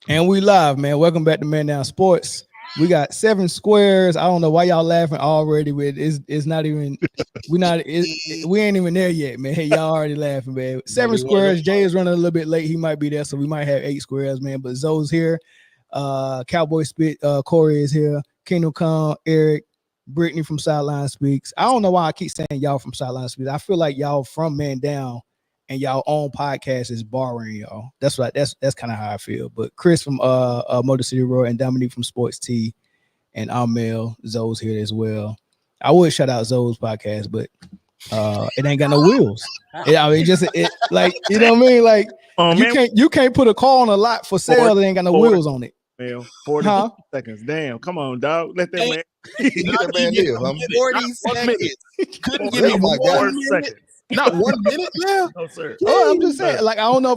And we live, man. Welcome back to Man Down Sports. We got 7 squares. I don't know why y'all laughing already. With it's not even we ain't even there yet, man. Y'all already laughing, man. 7 squares. Jay is running a little bit late. He might be there, so we might have 8 squares, man. But Zoe's here. Cowboy Spit. Corey is here. Kingdom Come. Eric. Britne from Sideline Speaks. I don't know why I keep saying y'all from Sideline Speaks. I feel like y'all from Man Down. And y'all own podcast is borrowing y'all. That's kind of how I feel. But Chris from Motor City Road and Dominque from Sports T, and Mel Zoe's here as well. I would shout out Zoe's podcast, but it ain't got no wheels. It like you know what I mean. Like you can't put a car on a lot for sale that ain't got no wheels on it. Man, 40 seconds. Damn, come on, dog. Let that man. That man live. 40 seconds. Couldn't give me 1 second. Not 1 minute, yeah. No, sir. Oh, I'm just saying, like I don't know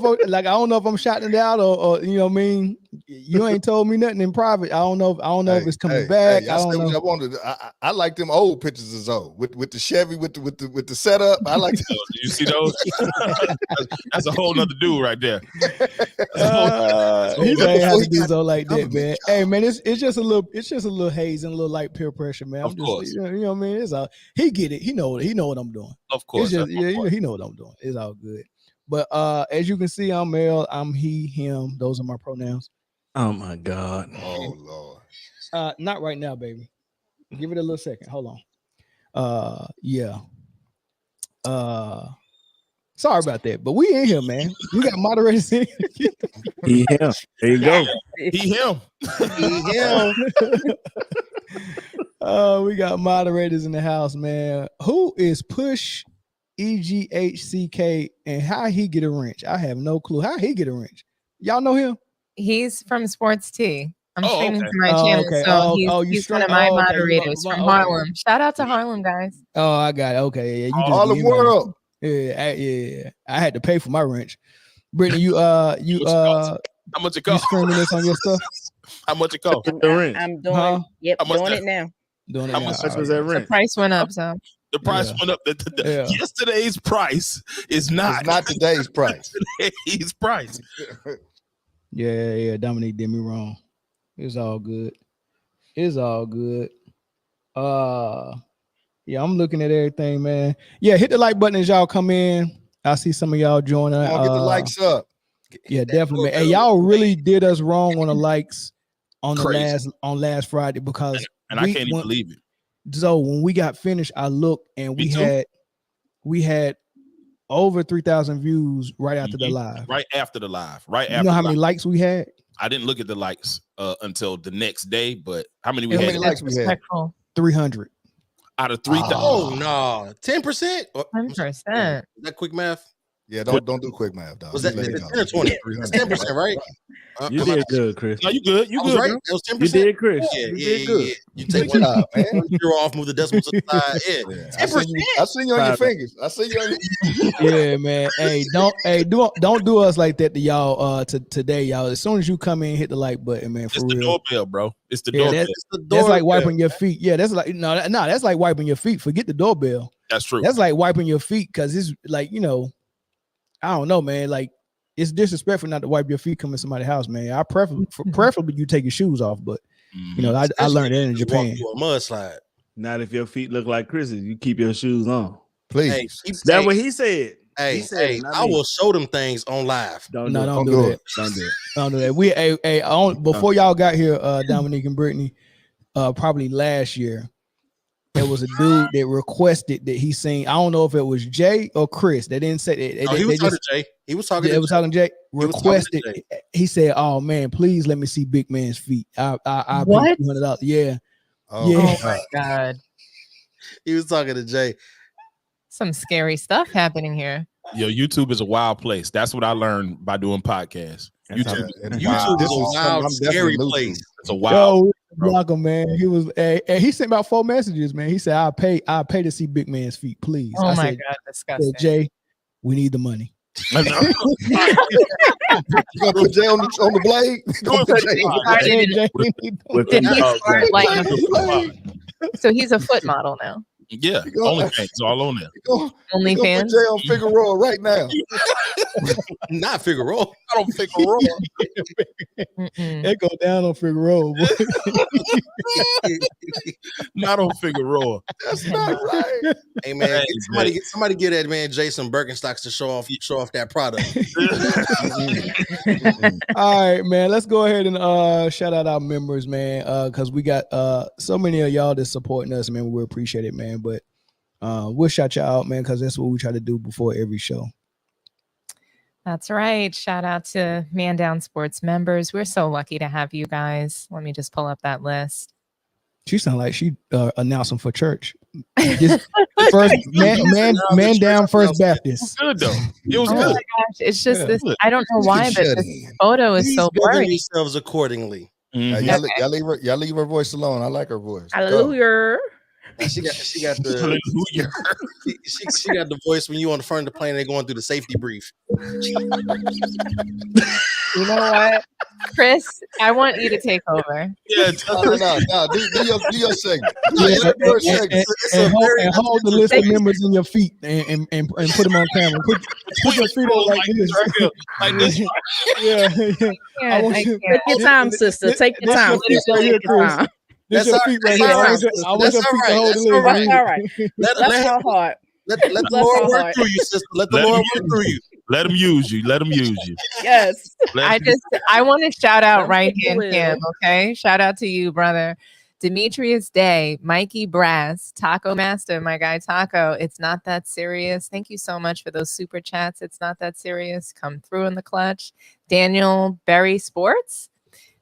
if I'm shouting it out or you know what I mean. You ain't told me nothing in private. I don't know if it's coming back. I don't know. I like them old pictures of Zoe with the Chevy with the setup. I like. You see those? That's a whole nother dude right there. He ain't have to do so like that, man. Hey, man, it's just a little haze and a little light peer pressure, man. Of course. You know what I mean. It's all he get it. He know what I'm doing. Of course. He know what I'm doing. It's all good. But as you can see, I'm male. I'm he, him. Those are my pronouns. Oh my God. Oh Lord. Not right now, baby. Give it a little second. Hold on. Yeah. Sorry about that, but we in here, man. We got moderators in. He him. There you go. He him. He him. We got moderators in the house, man. Who is Push EGHCK and how he get a wrench? I have no clue how he get a wrench. Y'all know him? He's from Sports T. I'm streaming to my channel, okay. So he's one of my moderators from Harlem. Shout out to Harlem, guys. Oh, I got it. Okay, yeah, Harlem World. Yeah, I had to pay for my wrench. Britne, you how much it cost? You streaming this on your stuff? How much it cost? I'm doing. Yep, doing it now. How much was that rent? The price went up, so the price went up. Yesterday's price is not today's price. Today's price. Yeah. Dominque did me wrong. It's all good. Yeah, I'm looking at everything, man. Yeah, hit the like button as y'all come in. I see some of y'all joining. Get the likes up. Yeah, definitely, man. Hey, y'all really did us wrong on the likes on the last Friday because I can't even believe it. So when we got finished, I looked and we had over 3,000 views right after the live. Right after the live. You know how many likes we had? I didn't look at the likes until the next day, but how many How many likes we had? 300. Out of 3,000. Oh no, 10%. 10%. Is that quick math? Yeah, don't do quick math, dog. Was that 10 or 20? It's 10%, right? You did good, Chris. No, you good. You good, right? bro. It was 10%. You did, Chris. Yeah, you did good. You take one out, man. You're off, move the decimal to the side. Yeah. 10%. I see you on your fingers. I see you on your Yeah, man. Hey, don't do us like that to y'all today, y'all. As soon as you come in, hit the like button, man. For it's real. the doorbell, bro. It's the doorbell. That's like wiping your feet. Yeah, that's like that's like wiping your feet. Forget the doorbell. That's true. That's like wiping your feet because it's like, I don't know, man. Like it's disrespectful not to wipe your feet coming to somebody's house, man. I preferably you take your shoes off, but I learned that in Japan. A mudslide. Not if your feet look like Chris's. You keep your shoes on. Please. That's what he said. Hey, I will show them things on live. Don't do that. Don't do that. Before y'all got here, Dominque and Britne, probably last year, there was a dude that requested that he sing. I don't know if it was Jay or Chris. They didn't say it. He was talking to Jay. He was talking to Jay. Requested. He said, "Oh man, please let me see Big Man's feet. I what? pay $200. Yeah. Oh my God. He was talking to Jay. Some scary stuff happening here. Yo, YouTube is a wild place. That's what I learned by doing podcasts. YouTube is a wild, scary place. It's a wild. Block him, man. He was, he sent about 4 messages, man. He said, "I'll pay to see Big Man's feet, please." Oh my God, disgusting. Jay, we need the money. You gonna put Jay on the blade? So he's a foot model now. Yeah, OnlyFans all on there. OnlyFans. Jay on Figueroa right now. Not Figueroa. I don't Figueroa. It go down on Figueroa. Not on Figueroa. That's not right. Hey man, somebody get that man Jason Birkenstocks to show off that product. All right, man. Let's go ahead and shout out our members, man. Because we got so many of y'all that's supporting us, man. We appreciate it, man. But we'll shout you out, man, because that's what we try to do before every show. That's right. Shout out to Man Down Sports members. We're so lucky to have you guys. Let me just pull up that list. She sound like she announcing for church. First man down First Baptist. Good though. It was Oh good. my gosh, it's just this. I don't know why, but this photo is so Govern blurry. yourselves accordingly. Y'all leave her voice alone. I like her voice. Hallelujah. She got the she got the voice when you on the front of the plane. They're going through the safety brief. You know what, Chris? I want you to take over. Yeah, No. Do your segment. And hold the list of members in your feet and put them on camera. Put your feet up like this. Like this. Yeah. I can't. Take your time, sister. Take your time. This Take your time. This your feet right here. I want your feet to hold the All list. right. Let our heart. Let the Lord work through you, sister. Let the Lord work through you. Let him use you. Let him use you. Yes. I want to shout out right Will. hand Cam, okay? Shout out to you, brother. Demetrius Day, Mikey Brass, Taco Master, my guy Taco. It's not that serious. Thank you so much for those super chats. It's not that serious. Come through in the clutch. Daniel Berry Sports,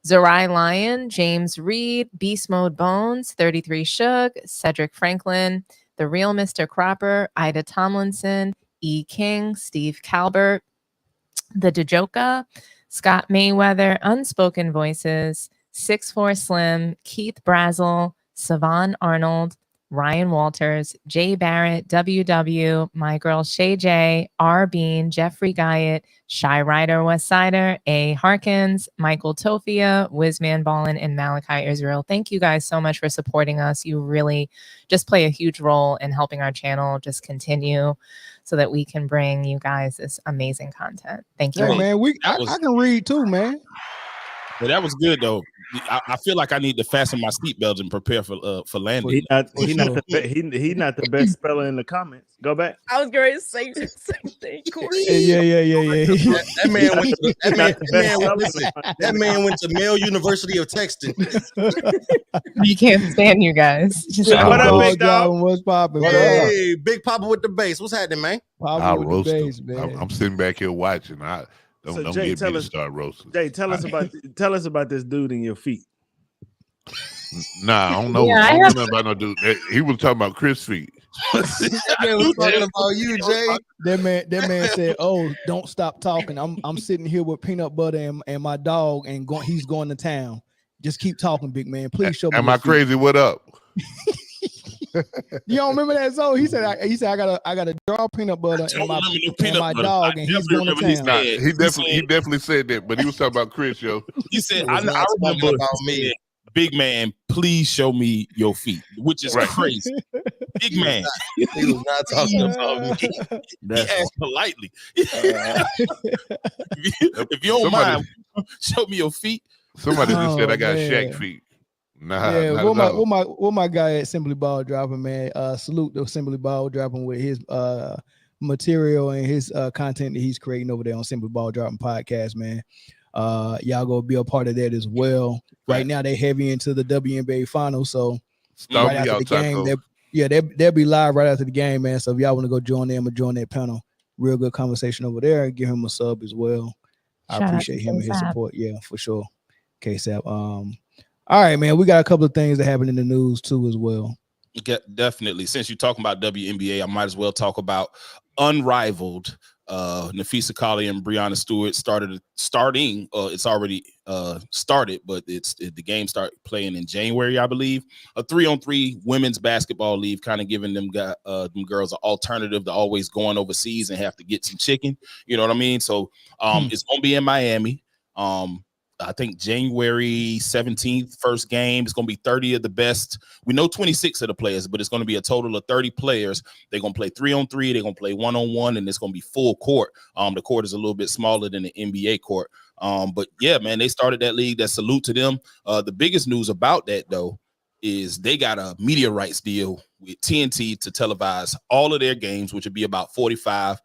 Zerai Lion, James Reed, Beast Mode Bones, 33 Shug, Cedric Franklin, The Real Mr. Cropper, Ida Tomlinson, E. King, Steve Calbert, The Dejoka, Scott Mayweather, Unspoken Voices, 6'4 Slim, Keith Brazel, Savon Arnold, Ryan Walters, Jay Barrett, WW, my girl Shay J, R. Bean, Jeffrey Guyett, Shy Rider Westsider, A. Harkins, Michael Tofia, Wizman Ballin, and Malachi Israel. Thank you guys so much for supporting us. You really just play a huge role in helping our channel just continue so that we can bring you guys this amazing content. Thank you. Hey, man, I can read too, man. But that was good though. I feel like I need to fasten my seatbelt and prepare for landing. Well, he not the best speller in the comments. Go back. I was going to say the same thing, Corey. Yeah. That man went to Male University of Texting. We can't stand you guys. Just What up, big dog? What's popping? Hey, Big Papa with the bass. What's happening, man? I'll With roast the him. bass, man. I'm sitting back here watching. Don't Jay, get me to start roasting. Jay, tell us about this dude in your feet. Nah, I don't know. Yeah, I don't know nothing about no dude. He was talking about Chris feet. That man was talking about you, Jay. That man said, "Oh, don't stop talking. I'm sitting here with peanut butter and my dog, and he's going to town. Just keep talking, big man. Please show me." Am your I feet." crazy? What up? You don't remember that song? He said, "I got a jar of peanut butter and my dog, and he's going to town." Nah, he definitely said that, but he was talking about Chris, yo. He said, I remember about me. Big man, please show me your feet, which is crazy. Big man. He was not talking about me. He asked politely. If you don't mind, show me your feet. Somebody just said I got man. Shaq feet. Nah, Yeah, not what my guy at Simply Ball dropping, man. Salute the Simply Ball dropping with his material and his content that he's creating over there on Simply Ball Dropping podcast, man. Y'all go be a part of that as well. Right now they heavy into the WNBA finals, so right after the game, they'll be live right after the game, man. So if y'all want to go join them or join that panel, real good conversation over there, and give him a sub as well. I appreciate him and his support. Yeah, for sure. KSAP. All right, man. We got a couple of things that happened in the news too as well. Definitely. Since you're talking about WNBA, I might as well talk about Unrivaled. Nafisa Colley and Brianna Stewart starting. It's already started, but the game start playing in January, I believe. A 3-on-3 women's basketball league, kind of giving them girls an alternative to always going overseas and have to get some chicken. You know what I mean? So it's gonna be in Miami. I think January 17th, first game. It's going to be 30 of the best. We know 26 of the players, but it's going to be a total of 30 players. They're going to play 3-on-3. They're going to play 1-on-1, and it's going to be full court. The court is a little bit smaller than the NBA court. But yeah, man, they started that league. That salute to them. The biggest news about that, though, is they got a media rights deal with TNT to televise all of their games, which would be about 45.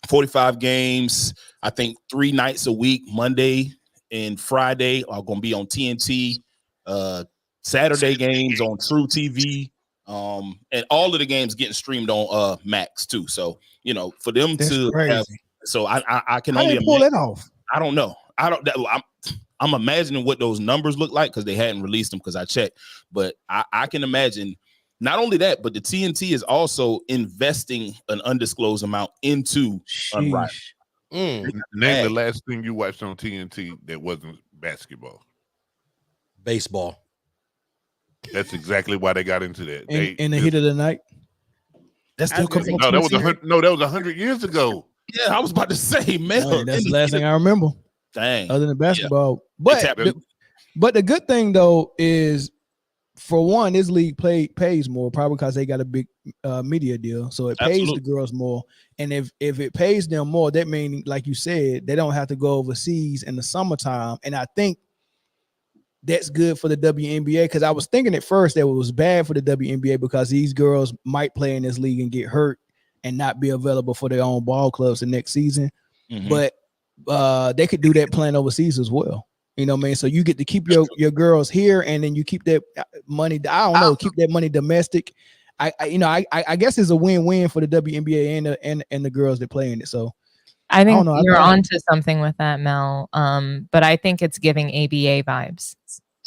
45 games, I think 3 nights a week, Monday and Friday are going to be on TNT. Saturday games on True TV. And all of the games getting streamed on Max too. So, you know, for them That's to crazy. have, so I can How only they pull imagine, it off? I don't know. I'm imagining what those numbers look like because they hadn't released them because I checked. But I can imagine. Not only that, but the TNT is also investing an undisclosed amount into Unrivaled. Name the last thing you watched on TNT that wasn't basketball. Baseball. That's exactly why they got into that. In the heat of the night. That's still coming. No, that was 100 years ago. Yeah, I was about to say, man. That's the last thing I remember. Dang. Other than basketball. Yeah. But the good thing though is, for one, this league pays more, probably because they got a big media deal, so it pays the girls more. And if it pays them more, that means, like you said, they don't have to go overseas in the summertime. And I think that's good for the WNBA, because I was thinking at first that it was bad for the WNBA because these girls might play in this league and get hurt and not be available for their own ball clubs the next season. But they could do that playing overseas as well. You know what I mean? So you get to keep your girls here, and then you keep that money. I don't know, keep that money domestic. I guess it's a win-win for the WNBA and the girls that play in it. So I think you're onto something with that, Mel. But I think it's giving ABA vibes.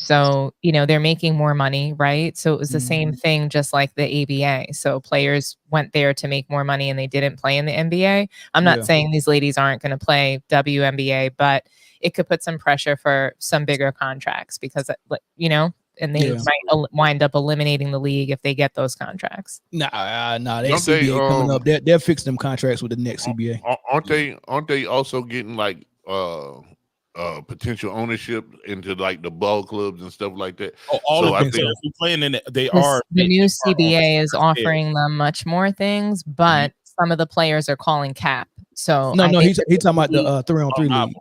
So, you know, they're making more money, right? So it was the same thing, just like the ABA. So players went there to make more money and they didn't play in the NBA. I'm not saying these ladies aren't going to play WNBA, but it could put some pressure for some bigger contracts because, you know, and they might wind up eliminating the league if they get those contracts. Nah, that CBA coming up. They'll fix them contracts with the next CBA. Aren't they also getting like potential ownership into like the ball clubs and stuff like that? All of them. If playing in it, they are. The new CBA is offering them much more things, but some of the players are calling cap. So he's talking about the 3-on-3 league.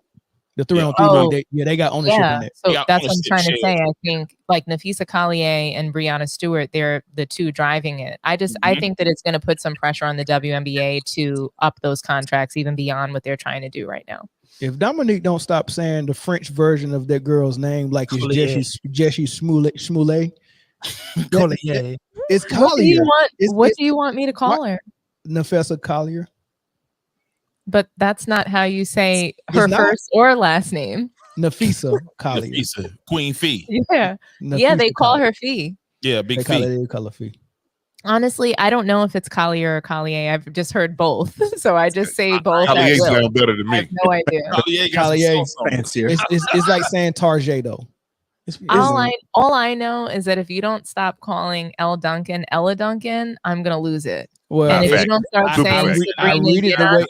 The 3-on-3 league, they got ownership in it. So that's what I'm trying to say. I think like Nafisa Collier and Brianna Stewart, they're the two driving it. I think that it's going to put some pressure on the WNBA to up those contracts even beyond what they're trying to do right now. If Dominique don't stop saying the French version of that girl's name, like it's Jessie Smollett, it's Collier. What do you want me to call her? Nafisa Collier. But that's not how you say her first or last name. Nafisa Collier. Nafisa, Queen Fee. Yeah. Nafisa They call Collier. her Fee. Yeah, big Fee. Fee. They call her Fee. Honestly, I don't know if it's Collier or Collier. I've just heard both. So I just say both. Collier sounds better than me. I have no idea. Collier fancier. It's like saying Tarjay though. All I know is that if you don't stop calling Elle Duncan Ella Duncan, I'm gonna lose it. Well, and if you don't start saying I read it the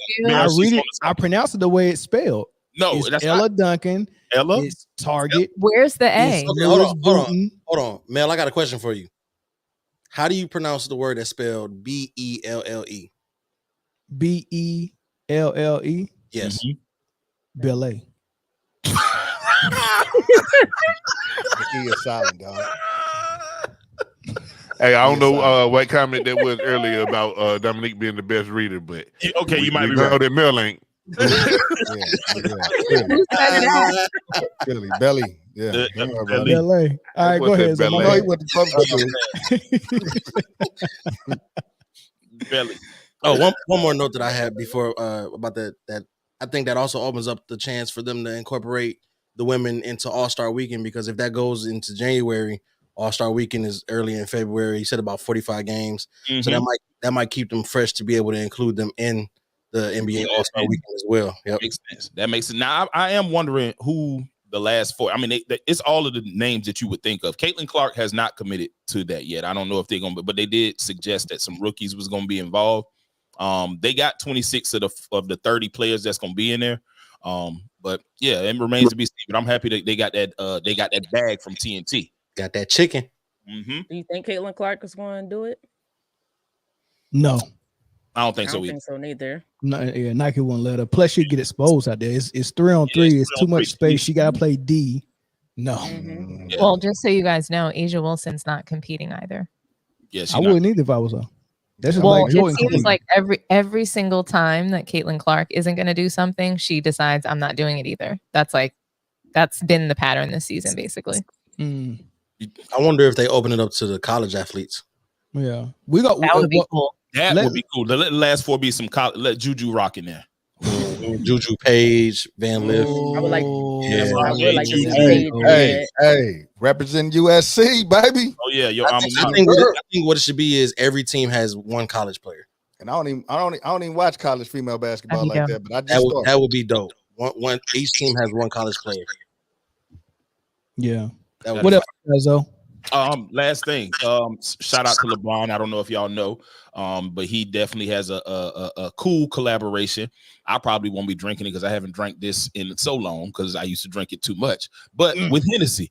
way I pronounce it the way it's spelled. No, it's that's Ella Duncan. Ella. It's Target. Where's the A? Okay, hold on, Mel. I got a question for you. How do you pronounce the word that's spelled B-E-L-L-E? B-E-L-L-E? Yes. Ballet. He is silent, dog. Hey, I don't know what comment that was earlier about Dominique being the best reader, but you might be know right. that Mel ain't. Clearly, belly. Yeah. Ballet. All right, go ahead. No, he went to Belly. Oh, one more note that I had before about that I think that also opens up the chance for them to incorporate the women into All-Star Weekend, because if that goes into January, All-Star Weekend is early in February. He said about 45 games, so that might keep them fresh to be able to include them in the NBA All-Star Weekend as well. Yep. Makes sense. That makes sense. Now I am wondering who the last four. I mean, it's all of the names that you would think of. Caitlin Clark has not committed to that yet. I don't know if they're gonna, but they did suggest that some rookies was gonna be involved. They got 26 of the 30 players that's gonna be in there. But yeah, it remains to be seen. But I'm happy that they got that bag from TNT. Got that chicken. Mm-hmm. Do you think Caitlin Clark is going to do it? No. I don't think I so don't either. think so neither. No, yeah, Nike won't let her. Plus, she get exposed out there. It's 3-on-3. It's too much space. She gotta play D. No. Mm-hmm. Yeah. Well, just so you guys know, Asia Wilson's not competing either. Yeah, I wouldn't either if I was her. That's just Well, like Jordan it seems competing. like every single time that Caitlin Clark isn't going to do something, she decides I'm not doing it either. That's been the pattern this season, basically. Mm, I wonder if they open it up to the college athletes. yeah, we got That would be cool. That would be cool. Let the last four be some let Juju rock in there. Juju Page, Van Lift. I would like. Yeah. I would like to see Hey, Paige. hey, represent USC, baby. Oh yeah, your I alma think mater. what it should be is every team has one college player. And I don't even watch college female basketball That'd be like dope. that. But I just That would be dope. One each team has one college player. yeah. That would What be else, Ezzo? Last thing. Shout out to LeBron. I don't know if y'all know, but he definitely has a cool collaboration. I probably won't be drinking it because I haven't drank this in so long because I used to drink it too much. But with Hennessy,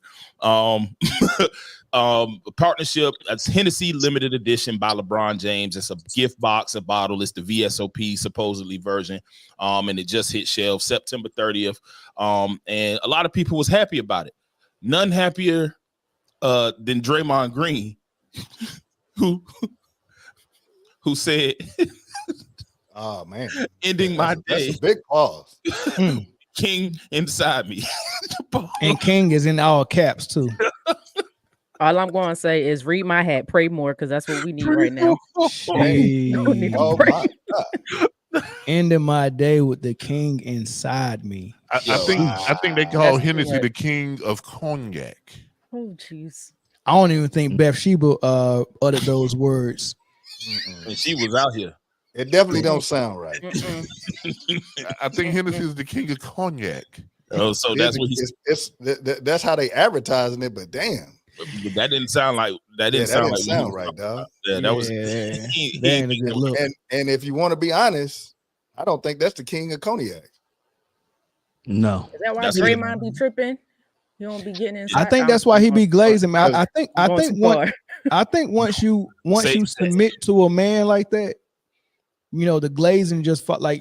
partnership. That's Hennessy limited edition by LeBron James. It's a gift box, a bottle. It's the VSOP supposedly version, and it just hit shelves September 30th. And a lot of people was happy about it. None happier than Draymond Green, who said, Oh man, ending my day. That's a big pause. King inside me. And King is in all caps too. All I'm going to say is read my hat, pray more, because that's what we need right now. Jeez. need to Oh pray. my God. Ending my day with the King inside me. I think they call That's Hennessy correct. the king of cognac. Oh, jeez. I don't even think Bathsheba uttered those words. And she was out here. It definitely don't sound right. I think Hennessy is the king of cognac. Oh, so that's what That's how they advertising it. But damn, that didn't sound like that. Didn't sound like sound right, dog. Yeah, that was. That ain't a good look. And if you want to be honest, I don't think that's the king of cognac. No. Is that why That's Draymond be tripping? You don't be getting inside. I think that's why he be glazing. Man. I think once you Say- submit to a man like that, you know, the glazing just like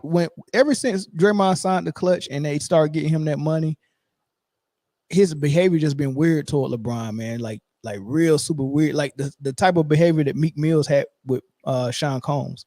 when ever since Draymond signed the clutch and they started getting him that money, his behavior just been weird toward LeBron, man. Like real super weird, like the type of behavior that Meek Mills had with Sean Combs.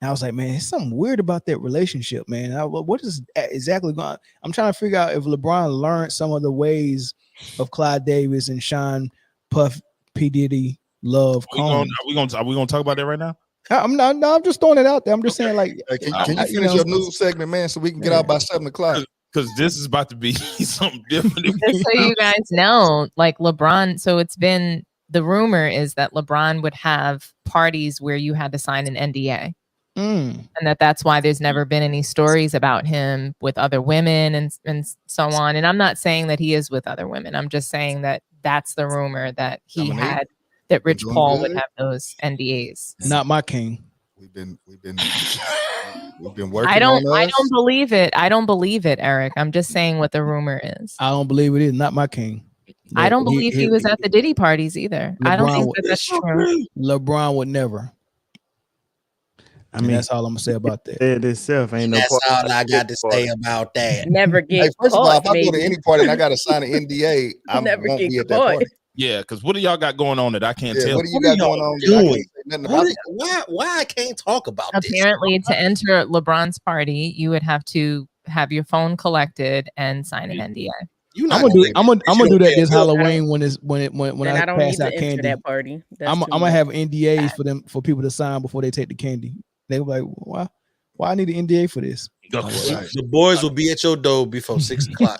And I was like, man, there's something weird about that relationship, man. What is exactly going on? I'm trying to figure out if LeBron learned some of the ways of Clyde Davis and Sean Puff P. Diddy love Combs. Are we gonna talk about that right now? I'm not. No, I'm just throwing it out there. I'm just saying, like, Hey, can you finish your news segment, man, so we can get out by 7:00? Because this is about to be something different. Just so you guys know, like LeBron, so it's been, the rumor is that LeBron would have parties where you had to sign an NDA. And that's why there's never been any stories about him with other women and so on. And I'm not saying that he is with other women. I'm just saying that that's the rumor that he had, that Rich Paul would have those NDAs. Not my king. We've been working. I don't believe it. I don't believe it, Eric. I'm just saying what the rumor is. I don't believe it is. Not my king. I don't believe he was at the Diddy parties either. I don't think that's true. LeBron would never. I mean, that's all I'm gonna say about that. Said itself ain't no. That's all I got to say about that. Never get Hey, first of all, caught, if I go to baby. any party and I got to sign an NDA, I Never won't get be at that caught. party. Yeah, because what do y'all got going on that I can't tell? What do you got going on? That I can't say nothing about? Why I can't talk about Apparently, to enter LeBron's party, you would have to have your phone collected and sign an NDA. I'm gonna do that this Halloween when I don't pass need out to enter candy. that party. That's I'm too gonna much. have NDAs for people to sign before they take the candy. They were like, why I need an NDA for this? The boys will be at your door before 6 o'clock.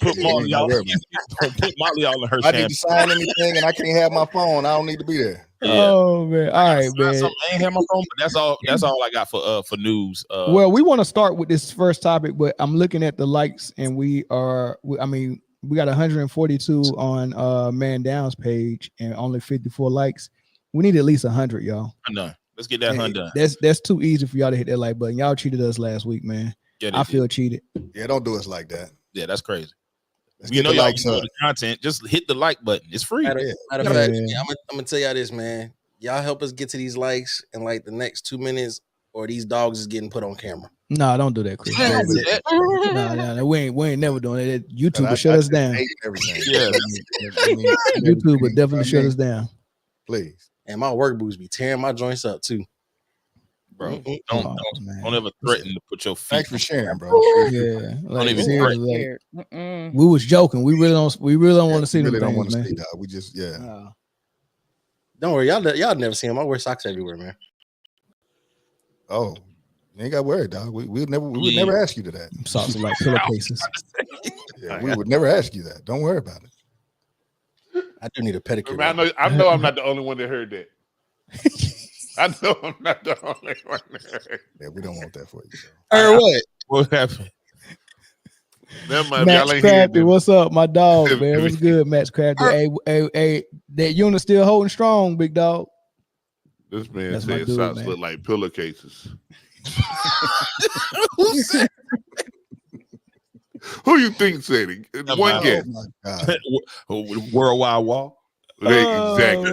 Put Molly all in her I need to sign anything and I can't have my phone. I don't need to be there. Oh man! All right, man. I ain't have my phone, but that's all. That's all I got for news. Well, we want to start with this first topic, but I'm looking at the likes, and we got 142 on Man Down's page and only 54 likes. We need at least 100, y'all. I know. Let's get that hunt done. That's too easy for y'all to hit that like button. Y'all cheated us last week, man. Yeah, I feel cheated. Yeah, don't do us like that. Yeah, that's crazy. Let's You get know the y'all likes enjoy up. the content. Just hit the like button. It's free. Matter of Yeah. fact, I'm gonna tell y'all this, man. Y'all help us get to these likes in like the next 2 minutes, or these dogs is getting put on camera. No, don't do that, Chris. No, we ain't never doing it. YouTube will shut us down. Everything. Yeah. YouTube will definitely shut us down. Please. And my work boots be tearing my joints up too. Bro, Oh, don't ever threaten to put your feet. Thanks for sharing, bro. Yeah, Don't even seriously, like, we was joking. We really don't want to see them really don't want things, to man. see that. We just Don't worry, y'all never see them. I wear socks everywhere, man. Oh, you ain't got worried, dog. We would never ask you to that. Socks are like pillowcases. Yeah, we would never ask you that. Don't worry about it. I do need a pedicure. I know I'm not the only one that heard that. I know I'm not the only one that heard. Yeah, we don't want that for you. What? What happened? Never mind, Max y'all ain't Crafty, hearing what's up, my dog, man? What's good, Max Crafty? Hey, that unit still holding strong, big dog. This man That's my said dude, socks man. look like pillowcases. Who you think said it? One guess. Oh my God. Worldwide Wall. Exactly.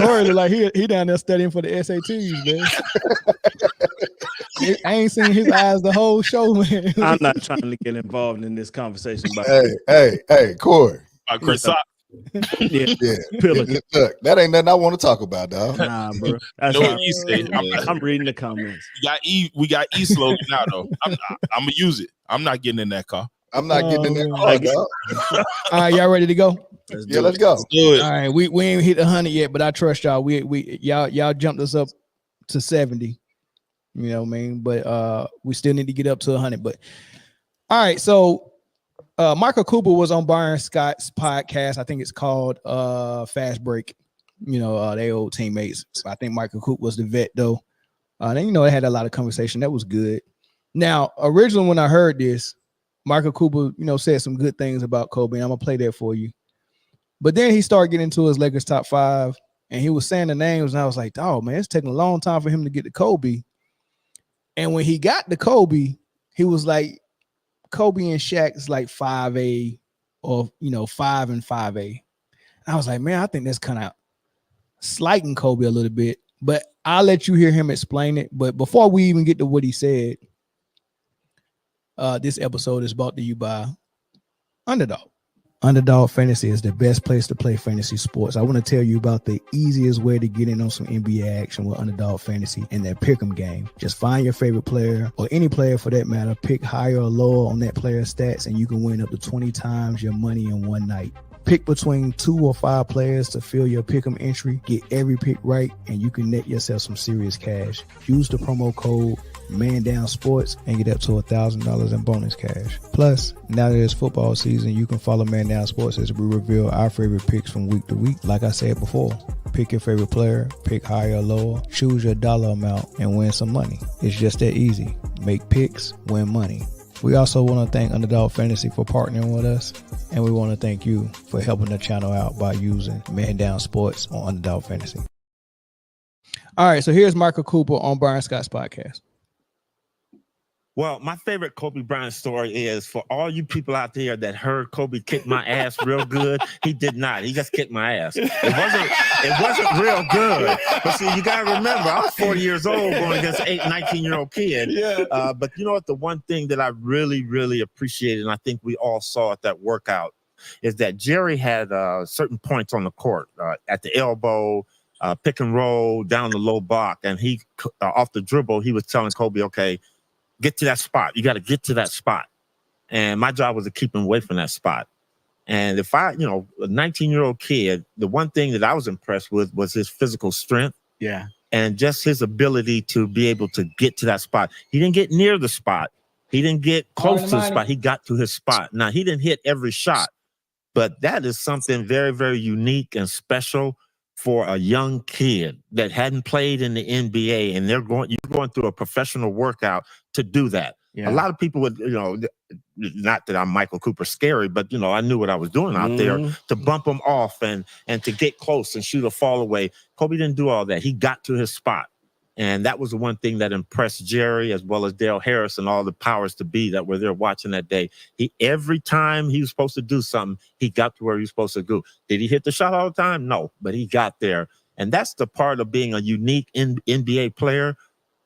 Corey look like he down there studying for the SATs, man. I ain't seen his eyes the whole show, man. I'm not trying to get involved in this conversation. But Hey, Corey. Chris Sock. yeah, Look, that ain't nothing I want to talk about, dog. nah, bro. That's No, how- he said, I'm reading the comments. we got E slogan now though. I'm gonna use it. I'm not getting in that car. I'm not getting in that Oh, car, dog. All right, y'all ready to go? Let's go. Good. All right, we ain't hit 100 yet, but I trust y'all. Y'all jumped us up to 70. You know what I mean? But we still need to get up to 100. But all right, so Michael Cooper was on Byron Scott's podcast. I think it's called Fast Break. You know, they old teammates. I think Michael Cooper was the vet though. Then they had a lot of conversation. That was good. Now, originally when I heard this, Michael Cooper, said some good things about Kobe. And I'm gonna play that for you. But then he started getting into his Lakers top 5, and he was saying the names, and I was like, "Oh man, it's taking a long time for him to get to Kobe." And when he got to Kobe, he was like, Kobe and Shaq is like 5A or 5 and 5A. And I was like, man, I think that's kind of slighting Kobe a little bit. But I'll let you hear him explain it. But before we even get to what he said, this episode is brought to you by Underdog. Underdog Fantasy is the best place to play fantasy sports. I want to tell you about the easiest way to get in on some NBA action with Underdog Fantasy and their pick'em game. Just find your favorite player or any player for that matter, pick higher or lower on that player's stats, and you can win up to 20 times your money in one night. Pick between 2 or 5 players to fill your pick'em entry. Get every pick right, and you can net yourself some serious cash. Use the promo code ManDownSports and get up to $1,000 in bonus cash. Plus, now that it's football season, you can follow Man Down Sports as we reveal our favorite picks from week to week. Like I said before, pick your favorite player, pick higher or lower, choose your dollar amount, and win some money. It's just that easy. Make picks, win money. We also want to thank Underdog Fantasy for partnering with us, and we want to thank you for helping the channel out by using Man Down Sports on Underdog Fantasy. All right, so here's Michael Cooper on Byron Scott's podcast. Well, my favorite Kobe Bryant story is for all you people out there that heard Kobe kick my ass real good. He did not. He just kicked my ass. It wasn't real good. But see, you got to remember, I was 40 years old going against an 19-year-old kid. Yeah. But you know what? The one thing that I really, really appreciated, and I think we all saw at that workout, is that Jerry had certain points on the court at the elbow, pick and roll, down the low block. And he, off the dribble, he was telling Kobe, okay, get to that spot. You got to get to that spot. And my job was to keep him away from that spot. And if a 19-year-old kid, the one thing that I was impressed with was his physical strength. Yeah. And just his ability to be able to get to that spot. He didn't get near the spot. He didn't get close to the spot. He got to his spot. Now, he didn't hit every shot, but that is something very, very unique and special for a young kid that hadn't played in the NBA, and you're going through a professional workout to do that. Yeah. A lot of people would, not that I'm Michael Cooper scary, but I knew what I was doing out there to bump him off and to get close and shoot a fall away. Kobe didn't do all that. He got to his spot. And that was the one thing that impressed Jerry as well as Dale Harris and all the powers to be that were there watching that day. Every time he was supposed to do something, he got to where he was supposed to go. Did he hit the shot all the time? No, but he got there. And that's the part of being a unique NBA player.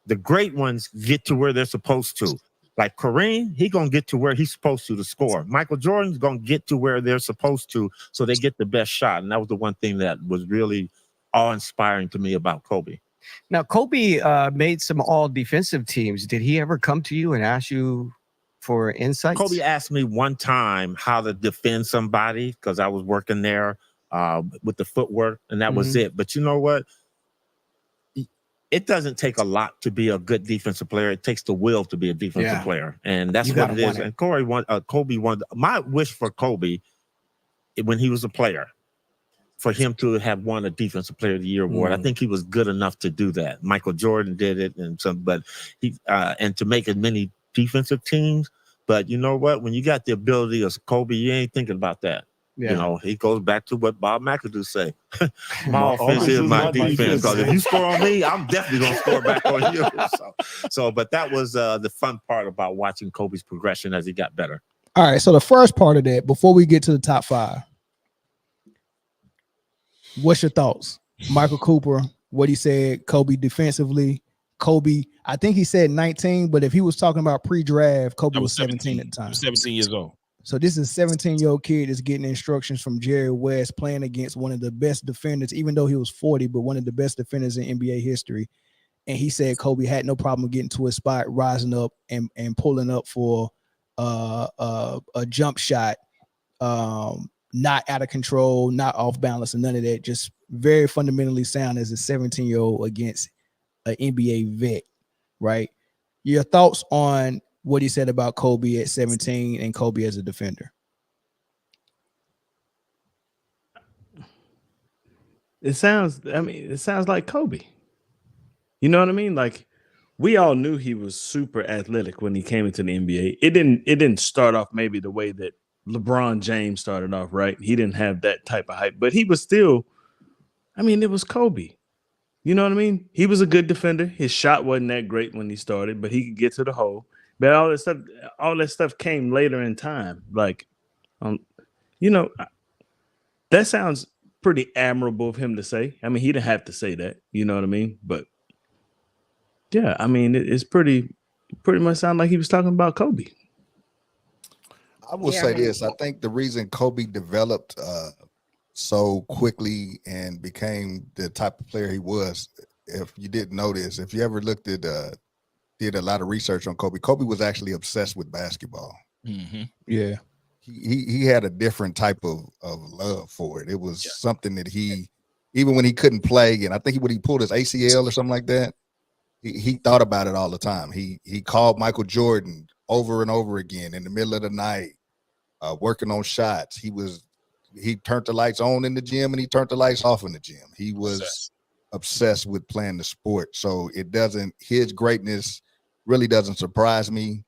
The great ones get to where they're supposed to. Like Kareem, he going to get to where he's supposed to score. Michael Jordan's going to get to where they're supposed to so they get the best shot. And that was the one thing that was really awe-inspiring to me about Kobe. Now, Kobe made some all-defensive teams. Did he ever come to you and ask you for insights? Kobe asked me one time how to defend somebody because I was working there with the footwork, and that was it. But you know what? It doesn't take a lot to be a good defensive player. It takes the will to be a defensive player, and that's what it is. And Kobe wanted. My wish for Kobe when he was a player, for him to have won a Defensive Player of the Year award. I think he was good enough to do that. Michael Jordan did it, but he and to make as many defensive teams. But you know what? When you got the ability of Kobe, you ain't thinking about that. Yeah. You know, he goes back to what Bob McAdoo say. My offense is my defense. Because if you score on me, I'm definitely gonna score back on you. But that was the fun part about watching Kobe's progression as he got better. All right. So the first part of that, before we get to the top 5. What's your thoughts? Michael Cooper, what he said, Kobe defensively. Kobe, I think he said 19, but if he was talking about pre-draft, Kobe was 17 at the time. 17 years old. So this is a 17-year-old kid that's getting instructions from Jerry West, playing against one of the best defenders, even though he was 40, but one of the best defenders in NBA history. And he said Kobe had no problem getting to his spot, rising up and pulling up for a jump shot. Not out of control, not off balance, and none of that. Just very fundamentally sound as a 17-year-old against an NBA vet, right? Your thoughts on what he said about Kobe at 17 and Kobe as a defender? It sounds like Kobe. You know what I mean? Like, we all knew he was super athletic when he came into the NBA. It didn't start off maybe the way that LeBron James started off, right? He didn't have that type of hype, but he was still, it was Kobe. You know what I mean? He was a good defender. His shot wasn't that great when he started, but he could get to the hole. But all that stuff came later in time. Like, that sounds pretty admirable of him to say. He didn't have to say that. You know what I mean? But yeah, it's pretty much sound like he was talking about Kobe. I will say this. I think the reason Kobe developed so quickly and became the type of player he was, if you didn't know this, if you ever looked at, did a lot of research on Kobe, Kobe was actually obsessed with basketball. Mm-hmm. Yeah. He had a different type of love for it. It was something that even when he couldn't play, and I think when he pulled his ACL or something like that, he thought about it all the time. He called Michael Jordan over and over again in the middle of the night, working on shots. He turned the lights on in the gym and he turned the lights off in the gym. He was obsessed with playing the sport. So his greatness really doesn't surprise me.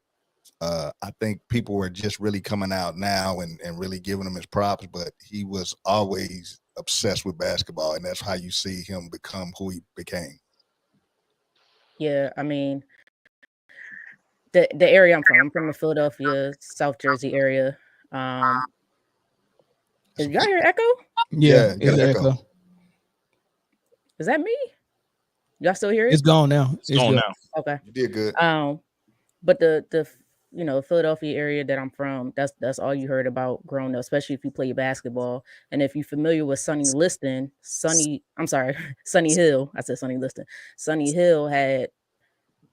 I think people are just really coming out now and really giving him his props, but he was always obsessed with basketball, and that's how you see him become who he became. Yeah, the area I'm from the Philadelphia, South Jersey area. Is y'all hear echo? Yeah, it's echo. Is that me? Y'all still hear it? It's gone now. It's gone now. Okay. You did good. But the Philadelphia area that I'm from, that's all you heard about growing up, especially if you play basketball. And if you're familiar with Sonny Hill. I said Sonny Liston. Sonny Hill had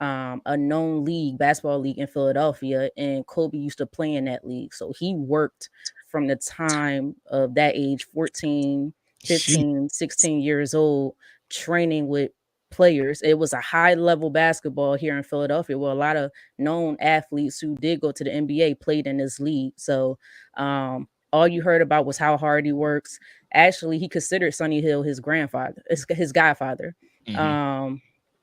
a known basketball league in Philadelphia, and Kobe used to play in that league. So he worked from the time of that age, 14, 15, 16 years old, training with players. It was a high level basketball here in Philadelphia, where a lot of known athletes who did go to the NBA played in this league. So all you heard about was how hard he works. Actually, he considered Sonny Hill his grandfather, his godfather. Mm-hmm.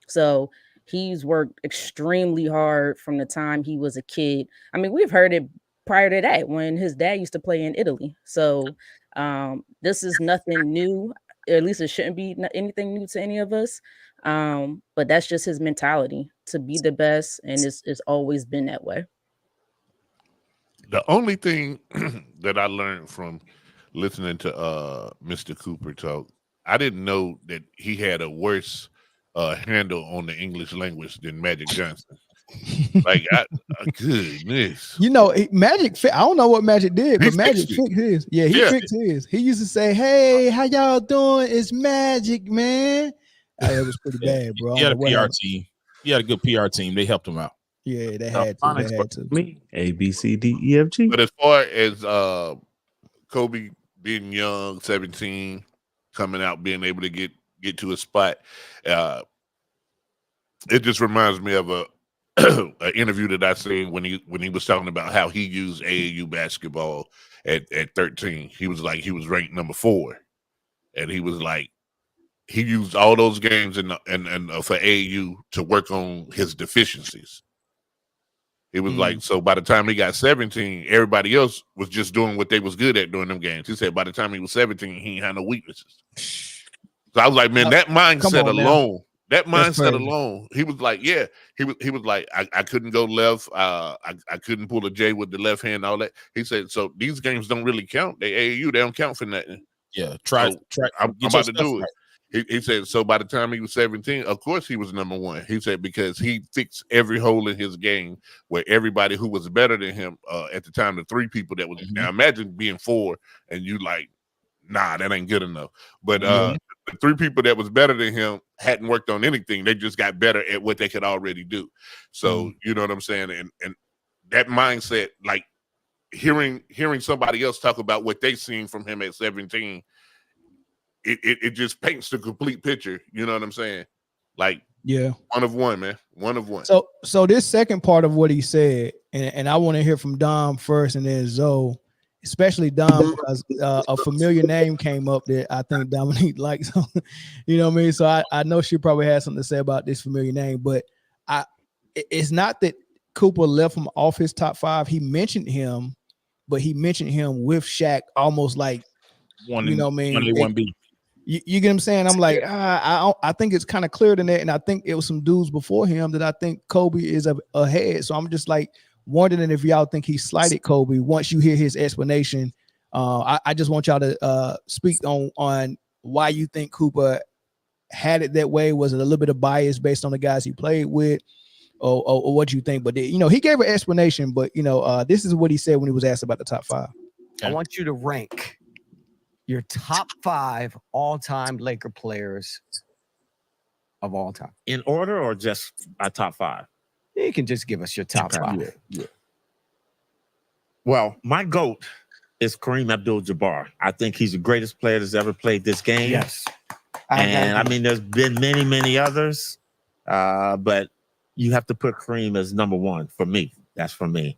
So he's worked extremely hard from the time he was a kid. We've heard it prior to that when his dad used to play in Italy. So this is nothing new. At least it shouldn't be anything new to any of us. But that's just his mentality to be the best, and it's always been that way. The only thing that I learned from listening to Mr. Cooper talk, I didn't know that he had a worse handle on the English language than Magic Johnson. Like, goodness. You know, Magic. I don't know what Magic did, but Magic fixed fixed his. Yeah, he fixed his. He used to say, "Hey, how y'all doing? It's Magic, man." It was pretty bad, bro. He had a PR team. He had a good PR team. They helped him out. Yeah, they had to. They had to. Me, A, B, C, D, E, F, G. But as far as Kobe being young, 17, coming out, being able to get to a spot, it just reminds me of an interview that I seen when he was talking about how he used AAU basketball at 13. He was ranked number 4, and he was like, he used all those games and for AAU to work on his deficiencies. It was like, so by the time he got 17, everybody else was just doing what they was good at during them games. He said by the time he was 17, he ain't had no weaknesses. So I was like, man, that mindset alone, he was like, yeah, he was like, I couldn't go left. I couldn't pull a J with the left hand, all that. He said, so these games don't really count. They AAU, they don't count for nothing. Yeah, I'm about to do it. He said, so by the time he was 17, of course he was number 1. He said, because he fixed every hole in his game where everybody who was better than him at the time, the 3 people that was, now imagine being 4 and you like, nah, that ain't good enough. But the 3 people that was better than him hadn't worked on anything. They just got better at what they could already do. So, you know what I'm saying? And that mindset, like hearing somebody else talk about what they seen from him at 17, it just paints the complete picture. You know what I'm saying? Like, yeah, one of one, man. One of one. So this second part of what he said, and I want to hear from Dom first and then Zoe, especially Dom, because a familiar name came up that I think Dominique likes. You know what I mean? So I know she probably has something to say about this familiar name, but it's not that Cooper left him off his top 5. He mentioned him, but he mentioned him with Shaq almost like, you know what I mean? 1A, 1B. You get what I'm saying? I'm like, I think it's kind of clear than that. And I think it was some dudes before him that I think Kobe is ahead. So I'm just like wondering if y'all think he slighted Kobe once you hear his explanation. I just want y'all to speak on why you think Cooper had it that way. Was it a little bit of bias based on the guys he played with, or what you think? But you know, he gave an explanation, but you know, this is what he said when he was asked about the top 5. I want you to rank your top 5 all-time Laker players of all time. In order or just our top 5? You can just give us your top 5. Yeah. Well, my GOAT is Kareem Abdul-Jabbar. I think he's the greatest player that's ever played this game. Yes. And I mean, there's been many, many others, but you have to put Kareem as number 1 for me. That's for me.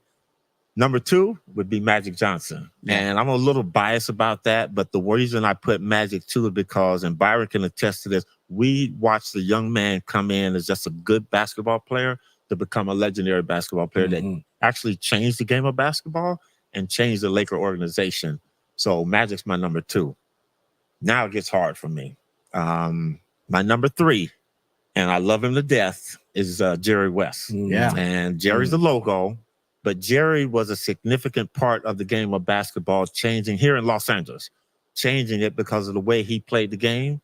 Number 2 would be Magic Johnson. And I'm a little biased about that, but the reason I put Magic 2 is because, and Byron can attest to this, we watched the young man come in as just a good basketball player to become a legendary basketball player that actually changed the game of basketball and changed the Laker organization. So Magic's my number 2. Now it gets hard for me. My number 3, and I love him to death, is Jerry West. Yeah. And Jerry's the logo. But Jerry was a significant part of the game of basketball, changing here in Los Angeles, changing it because of the way he played the game.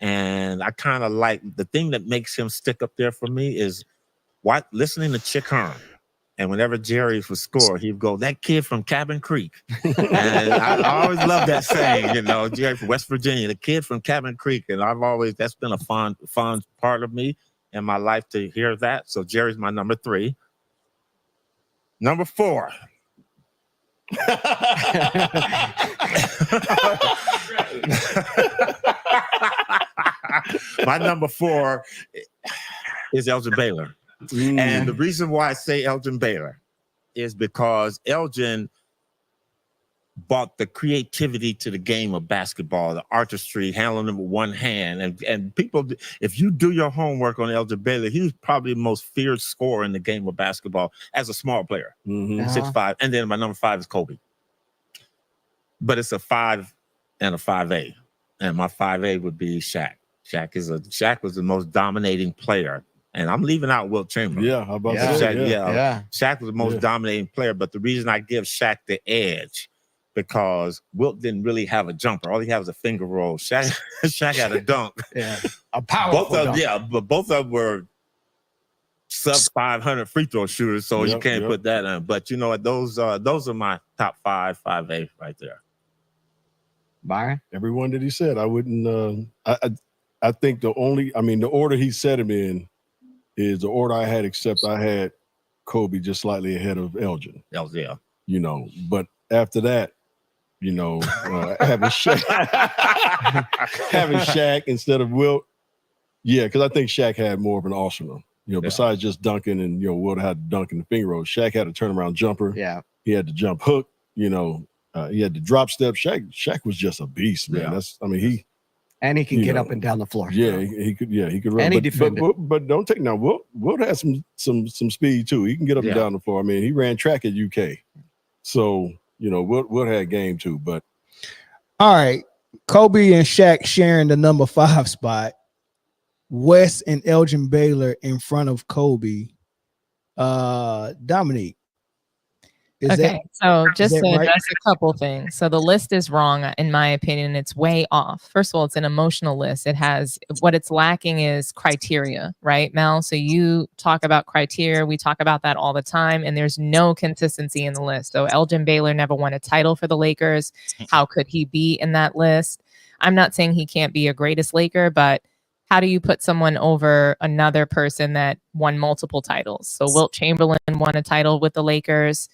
And I kind of like the thing that makes him stick up there for me is listening to Chick Hearn. And whenever Jerry would score, he'd go, "That kid from Cabin Creek." And I always love that saying, you know, Jerry from West Virginia, the kid from Cabin Creek. And that's been a fun part of me in my life to hear that. So Jerry's my number 3. Number 4. My number 4 is Elgin Baylor. And the reason why I say Elgin Baylor is because Elgin brought the creativity to the game of basketball, the artistry, handling them with one hand. And people, if you do your homework on Elgin Baylor, he was probably the most feared scorer in the game of basketball as a small player, 6'5". And then my number 5 is Kobe. But it's a 5 and a 5A. And my 5A would be Shaq. Shaq was the most dominating player. And I'm leaving out Wilt Chamberlain. Yeah, how about Shaq, Shaq was the most dominating player. But the reason I give Shaq the edge, because Wilt didn't really have a jumper. All he had was a finger roll. Shaq had a dunk. A powerful dunk. But both of them were sub 500 free throw shooters, so you can't put that in. But you know what? Those are my top 5A right there. Byron? Everyone that he said, I wouldn't. I think the order he said him in is the order I had, except I had Kobe just slightly ahead of Elgin. Yeah. You know, but after that, you know, having Shaq instead of Wilt, because I think Shaq had more of an arsenal. You know, besides just dunking, and you know, Wilt had dunking the finger roll. Shaq had a turnaround jumper. Yeah, he had the jump hook. You know, he had the drop step. Shaq was just a beast, man. He can get up and down the floor. Yeah, he could. Yeah, he could run. And he defended. But don't take now. Wilt had some speed too. He can get up and down the floor. I mean, he ran track at UK, so you know, Wilt had game too. But all right, Kobe and Shaq sharing the number 5 spot. Wes and Elgin Baylor in front of Kobe. Dominique. So just to address a couple things. So the list is wrong, in my opinion. It's way off. First of all, it's an emotional list. It has, what it's lacking is criteria, right, Mel? So you talk about criteria. We talk about that all the time, and there's no consistency in the list. So Elgin Baylor never won a title for the Lakers. How could he be in that list? I'm not saying he can't be a greatest Laker, but how do you put someone over another person that won multiple titles? So Wilt Chamberlain won a title with the Lakers.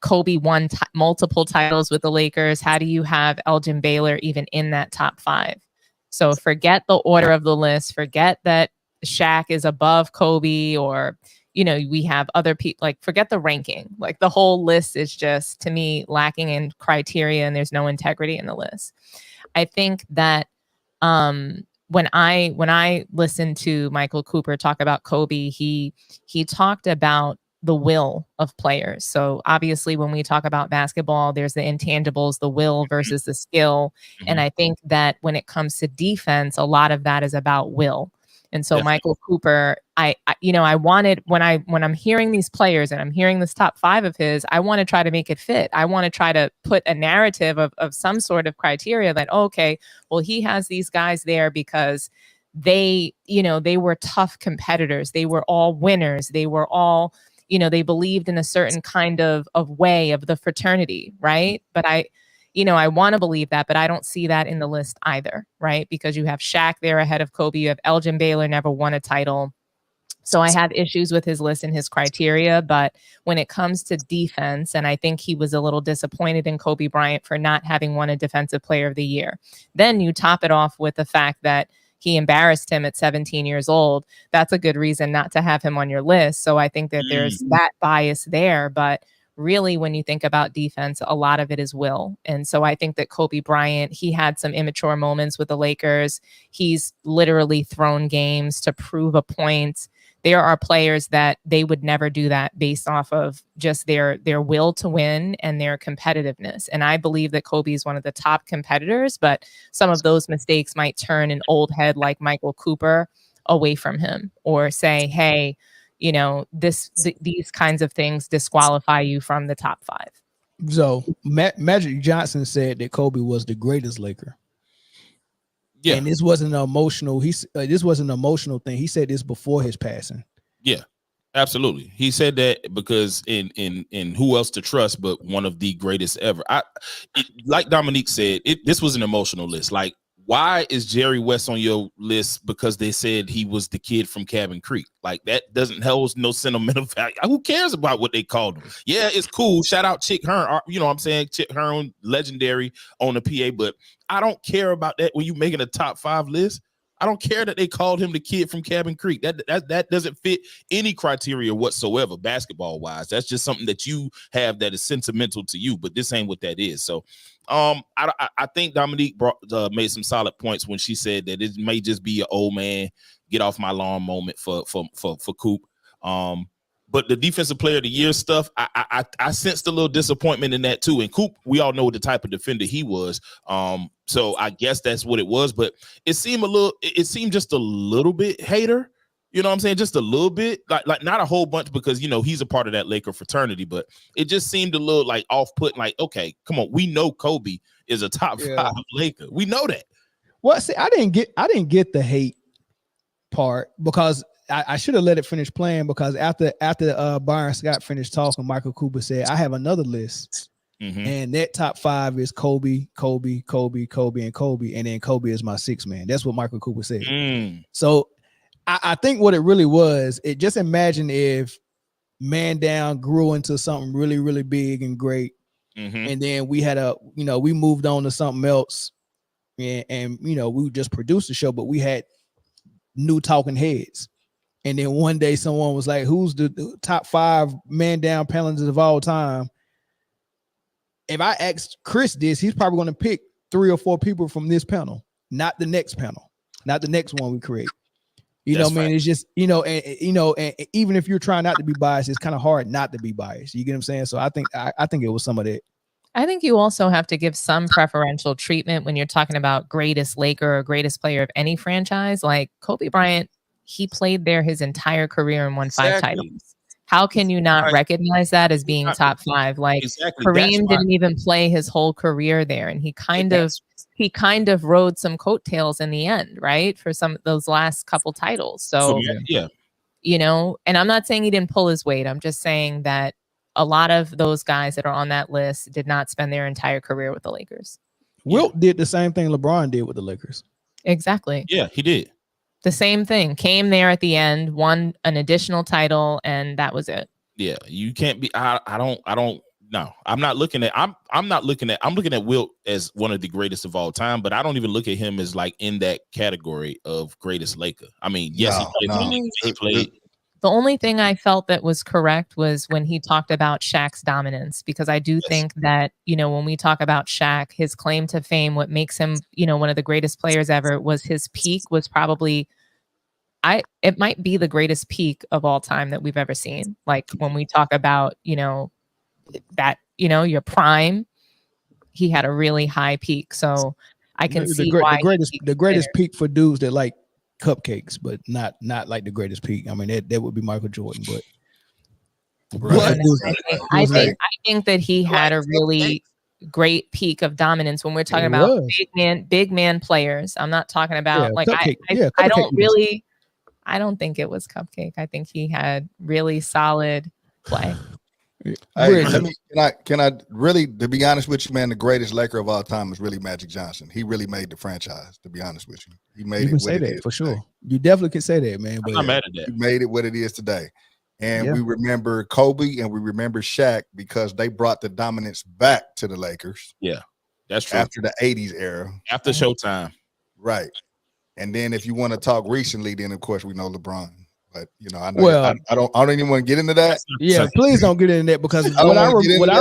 Kobe won multiple titles with the Lakers. How do you have Elgin Baylor even in that top 5? So forget the order of the list. Forget that Shaq is above Kobe, or, you know, we have other people. Like, forget the ranking. Like, the whole list is just, to me, lacking in criteria, and there's no integrity in the list. I think that when I listened to Michael Cooper talk about Kobe, he talked about the will of players. So obviously when we talk about basketball, there's the intangibles, the will versus the skill. And I think that when it comes to defense, a lot of that is about will. And so Michael Cooper, I wanted, when I'm hearing these players and I'm hearing this top 5 of his, I want to try to make it fit. I want to try to put a narrative of some sort of criteria that, okay, well, he has these guys there because they were tough competitors. They were all winners. They were all, they believed in a certain kind of way of the fraternity, right? But I want to believe that, but I don't see that in the list either, right? Because you have Shaq there ahead of Kobe. You have Elgin Baylor, never won a title. So I have issues with his list and his criteria. But when it comes to defense, and I think he was a little disappointed in Kobe Bryant for not having won a Defensive Player of the Year. Then you top it off with the fact that he embarrassed him at 17 years old. That's a good reason not to have him on your list. So I think that there's that bias there. But really, when you think about defense, a lot of it is will. And so I think that Kobe Bryant, he had some immature moments with the Lakers. He's literally thrown games to prove a point. There are players that they would never do that based off of just their will to win and their competitiveness. And I believe that Kobe is one of the top competitors, but some of those mistakes might turn an old head like Michael Cooper away from him, or say, hey, these kinds of things disqualify you from the top 5. So Magic Johnson said that Kobe was the greatest Laker. Yeah, and this wasn't an emotional. This wasn't an emotional thing. He said this before his passing. Yeah, absolutely. He said that because in who else to trust but one of the greatest ever. Like Dominique said, this was an emotional list. Like, why is Jerry West on your list? Because they said he was the kid from Cabin Creek. Like, that holds no sentimental value. Who cares about what they called him? Yeah, it's cool. Shout out Chick Hearn. You know what I'm saying? Chick Hearn, legendary on the PA. But I don't care about that when you're making a top 5 list. I don't care that they called him the kid from Cabin Creek. That doesn't fit any criteria whatsoever, basketball wise. That's just something that you have that is sentimental to you. But this ain't what that is. So, I think Dominique made some solid points when she said that it may just be an old man get off my lawn moment for Coop. But the defensive player of the year stuff, I sensed a little disappointment in that too. And Coop, we all know the type of defender he was. So I guess that's what it was. But it seemed just a little bit hater. You know what I'm saying? Just a little bit, like not a whole bunch, because he's a part of that Laker fraternity. But it just seemed a little like off-putting. Like, okay, come on, we know Kobe is a top 5 Laker. We know that. Well, see, I didn't get the hate part because I should have let it finish playing, because after Byron Scott finished talking, Michael Cooper said, I have another list. And that top 5 is Kobe, Kobe, Kobe, Kobe, and Kobe. And then Kobe is my 6th man. That's what Michael Cooper said. So I think what it really was, just imagine if Man Down grew into something really, really big and great. And then we had we moved on to something else. And we just produced the show, but we had new talking heads. And then one day someone was like, who's the top 5 Man Down panelists of all time? If I asked Chris this, he's probably going to pick 3 or 4 people from this panel, not the next panel, not the next one we create. You know what I mean? It's just, and even if you're trying not to be biased, it's kind of hard not to be biased. You get what I'm saying? So I think it was some of that. I think you also have to give some preferential treatment when you're talking about greatest Laker or greatest player of any franchise. Like Kobe Bryant, he played there his entire career and won 5 titles. How can you not recognize that as being top 5? Like Kareem didn't even play his whole career there, and he kind of rode some coattails in the end, right? For some of those last couple titles. So and I'm not saying he didn't pull his weight. I'm just saying that a lot of those guys that are on that list did not spend their entire career with the Lakers. Wilt did the same thing LeBron did with the Lakers. Exactly. Yeah, he did. The same thing. Came there at the end, won an additional title, and that was it. Yeah, you can't be. No, I'm looking at Wilt as one of the greatest of all time, but I don't even look at him as like in that category of greatest Laker. I mean, yes, he played. The only thing I felt that was correct was when he talked about Shaq's dominance, because I do think that, when we talk about Shaq, his claim to fame, what makes him, one of the greatest players ever, was his peak was probably, it might be the greatest peak of all time that we've ever seen. Like when we talk about, that, your prime, he had a really high peak. So I can see why the greatest peak for dudes that like cupcakes, but not like the greatest peak. I mean, that would be Michael Jordan, but I think that he had a really great peak of dominance when we're talking about big man players. I'm not talking about I don't think it was Cupcake. I think he had really solid play. Can I really, to be honest with you, man, the greatest Laker of all time is really Magic Johnson. He really made the franchise, to be honest with you. He made you can say that for sure. You definitely can say that, man. But I'm not mad at that. He made it what it is today. And we remember Kobe and we remember Shaq because they brought the dominance back to the Lakers. Yeah, that's true. After the 80s era. After Showtime. Right. And then if you want to talk recently, then of course we know LeBron. But I know I don't even want to get into that. Yeah, please don't get into that, because what I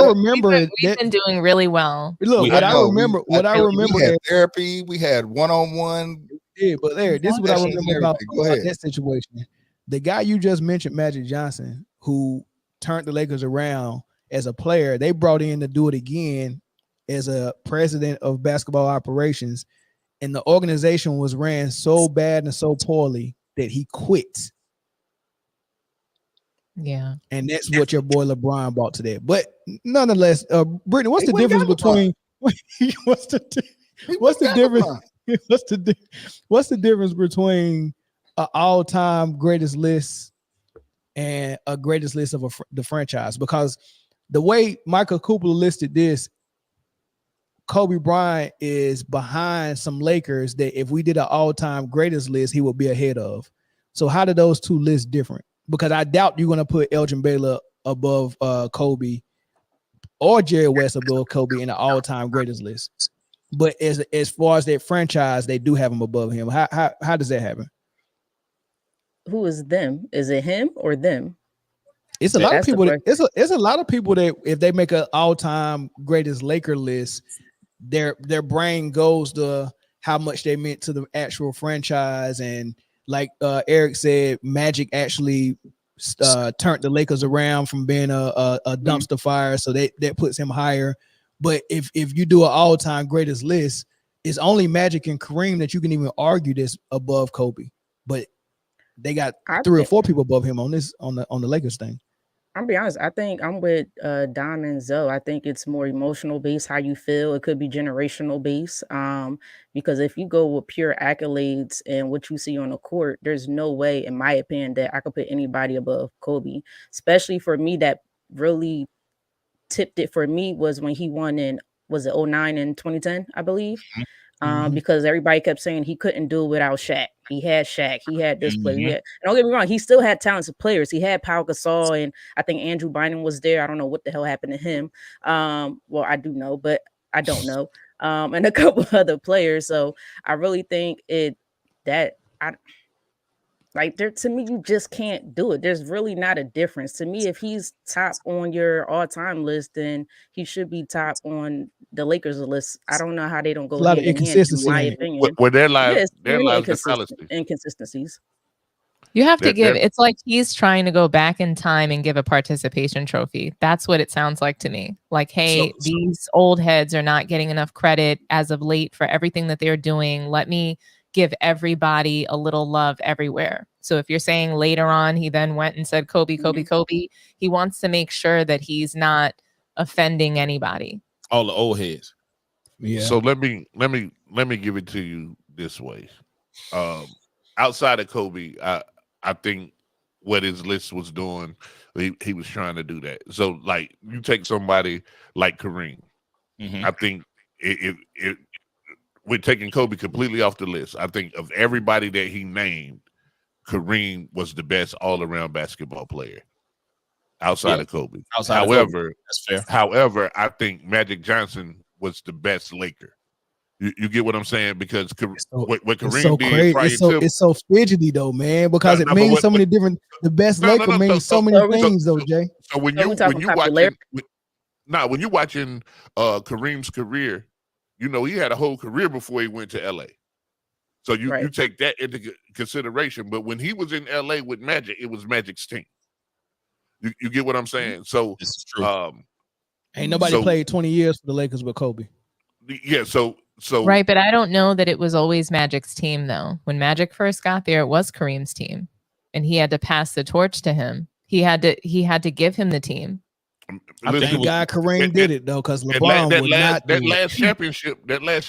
remember we've been doing really well. Look, what I remember we had therapy, we had one-on-one. Yeah, but this is what I remember about that situation. The guy you just mentioned, Magic Johnson, who turned the Lakers around as a player, they brought in to do it again as a president of basketball operations, and the organization was ran so bad and so poorly that he quit. Yeah, and that's what your boy LeBron brought to that. But nonetheless, Britne, what's the difference between what's the difference between an all-time greatest list and a greatest list of the franchise? Because the way Michael Cooper listed this, Kobe Bryant is behind some Lakers that if we did an all-time greatest list, he would be ahead of. So how do those two lists different? Because I doubt you're going to put Elgin Baylor above Kobe or Jerry West above Kobe in the all-time greatest list. But as far as that franchise, they do have him above him. How does that happen? Who is them? Is it him or them? It's a lot of people. It's a lot of people that if they make an all-time greatest Laker list, their brain goes to how much they meant to the actual franchise. And like Eric said, Magic actually turned the Lakers around from being a dumpster fire, so that puts him higher. But if you do an all-time greatest list, it's only Magic and Kareem that you can even argue this above Kobe. But they got 3 or 4 people above him on the Lakers thing. I'll be honest. I think I'm with Don and Zoe. I think it's more emotional based, how you feel. It could be generational based. Because if you go with pure accolades and what you see on the court, there's no way, in my opinion, that I could put anybody above Kobe. Especially for me, that really tipped it for me was when he won in, was it 09 and 2010, I believe. Because everybody kept saying he couldn't do it without Shaq. He had Shaq. He had this player. And don't get me wrong, he still had talented players. He had Pau Gasol, and I think Andrew Bynum was there. I don't know what the hell happened to him. Well, I do know, but I don't know. And a couple other players. So I really think to me, you just can't do it. There's really not a difference. To me, if he's top on your all-time list, then he should be top on the Lakers list. I don't know how they don't go. A lot of inconsistency, in my opinion. Where their lives the fallacy. Inconsistencies. You have to give. It's like he's trying to go back in time and give a participation trophy. That's what it sounds like to me. Like, hey, these old heads are not getting enough credit as of late for everything that they're doing. Let me give everybody a little love everywhere. So if you're saying later on he then went and said Kobe, he wants to make sure that he's not offending anybody. All the old heads. Yeah. So let me give it to you this way. Outside of Kobe, I think what his list was doing, he was trying to do that. So like you take somebody like Kareem, I think we're taking Kobe completely off the list. I think of everybody that he named, Kareem was the best all-around basketball player outside of Kobe. However, that's fair. However, I think Magic Johnson was the best Laker. You get what I'm saying? Because what Kareem did prior to it's so fidgety though, man. Because it means so many different. The best Laker means so many things, though, Jay. So when you watching Kareem's career, you know he had a whole career before he went to LA. So you take that into consideration. But when he was in LA with Magic, it was Magic's team. You get what I'm saying? So this is true. Ain't nobody played 20 years for the Lakers with Kobe. Yeah, so right, but I don't know that it was always Magic's team though. When Magic first got there, it was Kareem's team, and he had to pass the torch to him. He had to give him the team. Thank God Kareem did it though, because LeBron would not. That last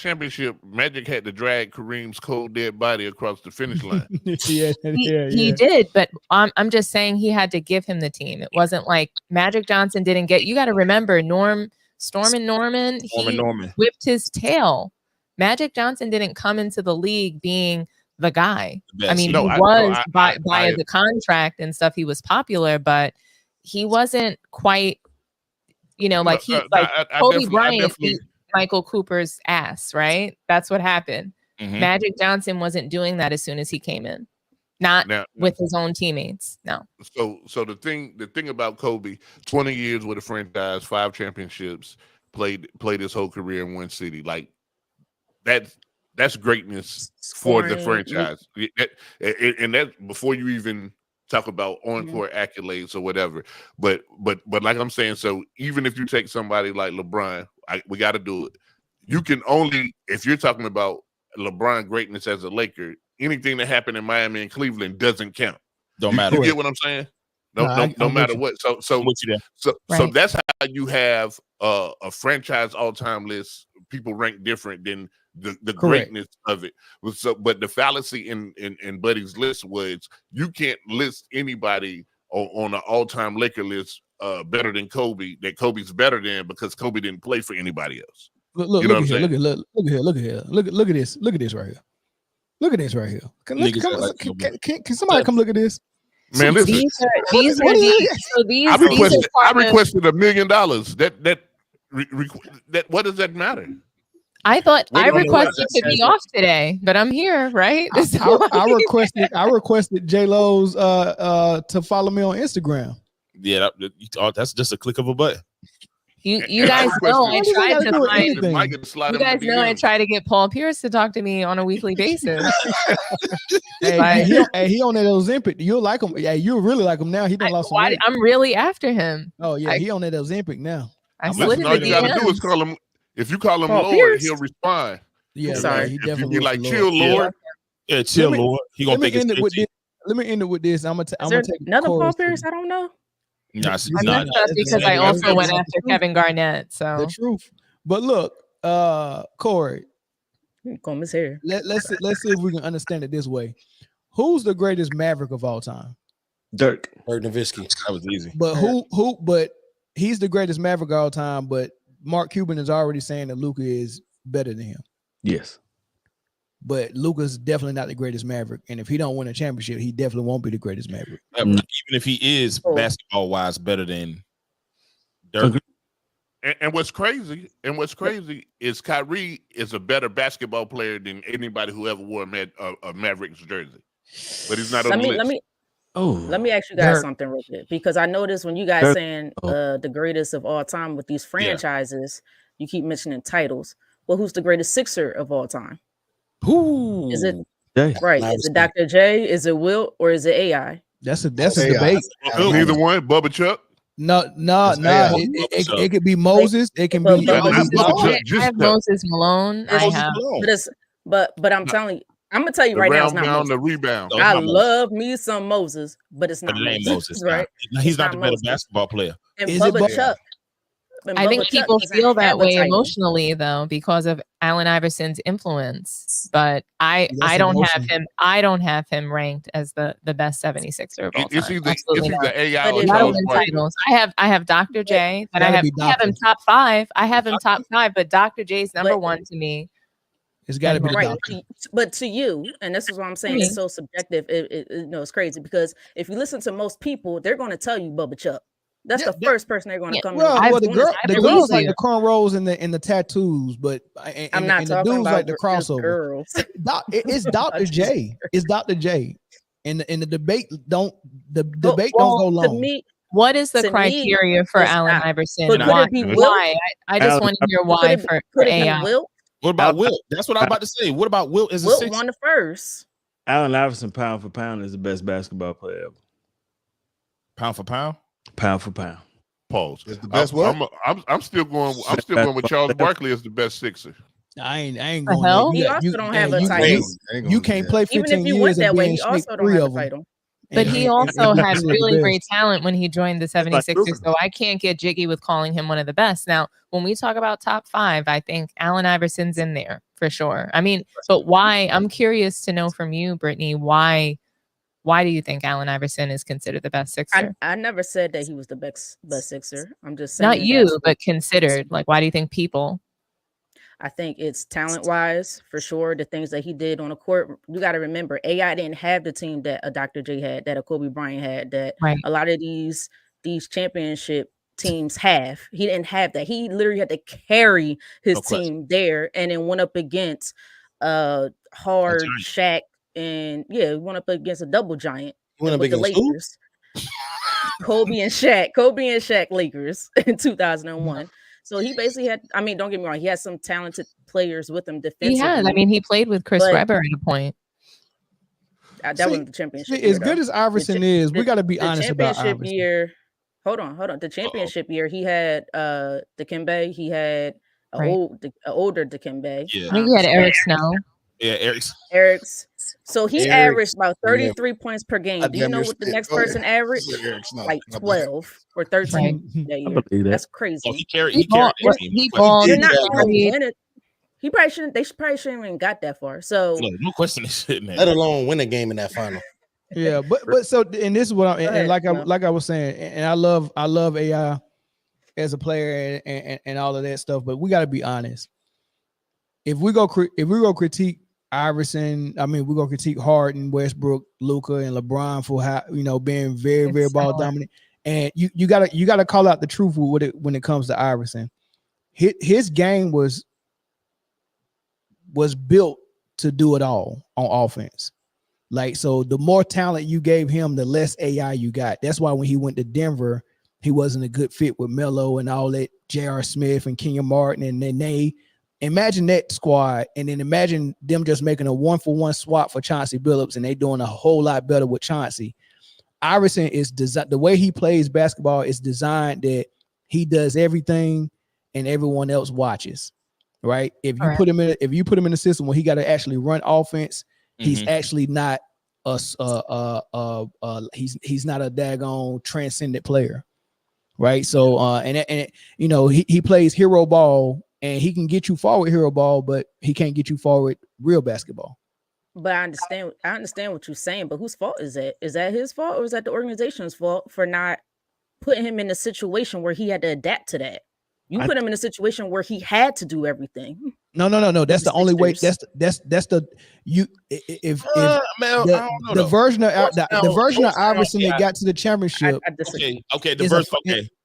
championship, Magic had to drag Kareem's cold dead body across the finish line. He did, but I'm just saying he had to give him the team. It wasn't like Magic Johnson didn't get. You got to remember, Storm and Norman whipped his tail. Magic Johnson didn't come into the league being the guy. I mean, by the contract and stuff, he was popular, but he wasn't quite. Kobe Bryant beat Michael Cooper's ass, right? That's what happened. Magic Johnson wasn't doing that as soon as he came in, with his own teammates. No. So the thing about Kobe, 20 years with a franchise, 5 championships, played his whole career in one city. Like that's greatness for the franchise. And that's before you even talk about on-court accolades or whatever, but like I'm saying, so even if you take somebody like LeBron, we got to do it. You can only, if you're talking about LeBron greatness as a Laker, anything that happened in Miami and Cleveland doesn't count. Don't matter. You get what I'm saying? No matter what. So that's how you have a franchise all-time list. People rank different than the greatness of it. But the fallacy in Buddy's list was you can't list anybody on an all-time Laker list better than Kobe, that Kobe's better than, because Kobe didn't play for anybody else. Look at this right here. Look at this right here. Look at this right here. Can somebody come look at this? Man, listen. I requested $1 million. That what does that matter? I thought I requested to be off today, but I'm here, right? I requested J-Lo's to follow me on Instagram. Yeah, that's just a click of a button. You guys know I tried to find. Mike can slide You him in guys the know I DM. try to get Paul Pierce to talk to me on a weekly basis. Hey, he on that Ozempic. You'll like him. Yeah, you really like him now. He done lost some weight. I'm really after him. Oh yeah, he on that Ozempic now. I Listen, slid all in you the gotta do is DMs. call him. If you call him Paul Lord, Pierce? he'll respond. Yeah, sorry. he If you definitely be like, was chill, Lord. Lord. Yeah, chill, Let me- Lord. He gonna Let me think it's end it with empty. this. Let me end it with this. I'm Is there gonna take another Paul Corey's Pierce? team. I don't know. Nah, This- I nah, messed up because I also went after Kevin Garnett. The So truth. But look, Corey, Comb his hair. let's see if we can understand it this way. Who's the greatest Maverick of all time? Dirk. Dirk Nowitzki. that was easy. But but he's the greatest Maverick of all time, but Mark Cuban is already saying that Luka is better than him. Yes. But Luka's definitely not the greatest Maverick. And if he don't win a championship, he definitely won't be the greatest Maverick. Even if he is basketball wise better than Dirk. And what's crazy is Kyrie is a better basketball player than anybody who ever wore a Mavericks jersey. But he's not on the list. Let me ask you guys something real quick, because I noticed when you guys saying the greatest of all time with these franchises, you keep mentioning titles. Well, who's the greatest Sixer of all time? Who is it? Jay. Right? Is it Dr. J? Is it Wilt? Or is it AI? That's a debate. Neither one. Bubba Chuck. No. It could be Moses. It can be. I have Moses Malone. But I'm telling you, I'm gonna tell you right now, it's not Moses. The rebound. I love me some Moses, but it's not Moses, right? He's not the better basketball player. And Bubba Chuck. I think people feel that way emotionally, though, because of Allen Iverson's influence. But I don't have him ranked as the best 76er of all time. It's either AI or Charles titles. I have Dr. J, but I have him top 5. I have him top 5, but Dr. J's number 1 to me. It's got to be right. But to you, and this is what I'm saying, it's so subjective. It's crazy, because if you listen to most people, they're going to tell you Bubba Chuck. That's the first person they're going to come. Well, the girls like the cornrows and the tattoos, but I'm not talking the dudes about like the crossover. Girls. It's Dr. J. It's Dr. J. And the debate don't go long. To me, what is the criteria for Allen Iverson? Why? I just want to hear why for AI. What about Wilt? That's what I was about to say. What about Wilt as a Wilt six? won the first. Allen Iverson, pound for pound, is the best basketball player ever. Pound for pound? Pound for pound. Pause. It's the best one. I'm still going with Charles Barkley as the best Sixer. I ain't going. Hell? He also don't have a title. You can't play 15 Even if you went that way, he also don't have a title. But he also had really great talent when he joined the 76ers, so I can't get jiggy with calling him one of the best. Now, when we talk about top 5, I think Allen Iverson's in there for sure. I mean, but why? I'm curious to know from you, Britne, why do you think Allen Iverson is considered the best Sixer? I never said that he was the best Sixer. I'm just saying. Not you, but considered. Like, why do you think people? I think it's talent-wise, for sure. The things that he did on the court. You got to remember, AI didn't have the team that a Dr. J had, that a Kobe Bryant had, that a lot of these championship teams have. He didn't have that. He literally had to carry his team there, and then went up against hard Shaq, and went up against a double giant. Went up with the against Lakers. Kobe and Shaq Lakers in 2001. So he basically had, I mean, don't get me wrong, he had some talented players with him defensively. He had. I mean, he played with Chris Webber at a point. That wasn't the championship year. As good as Iverson is, we got to be honest about Iverson. Year, hold on. The championship year, he had Dikembe. He had an older Dikembe. Yeah. I think he had Eric Snow. Yeah, Eric's. So he averaged about 33 points per game. Do you know what the next person averaged? Like 12 or 13 that year. That's crazy. Oh, he carried. He probably shouldn't. They probably shouldn't even got that far. So no question, they shouldn't. Let alone win a game in that final. Yeah, but so, and this is what I'm like I was saying, and I love AI as a player and all of that stuff. But we got to be honest. If we go critique Iverson, I mean, we're gonna critique Harden, Westbrook, Luka, and LeBron for how being very, very ball dominant. And you gotta call out the truth with it when it comes to Iverson. His game was built to do it all on offense. Like, so the more talent you gave him, the less AI you got. That's why when he went to Denver, he wasn't a good fit with Melo and all that. J.R. Smith and Kenyon Martin, and then they imagine that squad, and then imagine them just making a 1-for-1 swap for Chauncey Billups, and they doing a whole lot better with Chauncey. Iverson is designed, the way he plays basketball is designed that he does everything and everyone else watches. Right? If you put him in a system where he got to actually run offense, he's actually not he's not a daggone transcendent player. Right. So and you know, he plays hero ball, and he can get you forward hero ball, but he can't get you forward real basketball. But I understand what you're saying, but whose fault is that? Is that his fault, or is that the organization's fault for not putting him in a situation where he had to adapt to that? You put him in a situation where he had to do everything. No. That's the only way. That's the you. If man, I don't know the version of the version of Iverson that got to the championship. Okay. There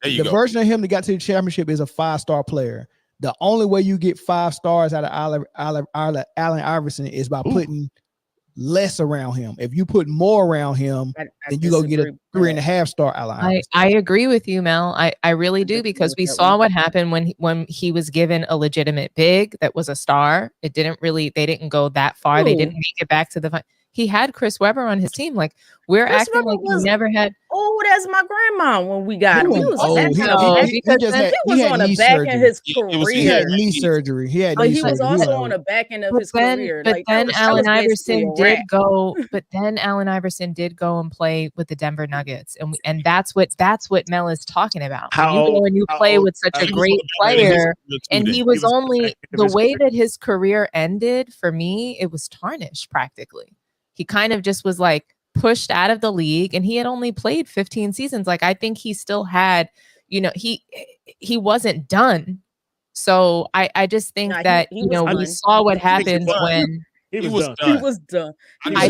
you go. The version of him that got to the championship is a 5-star player. The only way you get 5 stars out of Allen Iverson is by putting less around him. If you put more around him, then you go get a 3.5-star Allen Iverson. I agree with you, Mel. I really do, because we saw what happened when he was given a legitimate big that was a star. They didn't go that far. They didn't make it back to the final. He had Chris Webber on his team. Like, we're Chris acting Webber like he never had. Oh, that's my grandma when we got him. He was on the back end of his career. He had knee surgery. He was also on the back end of his career. But then Allen Iverson did go. But then Allen Iverson did go and play with the Denver Nuggets, and that's what Mel is talking about. When you play with such a great player, and he was only the way that his career ended. For me, it was tarnished practically. He kind of just was like pushed out of the league, and he had only played 15 seasons. Like, I think he still had, he wasn't done. So I just think that, we saw what happened when he was done. I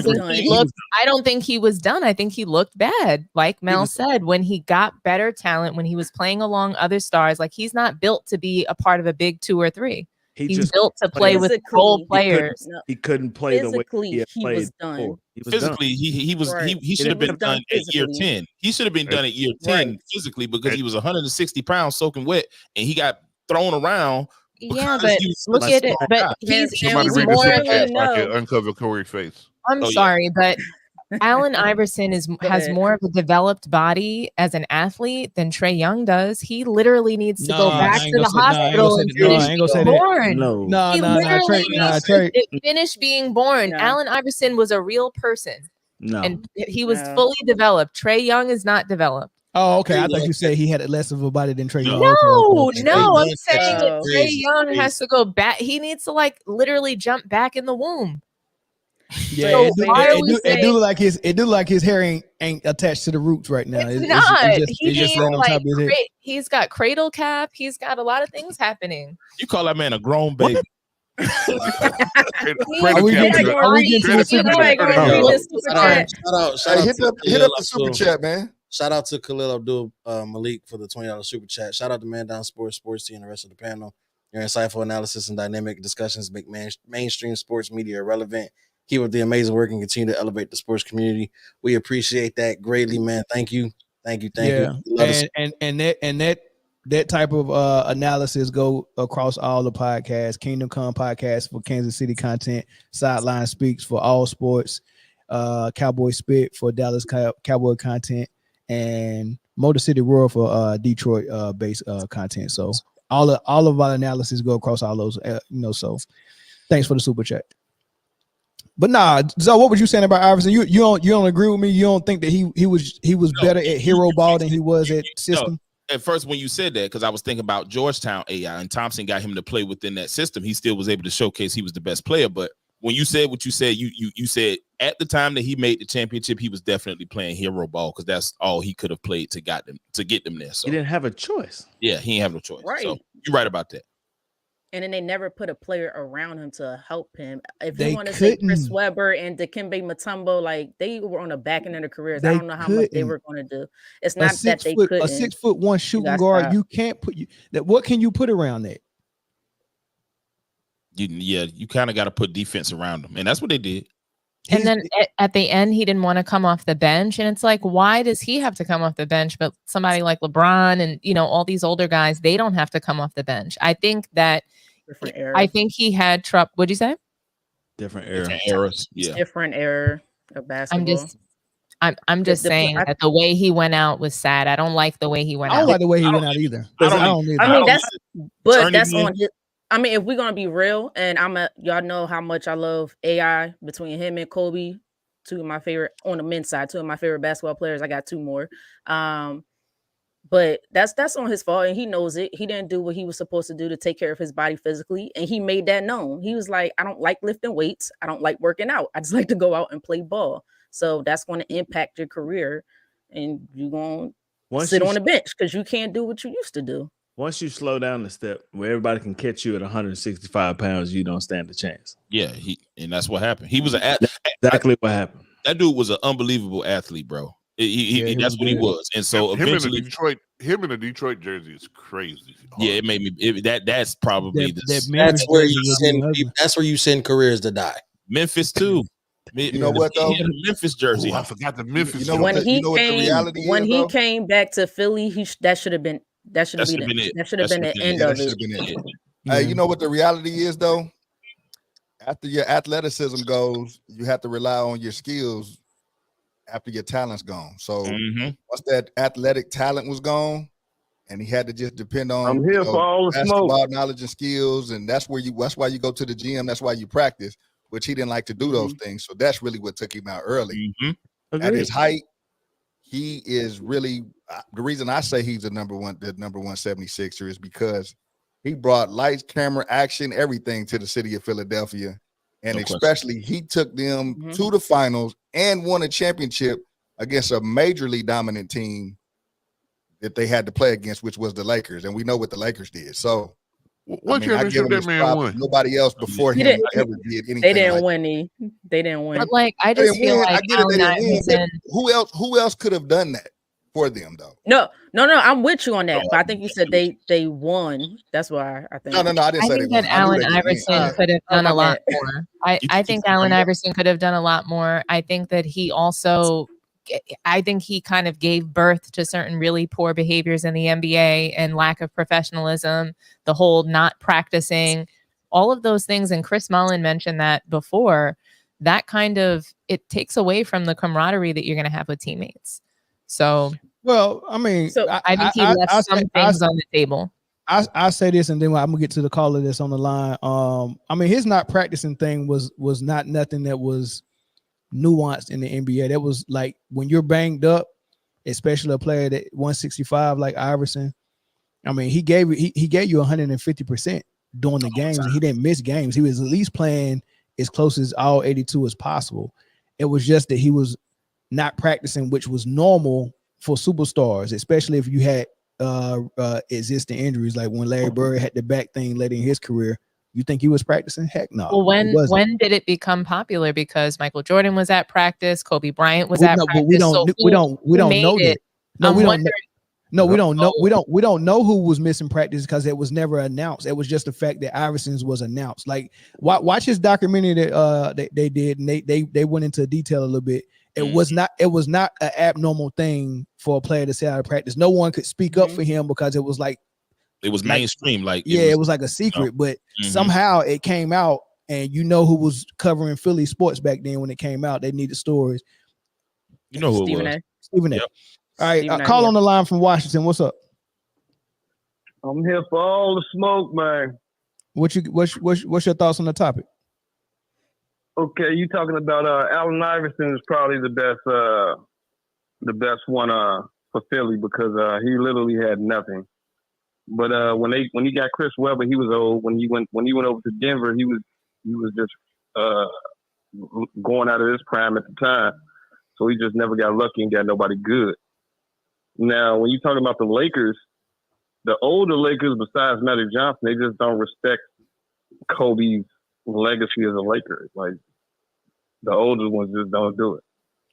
don't think he was done. I think he looked bad. Like Mel said, when he got better talent, when he was playing along other stars, like, he's not built to be a part of a big 2 or 3. He's built to play with role players. He couldn't play the way he had played was done. before. Physically, he should have been done at year 10. He should have been done at year 10 physically, because he was 160 pounds soaking wet, and he got thrown around. Yeah, but look at it. But he's more of a uncover Corey's face. I'm sorry, but Allen Iverson has more of a developed body as an athlete than Trae Young does. He literally needs to go back to the hospital and finish being born. Finish being born. Allen Iverson was a real person. And he was fully developed. Trae Young is not developed. Oh, okay. I thought you said he had less of a body than Trae Young. No, I'm saying that Trae Young has to go back. He needs to literally jump back in the womb. Yeah, so it do look like his hair ain't attached to the roots right now. It's not. It's just right on top of his head. He's got cradle cap. He's got a lot of things happening. You call that man a grown baby? Are we getting to the super chat? Hit up the super chat, man. Shout out to Khalil Abdul Malik for the $20 super chat. Shout out to Man Down Sports Team, and the rest of the panel. Your insightful analysis and dynamic discussions make mainstream sports media relevant. Keep up the amazing work and continue to elevate the sports community. We appreciate that greatly, man. Thank you. And that type of analysis go across all the podcasts. Kingdom Come podcast for Kansas City content. Sideline Speaks for all sports. Cowboy Spit for Dallas Cowboy content, and Motor City Roar for Detroit based content. So all of our analysis go across all those. So thanks for the super chat. But nah, so what was you saying about Iverson? You don't agree with me? You don't think that he was better at hero ball than he was at system? At first, when you said that, because I was thinking about Georgetown AI, and Thompson got him to play within that system, he still was able to showcase he was the best player. But when you said what you said, you said at the time that he made the championship, he was definitely playing hero ball, because that's all he could have played to get them there. So he didn't have a choice. Yeah, he didn't have no choice. Right. So you're right about that. And then they never put a player around him to help him. If you want to say Chris Webber and Dikembe Mutombo, like, they were on the back end of their careers. I don't know how much they were going to do. It's not that they couldn't. A 6'1" shooting guard, you can't put that. What can you put around that? You kind of got to put defense around them, and that's what they did. And then at the end, he didn't want to come off the bench. And it's like, why does he have to come off the bench? But somebody like LeBron and, you know, all these older guys, they don't have to come off the bench. I think that he had trouble. What'd you say? Different era. Different eras. Yeah. Different era of basketball. I'm just saying that the way he went out was sad. I don't like the way he went out. I don't like the way he went out either. That's on his. I mean, if we're gonna be real, and y'all know how much I love AI between him and Kobe, two of my favorite on the men's side, two of my favorite basketball players. I got two more. But that's on his fault, and he knows it. He didn't do what he was supposed to do to take care of his body physically, and he made that known. He was like, I don't like lifting weights. I don't like working out. I just like to go out and play ball. So that's going to impact your career, and you're going to sit on the bench because you can't do what you used to do. Once you slow down the step where everybody can catch you at 165 pounds, you don't stand a chance. Yeah, and that's what happened. He was exactly what happened. That dude was an unbelievable athlete, bro. That's what he was. And so eventually, him in the Detroit jersey is crazy. Yeah, it made me. That's probably that's where you send careers to die. Memphis too. You know what though? He had a Memphis jersey. I forgot the Memphis. When he came back to Philly, that should have been the end of it. Hey, you know what the reality is though? After your athleticism goes, you have to rely on your skills after your talent's gone. So once that athletic talent was gone, and he had to just depend on I'm here for all the basketball smoke, knowledge and skills, and that's why you go to the gym. That's why you practice, which he didn't like to do those things. So that's really what took him out early. At his height, he is really the reason I say he's the number one 76er is because he brought lights, camera, action, everything to the city of Philadelphia. And especially he took them to the finals and won a championship against a majorly dominant team that they had to play against, which was the Lakers. And we know what the Lakers did. So what championship that man won? Nobody else before him ever did anything. They didn't win. They didn't win. But like I just feel like Allen Iverson. Who else could have done that for them though? No, I'm with you on that. But I think you said they won. That's why I think. No, I didn't say they won. That Allen Iverson could have done a lot more. I think Allen Iverson could have done a lot more. I think that he also. I think he kind of gave birth to certain really poor behaviors in the NBA and lack of professionalism, the whole not practicing, all of those things. And Chris Mullin mentioned that before. That kind of, it takes away from the camaraderie that you're going to have with teammates. So, well, I mean, I think he left some things on the table. I say this, and then I'm gonna get to the caller that's on the line. I mean, his not practicing thing was not nothing that was nuanced in the NBA. That was like when you're banged up, especially a player that 165 like Iverson. I mean, he gave you 150% during the games, and he didn't miss games. He was at least playing as close as all 82 as possible. It was just that he was not practicing, which was normal for superstars, especially if you had existing injuries, like when Larry Bird had the back thing late in his career. You think he was practicing? Heck no. Well, when did it become popular? Because Michael Jordan was at practice, Kobe Bryant was at practice. But we don't know that. No, we don't. No, we don't know. We don't know who was missing practice because it was never announced. It was just the fact that Iverson's was announced. Like watch his documentary that they did, and they went into detail a little bit. It was not an abnormal thing for a player to say out of practice. No one could speak up for him because it was like it was mainstream. It was like a secret, but somehow it came out, and you know who was covering Philly sports back then when it came out. They needed stories. You know who it was? Stephen A. All right, call on the line from Washington. What's up? I'm here for all the smoke, man. What's your thoughts on the topic? Okay, you talking about Allen Iverson is probably the best one for Philly because he literally had nothing. But when he got Chris Webber, he was old. When he went over to Denver, he was just going out of his prime at the time. So he just never got lucky and got nobody good. Now, when you're talking about the Lakers, the older Lakers besides Magic Johnson, they just don't respect Kobe's legacy as a Laker. Like the older ones just don't do it.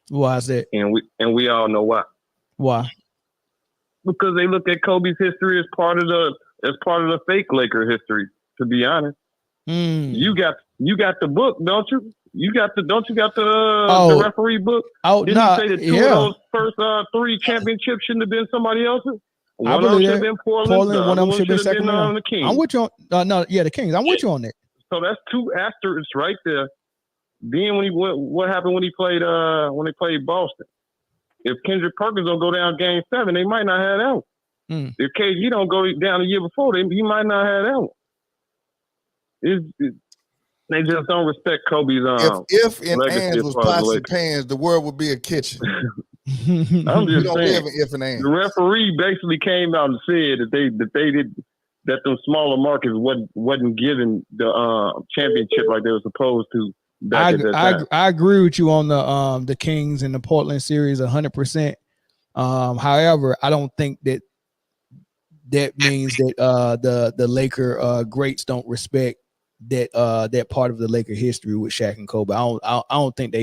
Why is that? And we all know why. Why? Because they look at Kobe's history as part of the fake Laker history. To be honest, you got the book, don't you? Don't you got the referee book? Oh, Didn't he say that two of those first 3 championships shouldn't have been somebody else's? One of them should have been Portland. One of them should have been Sacramento. The Kings. I'm with you on the Kings. I'm with you on that. So that's 2 asterisks right there. Then what happened when he played Boston? If Kendrick Perkins don't go down Game 7, they might not have that one. If KG don't go down the year before, he might not have that one. They just don't respect Kobe's if in legacy Ands as was far as the pots and Lakers. pans, the world would be a kitchen. I'm We just don't saying. live in if and ands. The referee basically came out and said that them smaller markets wasn't given the championship like they were supposed to back at that time. I agree with you on the Kings and the Portland series 100%. However, I don't think that means that the Laker greats don't respect that part of the Laker history with Shaq and Kobe. I don't think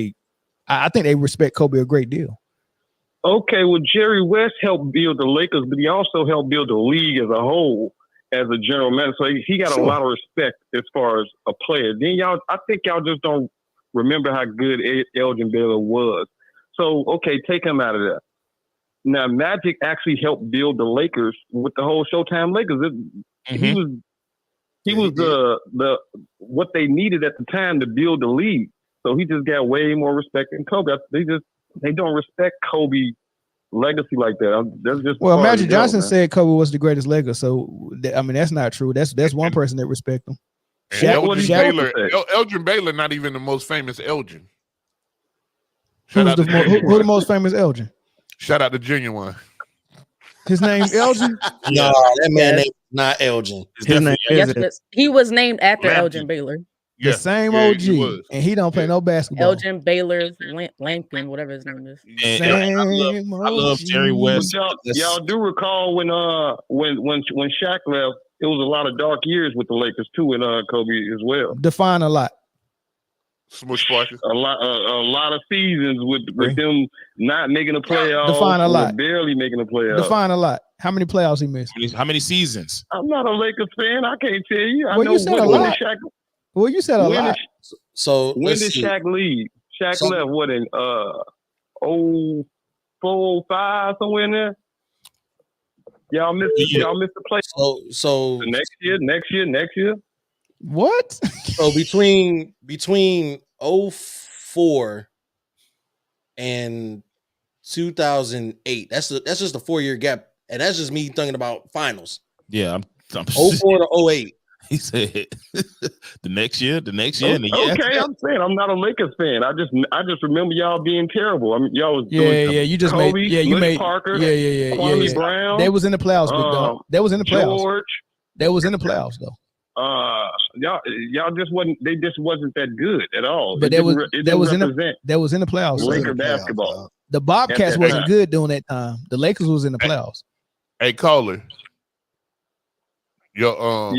I think they respect Kobe a great deal. Okay, well, Jerry West helped build the Lakers, but he also helped build the league as a whole as a general manager. So he got a lot of respect as far as a player. Then I think y'all just don't remember how good Elgin Baylor was. So, okay, take him out of that. Now, Magic actually helped build the Lakers with the whole Showtime Lakers. He was the what they needed at the time to build the league. So he just got way more respect than Kobe. They don't respect Kobe legacy like that. That's just Magic Johnson said Kobe was the greatest Laker. So that's not true. That's one person that respect him. Elgin Baylor, not even the most famous Elgin. Who's the most famous Elgin? Shout out to Genuine. His name Elgin? No, that man name not Elgin. He was named after Elgin Baylor. The same OG, and he don't play no basketball. Elgin Baylor Lampkin, whatever his name is. I love Jerry West. Y'all do recall when Shaq left, it was a lot of dark years with the Lakers too, and Kobe as well. Define a lot. Smush Sparkers. A lot of seasons with them not making the playoffs. Define a lot. Barely making the playoffs. Define a lot. How many playoffs he missed? How many seasons? I'm not a Lakers fan. I can't tell you. I know you said a lot. Well, you said a lot. So when did Shaq leave? Shaq left what in 04, 05, somewhere in there. Y'all missed the play. So next year. What? So between 04 and 2008, that's just a 4-year gap, and that's just me thinking about finals. Yeah, I'm 04 to 08. He said the next year. And the year okay, I'm saying I'm not a Lakers fan. I just remember y'all being terrible. I mean, y'all was you just Kobe, made Parker, Kwame Brown. They was in the playoffs, big dog. They was in the playoffs. George. They was in the playoffs though. Y'all just wasn't. They just wasn't that good at all. But they was in the playoffs. Laker basketball. The Bobcats wasn't good during that time. The Lakers was in the playoffs. Hey, caller. Your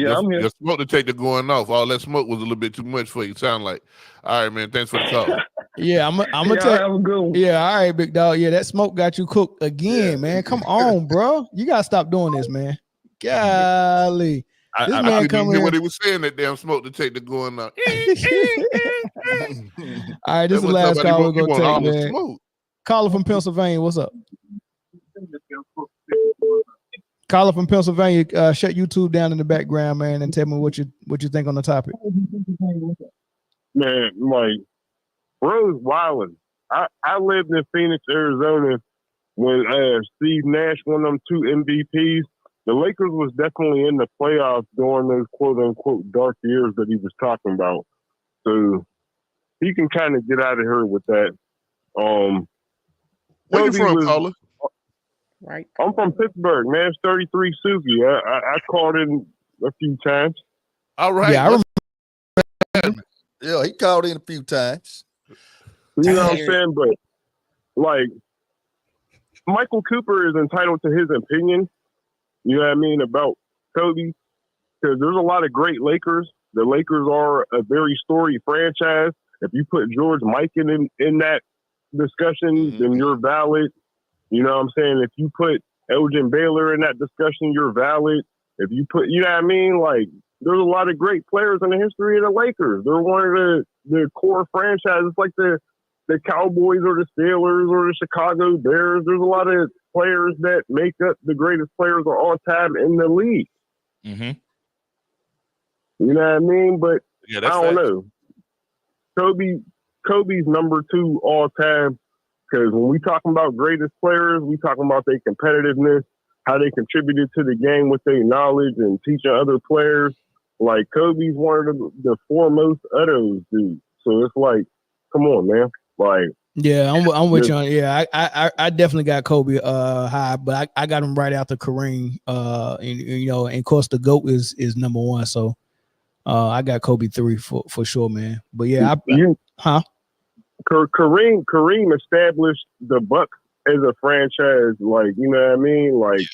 smoke detector going off. All that smoke was a little bit too much for you. Sound like. All right, man. Thanks for the call. Yeah, I'm gonna tell. Yeah, all right, big dog. Yeah, that smoke got you cooked again, man. Come on, bro. You gotta stop doing this, man. Golly. I couldn't hear what he was saying. That damn smoke detector going off. All right, this is the last call we're gonna take, man. Caller from Pennsylvania. What's up? Caller from Pennsylvania, shut YouTube down in the background, man, and tell me what you think on the topic. Man, like Rose Wilding. I lived in Phoenix, Arizona when Steve Nash won them 2 MVPs. The Lakers was definitely in the playoffs during those quote unquote dark years that he was talking about. So he can kind of get out of here with that. Where you from, caller? Right. I'm from Pittsburgh, man. It's 33 Suki. I called in a few times. All right. Yeah, I remember. Yeah, he called in a few times. You know what I'm saying? But like Michael Cooper is entitled to his opinion, you know what I mean, about Kobe. Because there's a lot of great Lakers. The Lakers are a very storied franchise. If you put George Mikan in that discussion, then you're valid. You know what I'm saying? If you put Elgin Baylor in that discussion, you're valid. If you put, you know what I mean? Like, there's a lot of great players in the history of the Lakers. They're one of the core franchises, like the Cowboys or the Steelers or the Chicago Bears. There's a lot of players that make up the greatest players of all time in the league. Mm-hmm. You know what I mean? But Yeah, I that's don't facts. know. Kobe's number 2 all time, because when we talking about greatest players, we talking about their competitiveness, how they contributed to the game with their knowledge and teaching other players. Like, Kobe's one of the foremost of those dudes. So it's like, come on, man. Like, yeah, I'm with you on. Yeah, I definitely got Kobe high, but I got him right after Kareem. And of course the GOAT is number 1. So I got Kobe 3 for sure, man. But yeah, Kareem established the Bucks as a franchise. Like, you know what I mean? Like,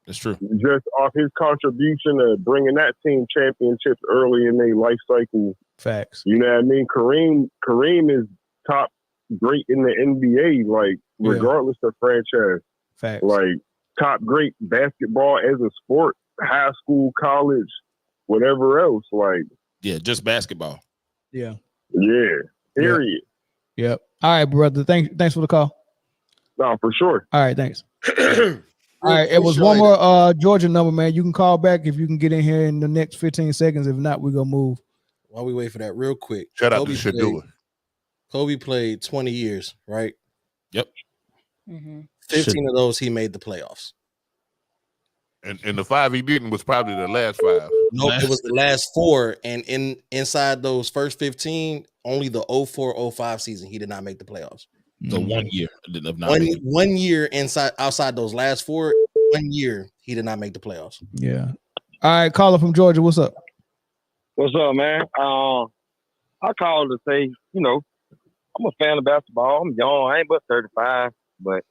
that's true. Just off his contribution of bringing that team championships early in their life cycle. Facts. You know what I mean? Kareem is top great in the NBA, like, regardless of franchise. Facts. Like, top great basketball as a sport, high school, college, whatever else. Like, yeah, just basketball. Yeah. Yeah. Period. Yep. All right, brother. Thanks for the call. No, for sure. All right, thanks. All right, it was one more Georgia number, man. You can call back if you can get in here in the next 15 seconds. If not, we're gonna move. While we wait for that, real quick. Shout out to Shadua. Kobe played 20 years, right? Yep. 15 of those he made the playoffs. And the 5 he didn't was probably the last 5. Nope, it was the last 4. And inside those first 15, only the 04-05 season he did not make the playoffs. So 1 year of not one year outside those last 4, 1 year he did not make the playoffs. Yeah. All right, caller from Georgia. What's up? What's up, man? I called to say, you know, I'm a fan of basketball. I'm young. I ain't but 35, but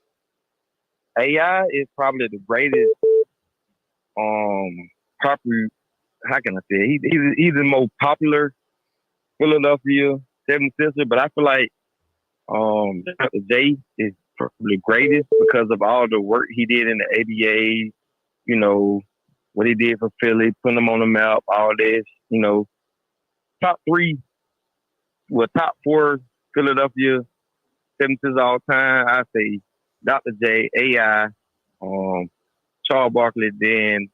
AI is probably the greatest. Popular. How can I say it? He's the most popular Philadelphia 76er, but I feel like Dr. J is probably the greatest because of all the work he did in the ABA. You know what he did for Philly, putting them on the map. All this, you know, top 4 Philadelphia 76ers all time. I say Dr. J, AI, Charles Barkley, then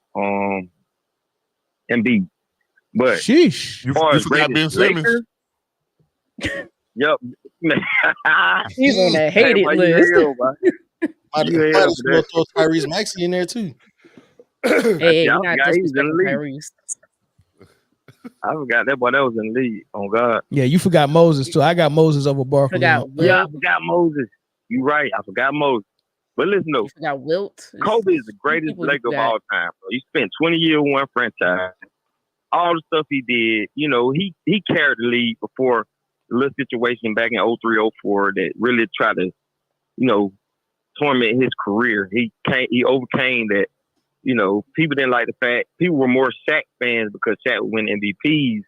Embiid. But sheesh, you forgot Ben Simmons. Yep. He's on that hated list. Might as well throw Tyrese Maxey in there too. Hey, I you're not forgot he was in the disrespecting league. Tyrese. I forgot that boy that was in the league. Oh God. Yeah, you forgot Moses too. I got Moses over Barkley. Yeah, I forgot Moses. You right. I forgot Moses. But listen though, forgot Wilt. Kobe is the greatest Laker of all time. Bro. He spent 20 years with one franchise. All the stuff he did, you know, he carried the league before the little situation back in 03-04 that really tried to, you know, torment his career. He overcame that. You know, people didn't like the fact people were more Shaq fans because Shaq would win MVPs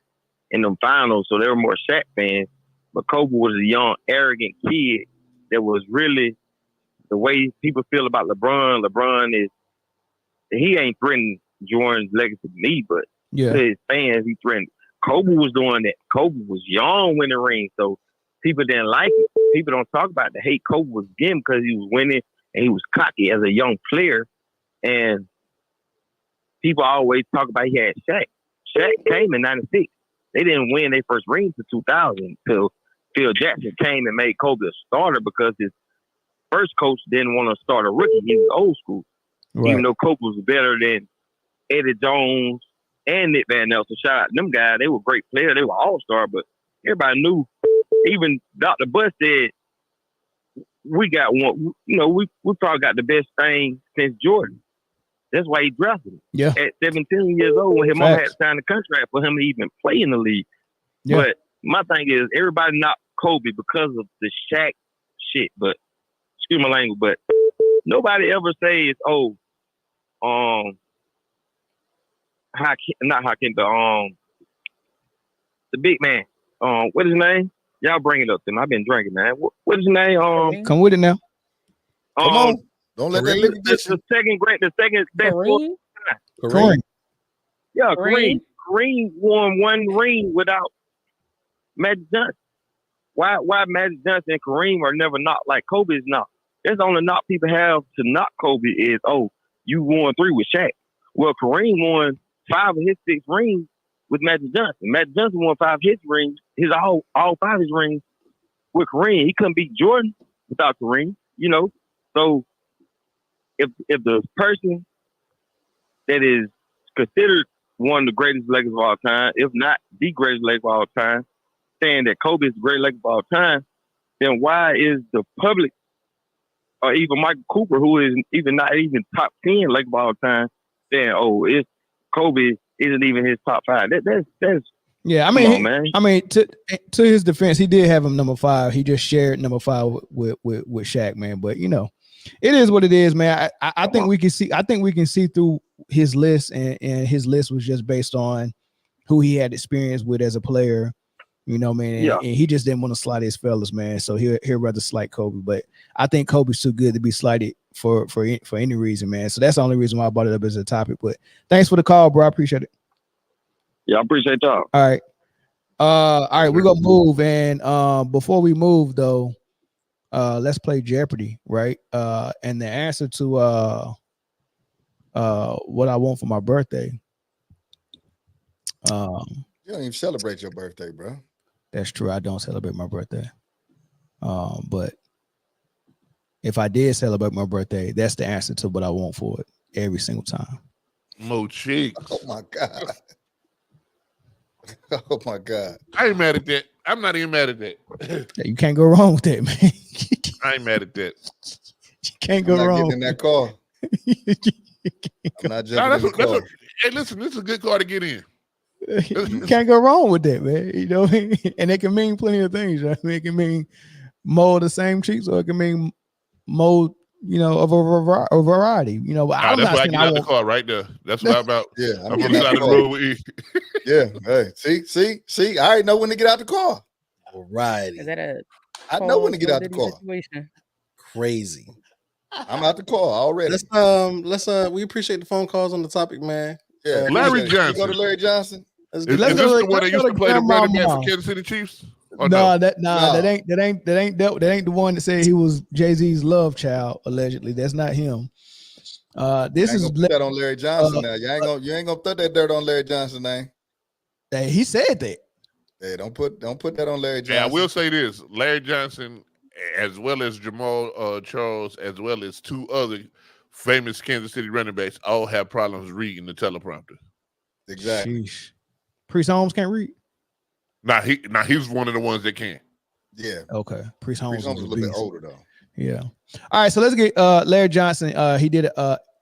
in them finals, so they were more Shaq fans. But Kobe was a young, arrogant kid that was really the way people feel about LeBron. LeBron he ain't threatening Jordan's legacy to me, but to his fans, he threatened. Kobe was doing that. Kobe was young winning rings, so people didn't like it. People don't talk about the hate Kobe was getting because he was winning and he was cocky as a young player. And people always talk about he had Shaq. Shaq came in 96. They didn't win their first ring until 2000 until Phil Jackson came and made Kobe a starter because his first coach didn't want to start a rookie. He was old school. Right. Even though Kobe was better than Eddie Jones and Nick Van Nelson. Shout out to them guys. They were great players. They were all-star, but everybody knew. Even Dr. Bush said, we got one, you know, we probably got the best thing since Jordan. That's why he drafted him. Yeah. At 17 years old, when his mom had to sign the contract for him to even play in the league. Yeah. But my thing is, everybody knocked Kobe because of the Shaq shit. But excuse my language, but nobody ever says, the big man. What is his name? Y'all bring it up to him. I've been drinking, man. What is his name? Come with it now. Come on. Don't let that liquor get you. The second best. Kareem. Yeah, Kareem. Kareem won one ring without Magic Johnson? Why Magic Johnson and Kareem are never knocked like Kobe is knocked? That's the only knock people have to knock Kobe is, oh, you won 3 with Shaq. Well, Kareem won 5 of his 6 rings with Magic Johnson. Magic Johnson won 5 of his rings, all 5 of his rings with Kareem. He couldn't beat Jordan without Kareem, you know. So if the person that is considered one of the greatest Lakers of all time, if not the greatest Laker of all time, saying that Kobe is the greatest Laker of all time, then why is the public or even Michael Cooper, who is not even top 10 Laker of all time, saying, "Oh, it's Kobe isn't even his top 5." That's yeah. I mean, to his defense, he did have him number 5. He just shared number 5 with Shaq, man. But you know, it is what it is, man. I think we can see. I think we can see through his list, and his list was just based on who he had experience with as a player. You know, man, and he just didn't want to slight his fellas, man. So he'll rather slight Kobe. But I think Kobe's too good to be slighted for any reason, man. So that's the only reason why I brought it up as a topic. But thanks for the call, bro. I appreciate it. Yeah, I appreciate y'all. All right. All right, we're gonna move. And before we move though, let's play Jeopardy, right? And the answer to what I want for my birthday. You don't even celebrate your birthday, bro. That's true. I don't celebrate my birthday. But if I did celebrate my birthday, that's the answer to what I want for it every single time. Mo cheeks. Oh my God. Oh my God. I ain't mad at that. I'm not even mad at that. You can't go wrong with that, man. I ain't mad at that. You can't go wrong. Getting in that car. I'm not jumping in the car. Hey, listen, this is a good car to get in. You can't go wrong with that, man. You know what I mean? And it can mean plenty of things, right? I mean, it can mean more of the same cheeks, or it can mean more, you know, of a variety. You know, that's why I get out the car right there. That's what I'm about. Yeah, I'm on the side of the road with you. Yeah, hey, see, I already know when to get out the car. Variety. Is that I know when to get out the car. Situation? Crazy. I'm out the car already. Let's we appreciate the phone calls on the topic, man. Yeah, Larry Johnson. You go to Larry Johnson. Is this the one that used to play the running back for Kansas City Chiefs? That ain't the one that said he was Jay-Z's love child, allegedly. That's not him. This is put that on Larry Johnson now. You ain't gonna throw that dirt on Larry Johnson name. He said that. Hey, don't put that on Larry Johnson. Yeah, I will say this: Larry Johnson, as well as Jamal Charles, as well as 2 other famous Kansas City running backs, all have problems reading the teleprompter. Exactly. Sheesh. Priest Holmes can't read. He's one of the ones that can. Yeah. Okay. Priest Holmes is a little bit older though. Yeah. All right. So let's get Larry Johnson. He did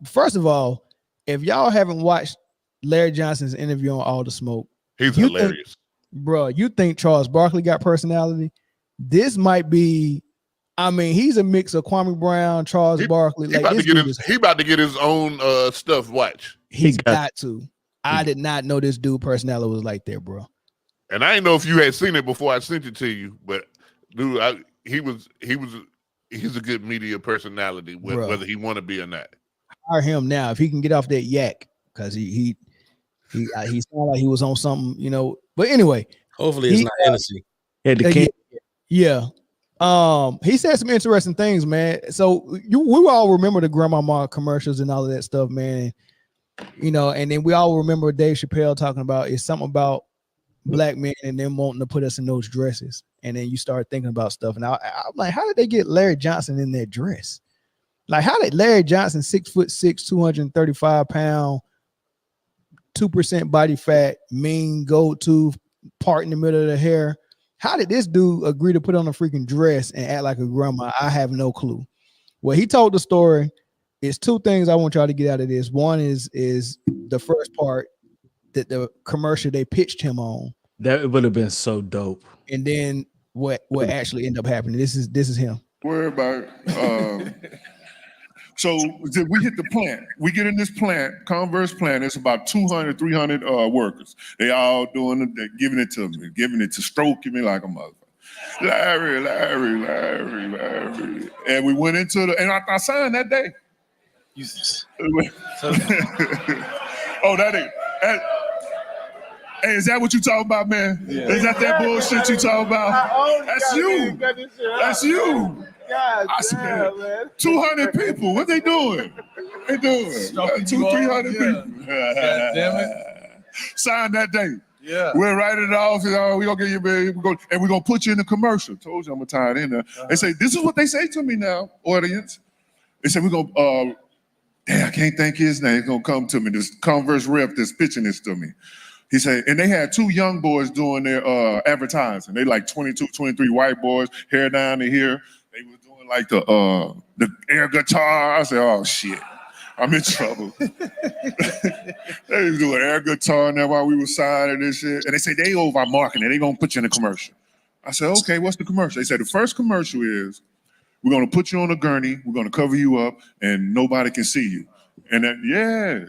first of all, if y'all haven't watched Larry Johnson's interview on All the Smoke, he's hilarious. Bro, you think Charles Barkley got personality? This might be, I mean, he's a mix of Kwame Brown, Charles Barkley. He about to get his own stuff. Watch. He's got to. I did not know this dude personality was like that, bro. And I didn't know if you had seen it before I sent it to you, but dude, he's a good media personality, whether he want to be or not. Hire him now if he can get off that yak, because he sounded like he was on something, you know. But anyway, hopefully it's not Hennessy. Yeah. He said some interesting things, man. So we all remember the Grandmama commercials and all of that stuff, man. You know, and then we all remember Dave Chappelle talking about it's something about black men and them wanting to put us in those dresses. And then you start thinking about stuff. And I'm like, how did they get Larry Johnson in that dress? Like, how did Larry Johnson, 6'6", 235 pound, 2% body fat, mean go-to part in the middle of the hair? How did this dude agree to put on a freaking dress and act like a grandma? I have no clue. Well, he told the story. It's 2 things I want y'all to get out of this. One is the first part, that the commercial they pitched him on. That would have been so dope. And then what actually ended up happening. This is him. Worry about so we hit the plant. We get in this plant, Converse plant. It's about 200, 300 workers. They all doing it, they're giving it to me, giving it to stroking me like a mother. Larry. And we went into and I signed that day. Oh, Hey, is that what you talking about, man? Yeah. Is that bullshit you talking about? That's you. That's you. God damn, man. 200 people. What they doing? They doing 200-300 people. God damn it. Sign that day. Yeah. We'll write it off. We're going to give you a million. And we're going to put you in the commercial. Told you I'm going to tie it in there. They say, this is what they say to me now, audience. They say, we're going to, damn, I can't think his name. He's going to come to me. This Converse rep that's pitching this to me. He said, and they had 2 young boys doing their advertising. They like 22, 23 white boys, hair down to here. They was doing like the air guitar. I said, oh shit, I'm in trouble. They was doing air guitar now while we were signing this shit. And they say they over our marketing. They gonna put you in a commercial. I said, okay, what's the commercial? They said the first commercial is we're gonna put you on a gurney. We're gonna cover you up, and nobody can see you. And then, yeah.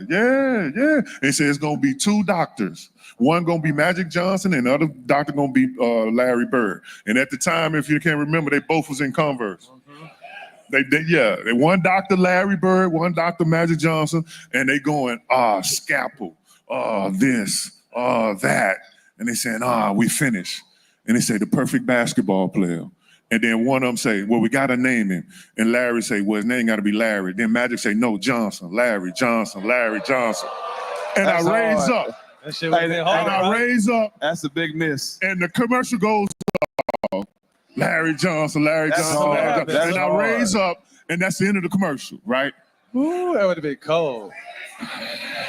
They said it's gonna be 2 doctors. One gonna be Magic Johnson, and the other doctor gonna be Larry Bird. And at the time, if you can't remember, they both was in Converse. They one Dr. Larry Bird, one Dr. Magic Johnson, and they going, scalpel, this, that. And they saying, we finished. And they say the perfect basketball player. And then one of them say, well, we got to name him. And Larry say, well, his name got to be Larry. Then Magic say, no, Johnson, Larry Johnson, Larry Johnson. And I raise up. I raise up. That's a big miss. And the commercial goes, Larry Johnson, Larry Johnson, Larry Johnson. And I raise up, and that's the end of the commercial, right? Ooh, that would have been cold.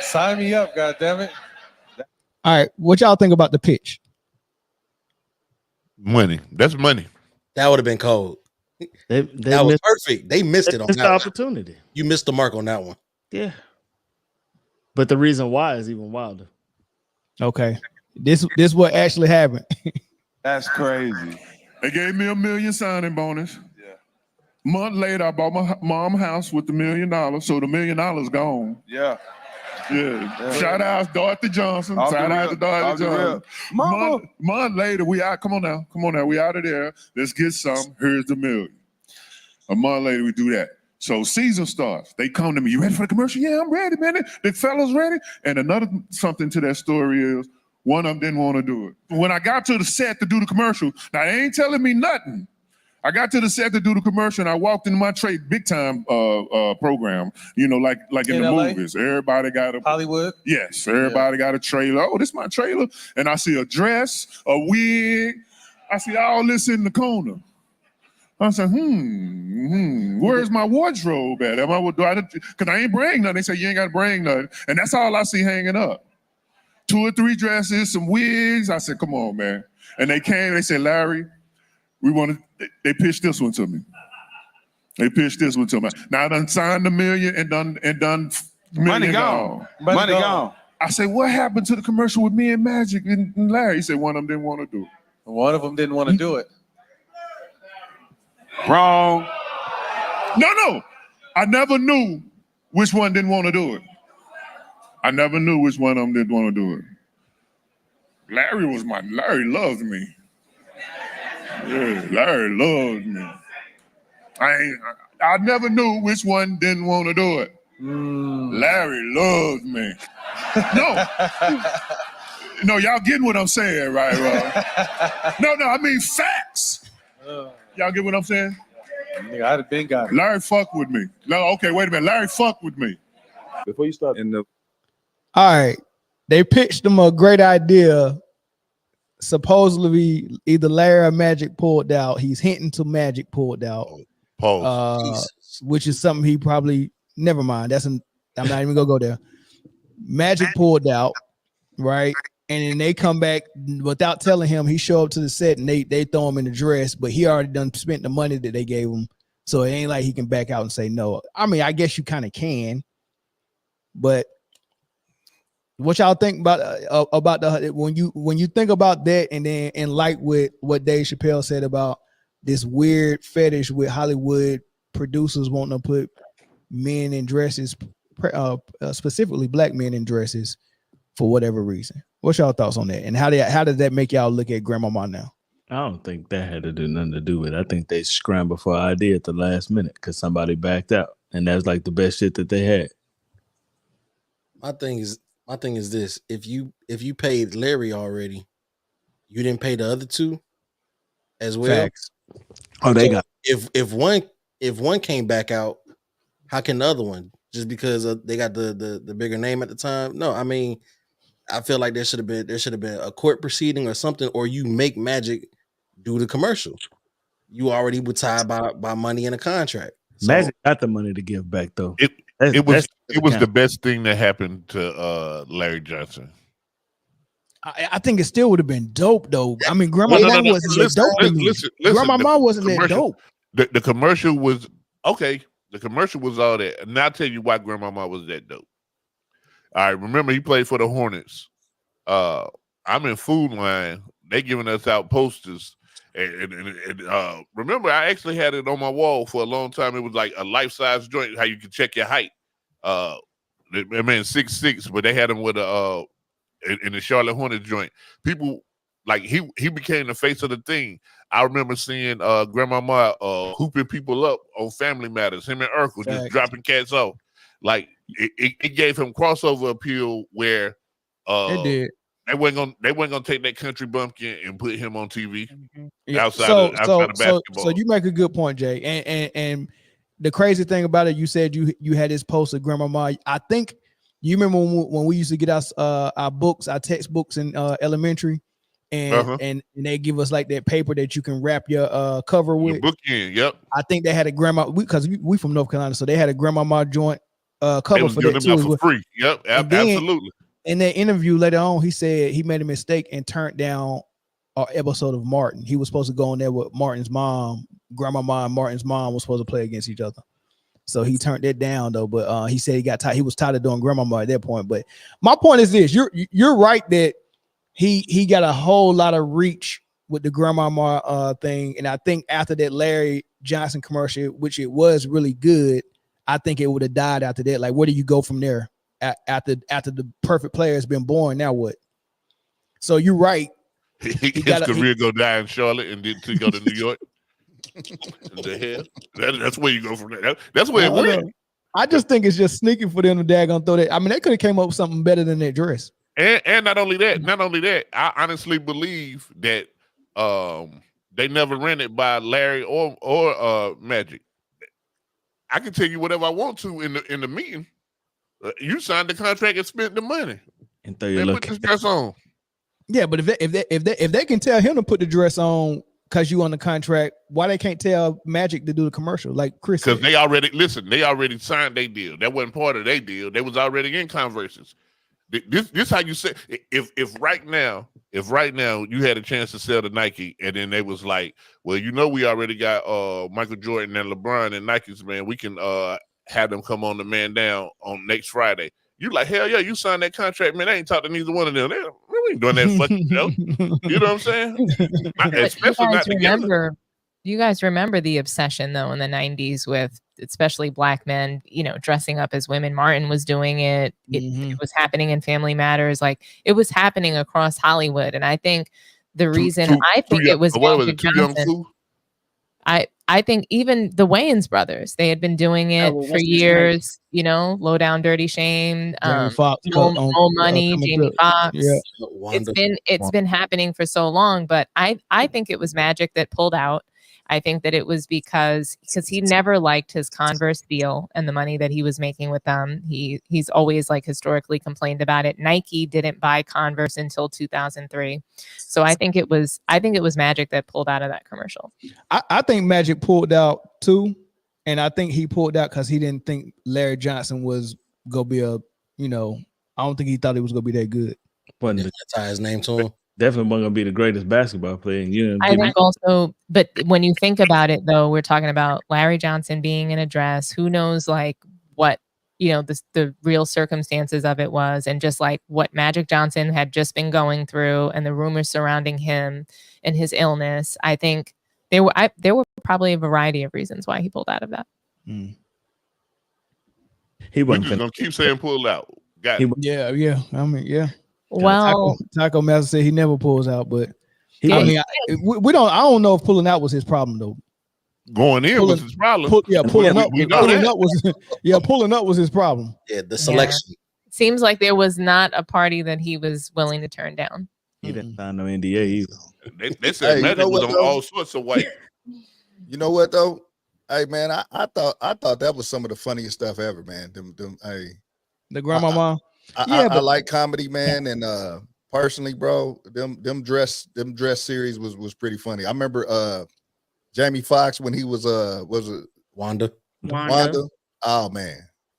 Sign me up, goddammit. All right, what y'all think about the pitch? Money. That's money. That would have been cold. That was perfect. They missed it on that the opportunity. You missed the mark on that one. Yeah. But the reason why is even wilder. Okay. This what actually happened. That's crazy. They gave me $1 million signing bonus. Yeah. Month later, I bought my mom house with $1 million. So the $1 million gone. Yeah. Yeah. Shout out to Dorothy Johnson. Shout out to Dorothy Johnson. Month later, we out. Come on now. We out of there. Let's get some. Here's the $1 million. A month later, we do that. So season starts. They come to me. You ready for the commercial? Yeah, I'm ready, man. The fellas ready. And another something to that story is one of them didn't want to do it. When I got to the set to do the commercial, now they ain't telling me nothing. I got to the set to do the commercial, and I walked into my trade big time program. You know, like in the LA? movies, everybody got a Hollywood. Yes, everybody got a trailer. Oh, this is my trailer, and I see a dress, a wig. I see all this in the corner. I said, where's my wardrobe at? Because I ain't bring nothing. They say you ain't got to bring nothing, and that's all I see hanging up. 2 or 3 dresses, some wigs. I said, come on, man. And they came. They said, Larry, they pitched this one to me. Now I done signed $1 million and done money gone. Money gone. I said, what happened to the commercial with me and Magic and Larry? He said one of them didn't want to do it. One of them didn't want to do it. Wrong. No. I never knew which one didn't want to do it. I never knew which one of them didn't want to do it. Larry loved me. Yeah, Larry loved me. I never knew which one didn't want to do it. Larry loved me. No, y'all getting what I'm saying, right? No, I mean facts. Y'all get what I'm saying? Nigga, I'd have been got it. Larry fucked with me. No, okay, wait a minute. Larry fucked with me. Before you start All right. They pitched them a great idea. Supposedly either Larry or Magic pulled out. He's hinting to Magic pulled out. Which is something he probably never mind. I'm not even gonna go there. Magic pulled out, right? And then they come back without telling him. He show up to the set and they throw him in the dress, but he already done spent the money that they gave him. So it ain't like he can back out and say no. I mean, I guess you kind of can, but what y'all think about the when you think about that, and then in light with what Dave Chappelle said about this weird fetish with Hollywood producers wanting to put men in dresses, specifically black men in dresses for whatever reason. What's y'all thoughts on that? And how did that make y'all look at Grandmama now? I don't think that had to do nothing to do with it. I think they scrambled for an idea at the last minute because somebody backed out, and that's like the best shit that they had. My thing is, My thing is this: if you paid Larry already, you didn't pay the other two as well. Facts. Oh, they got. If one came back out, how can the other one? Just because they got the bigger name at the time? No, I mean, I feel like there should have been a court proceeding or something, or you make Magic do the commercial. You already were tied by money in a contract. So, Magic got the money to give back though. It was the best thing that happened to Larry Johnson. I think it still would have been dope though. I mean, Grandmama wasn't that dope. Listen, Grandmama wasn't that dope. The commercial was okay. The commercial was all that. And I'll tell you why Grandmama was that dope. All right, remember he played for the Hornets. I'm in Food Line. They giving us out posters. And remember, I actually had it on my wall for a long time. It was like a life-size joint, how you can check your height. That man 6'6", but they had him with a in the Charlotte Hornets joint. People like he became the face of the thing. I remember seeing Grandmama hooping people up on Family Matters. Him and Urkel just dropping cats off. Like it gave him crossover appeal where it did. They weren't gonna take that country bumpkin and put him on TV outside of basketball. So you make a good point, Jay. And the crazy thing about it, you said you had this post of Grandmama. I think you remember when we used to get our books, our textbooks in elementary, and they give us like that paper that you can wrap your cover with. Your book in, yep. I think they had a grandma because we from North Carolina, so they had a Grandmama joint cover for that too. For free. Yep, absolutely. In that interview later on, he said he made a mistake and turned down an episode of Martin. He was supposed to go on there with Martin's mom. Grandmama and Martin's mom was supposed to play against each other. So he turned that down though. But he said he got tired. He was tired of doing Grandmama at that point. But my point is this: you're right that he got a whole lot of reach with the Grandmama thing. And I think after that Larry Johnson commercial, which it was really good, I think it would have died after that. Like, where do you go from there? After the perfect player has been born, now what? So you're right. His career go die in Charlotte and then to go to New York. The hell? That's where you go from there. That's where it went. I just think it's just sneaky for them to daggone throw that. I mean, they could have came up with something better than that dress. And not only that, I honestly believe that they never ran it by Larry or Magic. I can tell you whatever I want to in the meeting. You signed the contract and spent the money and throw your put this dress on. Yeah, but if they can tell him to put the dress on because you on the contract, why they can't tell Magic to do the commercial like Chris? Because they already signed their deal. That wasn't part of their deal. They was already in conversations. This how you say if right now you had a chance to sell to Nike and then they was like, well, we already got Michael Jordan and LeBron and Nikes, man. We can have them come on the Man Down on next Friday. You like, hell yeah, you signed that contract, man. I ain't talked to neither one of them. We ain't doing that fucking show. You know what I'm saying? Especially not together. You guys remember the obsession though in the 90s with especially black men, dressing up as women. Martin was doing it. It was happening in Family Matters. Like it was happening across Hollywood. And I think the reason it was Magic Johnson. I think even the Wayans brothers, they had been doing it for years, Low Down Dirty Shame, Mo Money, Jamie Foxx. Yeah. It's been happening for so long, but I think it was Magic that pulled out. I think that it was because he never liked his Converse deal and the money that he was making with them. He's always like historically complained about it. Nike didn't buy Converse until 2003. So I think it was Magic that pulled out of that commercial. I think Magic pulled out too. And I think he pulled out because he didn't think Larry Johnson was gonna be I don't think he thought he was gonna be that good. That's how his name to him. Definitely wasn't gonna be the greatest basketball player. I think also, but when you think about it, though, we're talking about Larry Johnson being in a dress. Who knows, like what the real circumstances of it was, and just like what Magic Johnson had just been going through, and the rumors surrounding him and his illness. I think there were probably a variety of reasons why he pulled out of that. He wasn't gonna keep saying pull out. Got it. Yeah. I mean, yeah. Well, Taco Master said he never pulls out, but I don't know if pulling out was his problem though. Going in was his problem. Pulling up was his problem. Yeah, the selection. seems like there was not a party that he was willing to turn down. He didn't sign no NDA either. They said Magic was on all sorts of white. You know what though? Hey man, I thought that was some of the funniest stuff ever, man. The Grandmama. I like comedy, man, and personally, bro, them dress series was pretty funny. I remember Jamie Foxx when he was it Wanda? Oh man,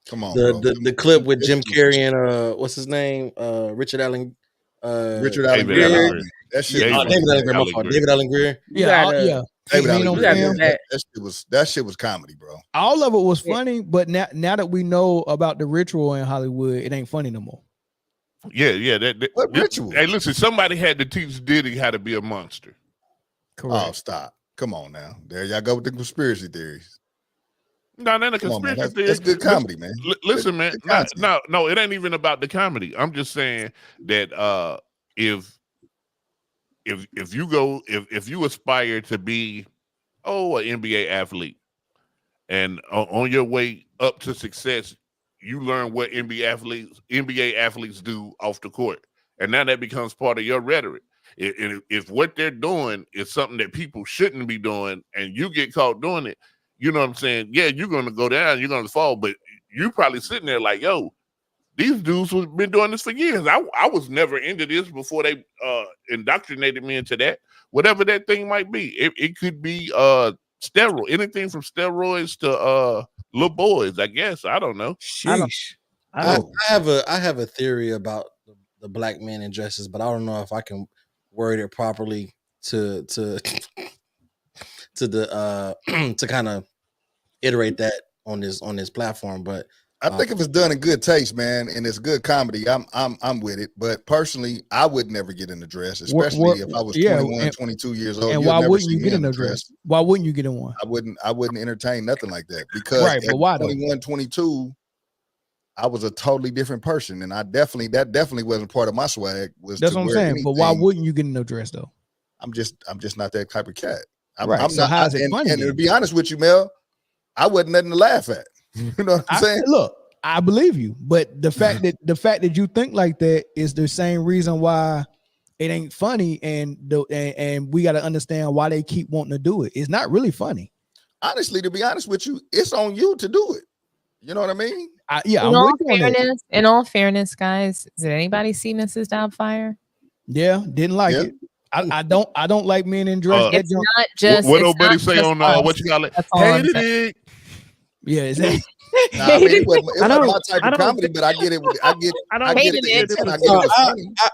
come on, the clip with Jim Carrey and what's his name? Richard Allen. Richard Allen Greer. That shit. David Allen Greer. My fault. David Allen Greer. Yeah. David Allen Greer. That shit was comedy, bro. All of it was funny, but now that we know about the ritual in Hollywood, it ain't funny no more. Yeah. What ritual? Hey, listen, somebody had to teach Diddy how to be a monster. Correct. Oh, stop. Come on now. There y'all go with the conspiracy theories. No, that's a conspiracy theory. That's good comedy, man. Listen, man. No, it ain't even about the comedy. I'm just saying that if you aspire to be an NBA athlete, and on your way up to success, you learn what NBA athletes do off the court, and now that becomes part of your rhetoric. If what they're doing is something that people shouldn't be doing, and you get caught doing it, you know what I'm saying? Yeah, you're gonna go down, you're gonna fall, but you probably sitting there like, yo, these dudes have been doing this for years. I was never into this before they indoctrinated me into that. Whatever that thing might be. It could be steroid, anything from steroids to little boys, I guess. I don't know. Sheesh. I have a theory about the black men in dresses, but I don't know if I can word it properly to kind of iterate that on this platform. But I think if it's done in good taste, man, and it's good comedy, I'm with it. But personally, I would never get in a dress, especially if I was 21, 22 years old. And why wouldn't you get in a dress? Why wouldn't you get in one? I wouldn't entertain nothing like that, because but why 21, 22, I was a totally different person, and that definitely wasn't part of my swag. That's what I'm saying. But why wouldn't you get in no dress though? I'm just not that type of cat. I'm so not. How is it funny? And to be honest with you, Mel, I wasn't nothing to laugh at. You know what I'm saying? Look, I believe you, but the fact that you think like that is the same reason why it ain't funny, and we got to understand why they keep wanting to do it. It's not really funny. Honestly, to be honest with you, it's on you to do it. You know what I mean? In all fairness, guys, did anybody see Mrs. Doubtfire? Yeah, didn't like it. I don't like men in dress. It's not just what nobody say on what you call it. Hated it. Yeah, is it? Nah, I mean, it wasn't my type of comedy, but I get it. I get it.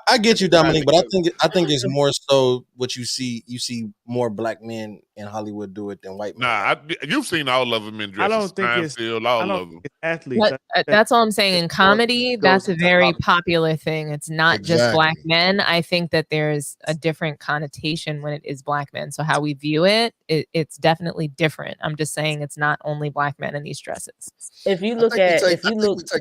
I get you, Dominique, but I think it's more so what you see. You see more black men in Hollywood do it than white men. Nah, you've seen all of them in dresses. I don't think it's all of them. Athletes. That's all I'm saying. In comedy, that's a very popular thing. It's not just black men. I think that there's a different connotation when it is black men. So how we view it's definitely different. I'm just saying it's not only black men in these dresses. If you look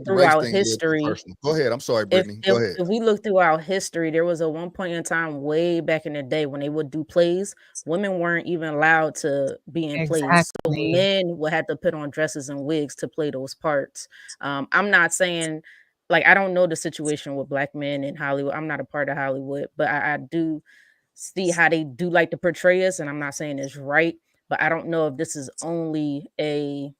throughout history, go ahead. I'm sorry, Britne. Go ahead. If we look throughout history, there was a one point in time way back in the day when they would do plays. Women weren't even allowed to be in plays, so men would have to put on dresses and wigs to play those parts. I'm not saying, like, I don't know the situation with black men in Hollywood. I'm not a part of Hollywood, but I do see how they do like to portray us, and I'm not saying it's right, but I don't know if this is only a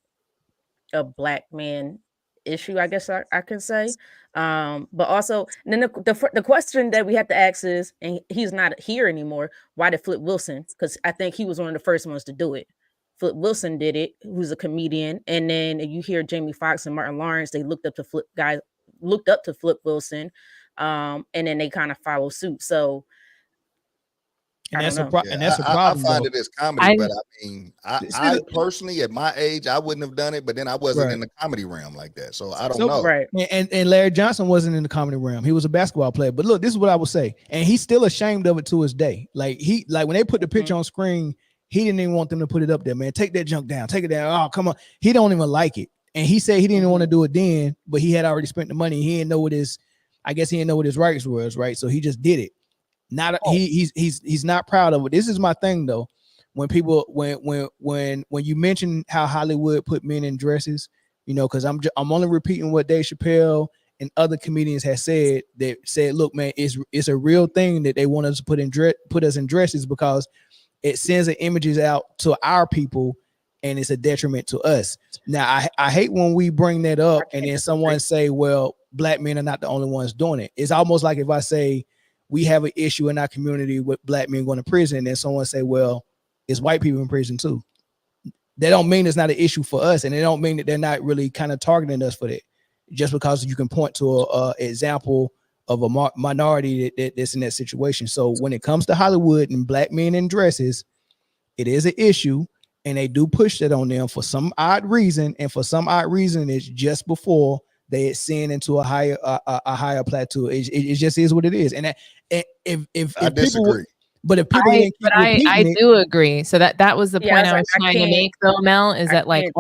black man issue, I guess I can say. But also, then the question that we have to ask is, and he's not here anymore, why did Flip Wilson? Because I think he was one of the first ones to do it. Flip Wilson did it, who's a comedian, and then you hear Jamie Foxx and Martin Lawrence, they looked up to Flip Wilson, and then they kind of follow suit. So that's a problem. I find it as comedy, but I mean, I personally, at my age, I wouldn't have done it. But then I wasn't in the comedy realm like that, so I don't know. Right. And Larry Johnson wasn't in the comedy realm. He was a basketball player. But look, this is what I would say, and he's still ashamed of it to his day. Like when they put the picture on screen, he didn't even want them to put it up there. Man, take that junk down. Take it down. Oh, come on. He don't even like it, and he said he didn't want to do it then, but he had already spent the money. He didn't know what his rights was, right? So he just did it. He's not proud of it. This is my thing though. When people when you mention how Hollywood put men in dresses, you know, because I'm only repeating what Dave Chappelle and other comedians have said, look, man, it's a real thing that they want us to put us in dresses because it sends the images out to our people and it's a detriment to us. Now, I hate when we bring that up and then someone say, well, black men are not the only ones doing it. It's almost like if I say we have an issue in our community with black men going to prison, and then someone say, well, it's white people in prison too. That don't mean it's not an issue for us, and it don't mean that they're not really kind of targeting us for that. Just because you can point to a example of a minority that's in that situation. So when it comes to Hollywood and black men in dresses, it is an issue, and they do push that on them for some odd reason. And for some odd reason, it's just before they ascend into a higher plateau. It just is what it is. And if I disagree. But if people I do agree. So that was the point I was trying to make, though, Mel, is that like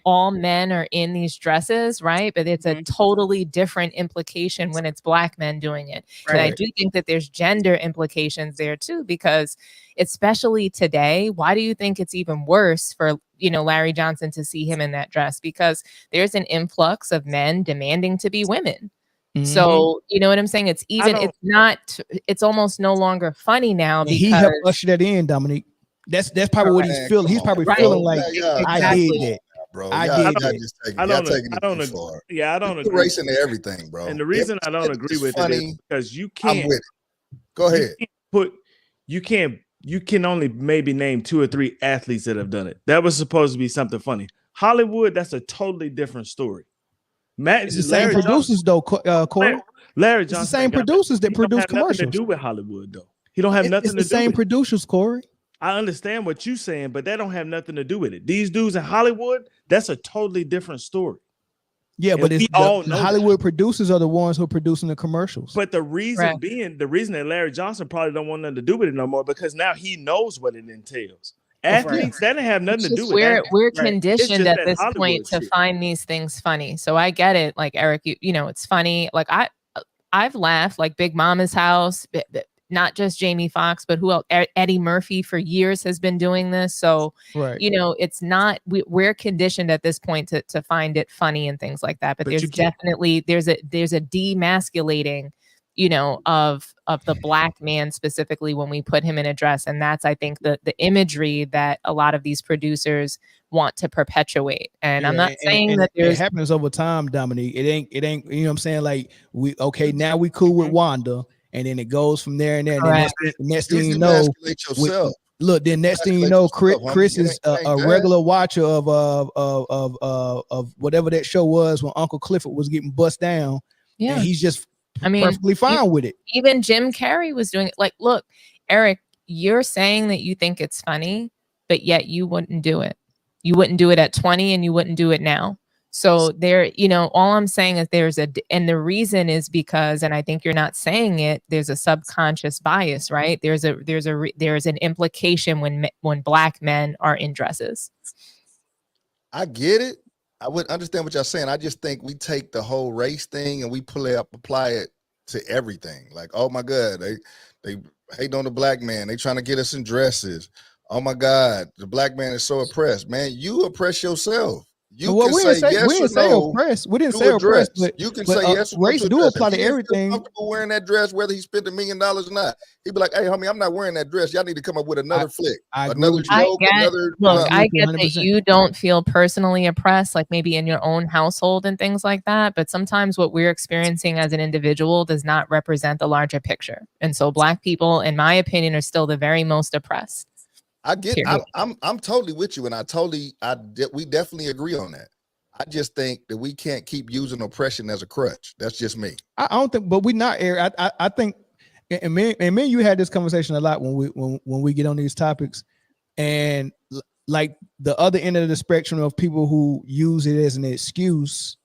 all men are in these dresses, right? But it's a totally different implication when it's black men doing it. Right. And I do think that there's gender implications there too, because especially today, why do you think it's even worse for, Larry Johnson to see him in that dress? Because there's an influx of men demanding to be women. Mm-hmm. So, you know what I'm saying? It's almost no longer funny now because he helped usher that in, Dominique. That's probably what he's feeling. He's probably feeling like I did that. Bro, I don't agree. Yeah, I don't agree. Racing to everything, bro. And the reason I don't agree with it is because you can't. I'm with it. Go ahead. You can only maybe name 2 or 3 athletes that have done it. That was supposed to be something funny. Hollywood, that's a totally different story. It's the same producers, though, Corey. Larry Johnson. It's the same producers that produce commercials. Nothing to do with Hollywood, though. He don't have nothing to do with it. It's the same producers, Corey. I understand what you're saying, but that don't have nothing to do with it. These dudes in Hollywood, that's a totally different story. Yeah, but it's the Hollywood producers are the ones who are producing the commercials. But the reason that Larry Johnson probably don't want nothing to do with it no more, because now he knows what it entails. Athletes, that didn't have nothing to do with it. We're conditioned at this point to find these things funny. So I get it. Like, Eric, it's funny. Like I've laughed, like Big Mama's House, not just Jamie Foxx, but who else? Eddie Murphy for years has been doing this. So, it's not, we're conditioned at this point to find it funny and things like that. But there's definitely, there's a demasculating, of the black man specifically when we put him in a dress. And that's, I think, the imagery that a lot of these producers want to perpetuate. And I'm not saying that it happens over time, Dominique. It ain't, you know what I'm saying? Like now we cool with Wanda. And then it goes from there and there. And then next thing you know, then next thing you know, Chris is a regular watcher of whatever that show was when Uncle Clifford was getting bust down. Yeah, and he's just perfectly fine with it. Even Jim Carrey was doing it. Like, look, Eric, you're saying that you think it's funny, but yet you wouldn't do it. You wouldn't do it at 20, and you wouldn't do it now. So there, all I'm saying is and the reason is because, and I think you're not saying it, there's a subconscious bias, right? There's an implication when black men are in dresses. I get it. I would understand what y'all saying. I just think we take the whole race thing and we apply it to everything. Like, oh my God, they hate on the black man. They trying to get us in dresses. Oh my God, the black man is so oppressed. Man, you oppress yourself. We didn't say oppressed, but you can say yes. Race do apply to everything. Comfortable wearing that dress, whether he spent $1 million or not. He'd be like, "Hey, homie, I'm not wearing that dress. Y'all need to come up with another flick, another joke, I get that you don't feel personally oppressed, like maybe in your own household and things like that. But sometimes what we're experiencing as an individual does not represent the larger picture, and so black people, in my opinion, are still the very most oppressed. I get. I'm totally with you, and we definitely agree on that. I just think that we can't keep using oppression as a crutch. That's just me. I don't think, but we not, Eric. I think, and me and you had this conversation a lot when we get on these topics, and like the other end of the spectrum of people who use it as an excuse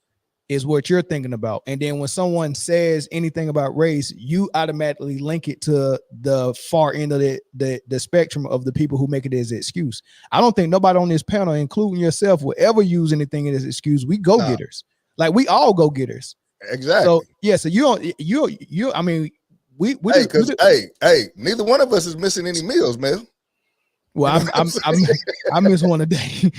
is what you're thinking about. And then when someone says anything about race, you automatically link it to the far end of the spectrum of the people who make it as an excuse. I don't think nobody on this panel, including yourself, will ever use anything as an excuse. We go getters. Like, we all go getters. Exactly. So yeah, so you I mean, hey, neither one of us is missing any meals, man. Well, I miss one a day.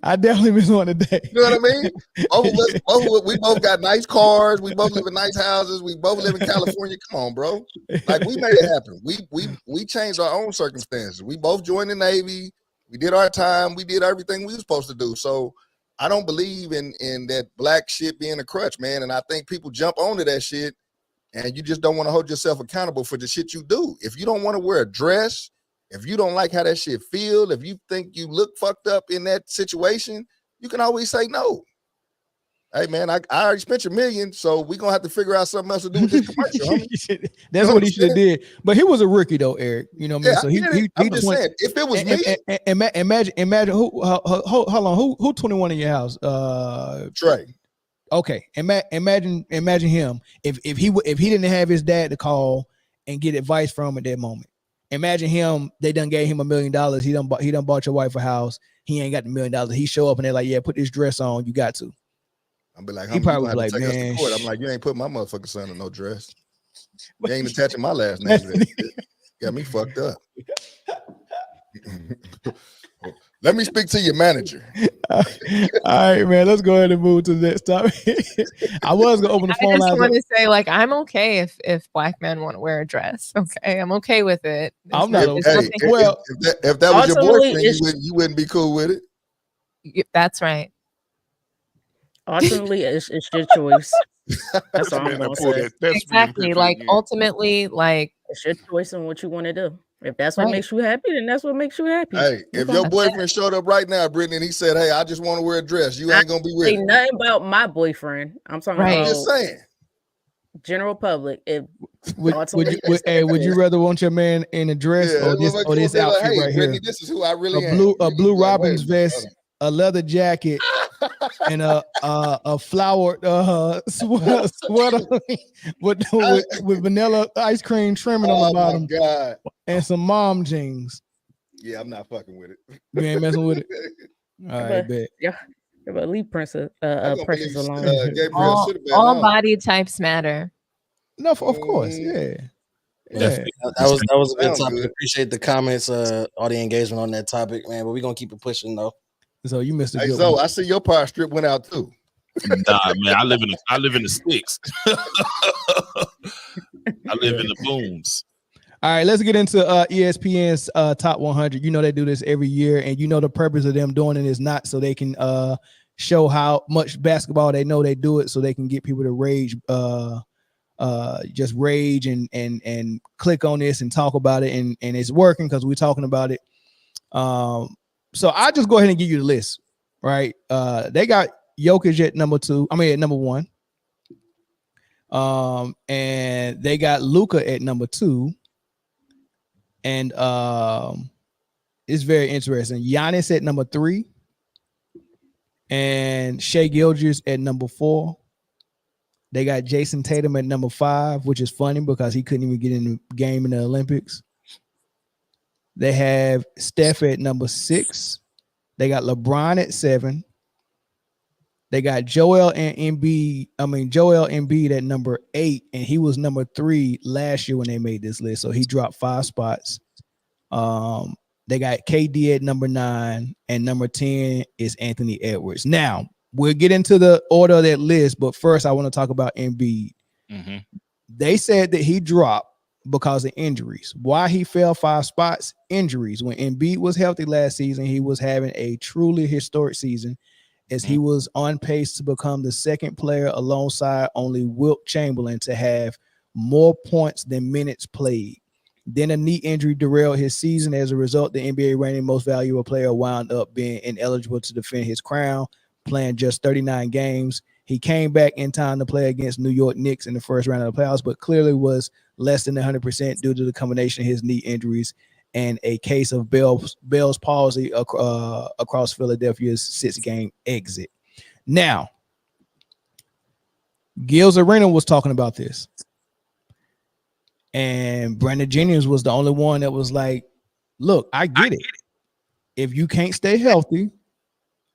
I definitely miss one a day. You know what I mean? We both got nice cars. We both live in nice houses. We both live in California. Come on, bro. Like we made it happen. We changed our own circumstances. We both joined the Navy. We did our time. We did everything we were supposed to do. So I don't believe in that black shit being a crutch, man. And I think people jump onto that shit, and you just don't want to hold yourself accountable for the shit you do. If you don't want to wear a dress, if you don't like how that shit feel, if you think you look fucked up in that situation, you can always say no. Hey man, I already spent $1 million, so we're gonna have to figure out something else to do with this commercial, homie. That's what he should have did. But he was a rookie though, Eric. You know what I mean? So I'm just saying, if it was me, imagine hold on, who 21 in your house? Trey. Okay, imagine him if he didn't have his dad to call and get advice from at that moment. Imagine him, they done gave him $1 million. He done bought your wife a house. He ain't got the $1 million. He show up and they're like, yeah, put this dress on. You got to. I'll be like, he probably was like, man. I'm like, you ain't put my motherfucking son in no dress. You ain't attaching my last name to that. Got me fucked up. Let me speak to your manager. All right, man. Let's go ahead and move to the next topic. I was gonna open the phone line. I just want to say, like, I'm okay if black men want to wear a dress. Okay, I'm okay with it. I'm not okay. Well, if that was your boyfriend, you wouldn't be cool with it. That's right. Ultimately, it's your choice. That's all I'm gonna say. Exactly. Like ultimately, like it's your choice on what you want to do. If that's what makes you happy, then that's what makes you happy. Hey, if your boyfriend showed up right now, Britne, and he said, "Hey, I just want to wear a dress," you ain't gonna be with it. Nothing about my boyfriend. I'm talking about. I'm just saying. General public. If would you rather want your man in a dress or this outfit like, hey, right Britne, here? This is who I really am. A blue Robins vest, a leather jacket, and a flowered sweater with vanilla ice cream trimming on the bottom. God. And some mom jeans. Yeah, I'm not fucking with it. You ain't messing with it. All right, bet. Yeah, but leave Princess alone. All body types matter. No, of course, yeah. That was a good topic. Appreciate the comments, all the engagement on that topic, man. But we're gonna keep it pushing though. So you missed a good one. I see your power strip went out too. Nah, man, I live in the sticks. I live in the booms. All right, let's get into ESPN's top 100. You know they do this every year, and you know the purpose of them doing it is not so they can show how much basketball they know they do it, so they can get people to rage, just rage and click on this and talk about it, and it's working because we're talking about it. So I just go ahead and give you the list, right? They got Jokic at number 1. And they got Luka at number 2. And it's very interesting. Giannis at number 3. And Shai Gilgeous at number 4. They got Jason Tatum at number 5, which is funny because he couldn't even get in the game in the Olympics. They have Steph at number 6. They got LeBron at 7. They got Joel Embiid at number 8, and he was number 3 last year when they made this list. So he dropped 5 spots. They got KD at number 9, and number 10 is Anthony Edwards. Now, we'll get into the order of that list, but first I want to talk about Embiid. Mm-hmm. They said that he dropped because of injuries. Why he fell 5 spots? Injuries. When Embiid was healthy last season, he was having a truly historic season, as he was on pace to become the second player alongside only Wilt Chamberlain to have more points than minutes played. Then a knee injury derailed his season. As a result, the NBA reigning most valuable player wound up being ineligible to defend his crown, playing just 39 games. He came back in time to play against New York Knicks in the first round of the playoffs, but clearly was less than 100% due to the combination of his knee injuries and a case of Bell's palsy across Philadelphia's 6-game exit. Now, Gil's Arena was talking about this, and Brandon Jennings was the only one that was like, look, I get it. If you can't stay healthy,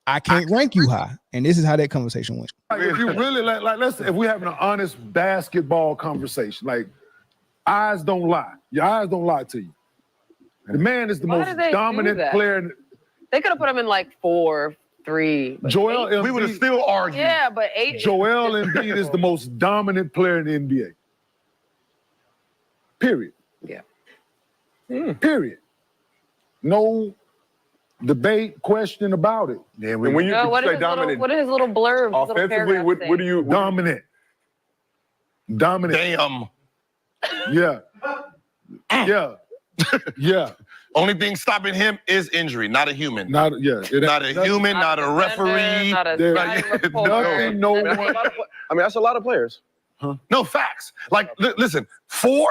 I can't rank you high. And this is how that conversation went. Like if you really if we're having an honest basketball conversation, like eyes don't lie. Your eyes don't lie to you. The man is the Why most did they do dominant that? player. They could have put him in like 4, 3. but Joel 8? Embiid. We would have still argued. Yeah, but 8. Joel Embiid is the most dominant player in the NBA. Period. Yeah. Period. No debate, question about it. Yeah, when you what say is dominant, what are his little blurbs? offensively, what do you dominant? Dominant. Damn. Yeah. Yeah. Yeah. Only thing stopping him is injury, not a human. Not a human, not a referee. Nothing, no one. I mean, that's a lot of players. No facts. Like, listen, 4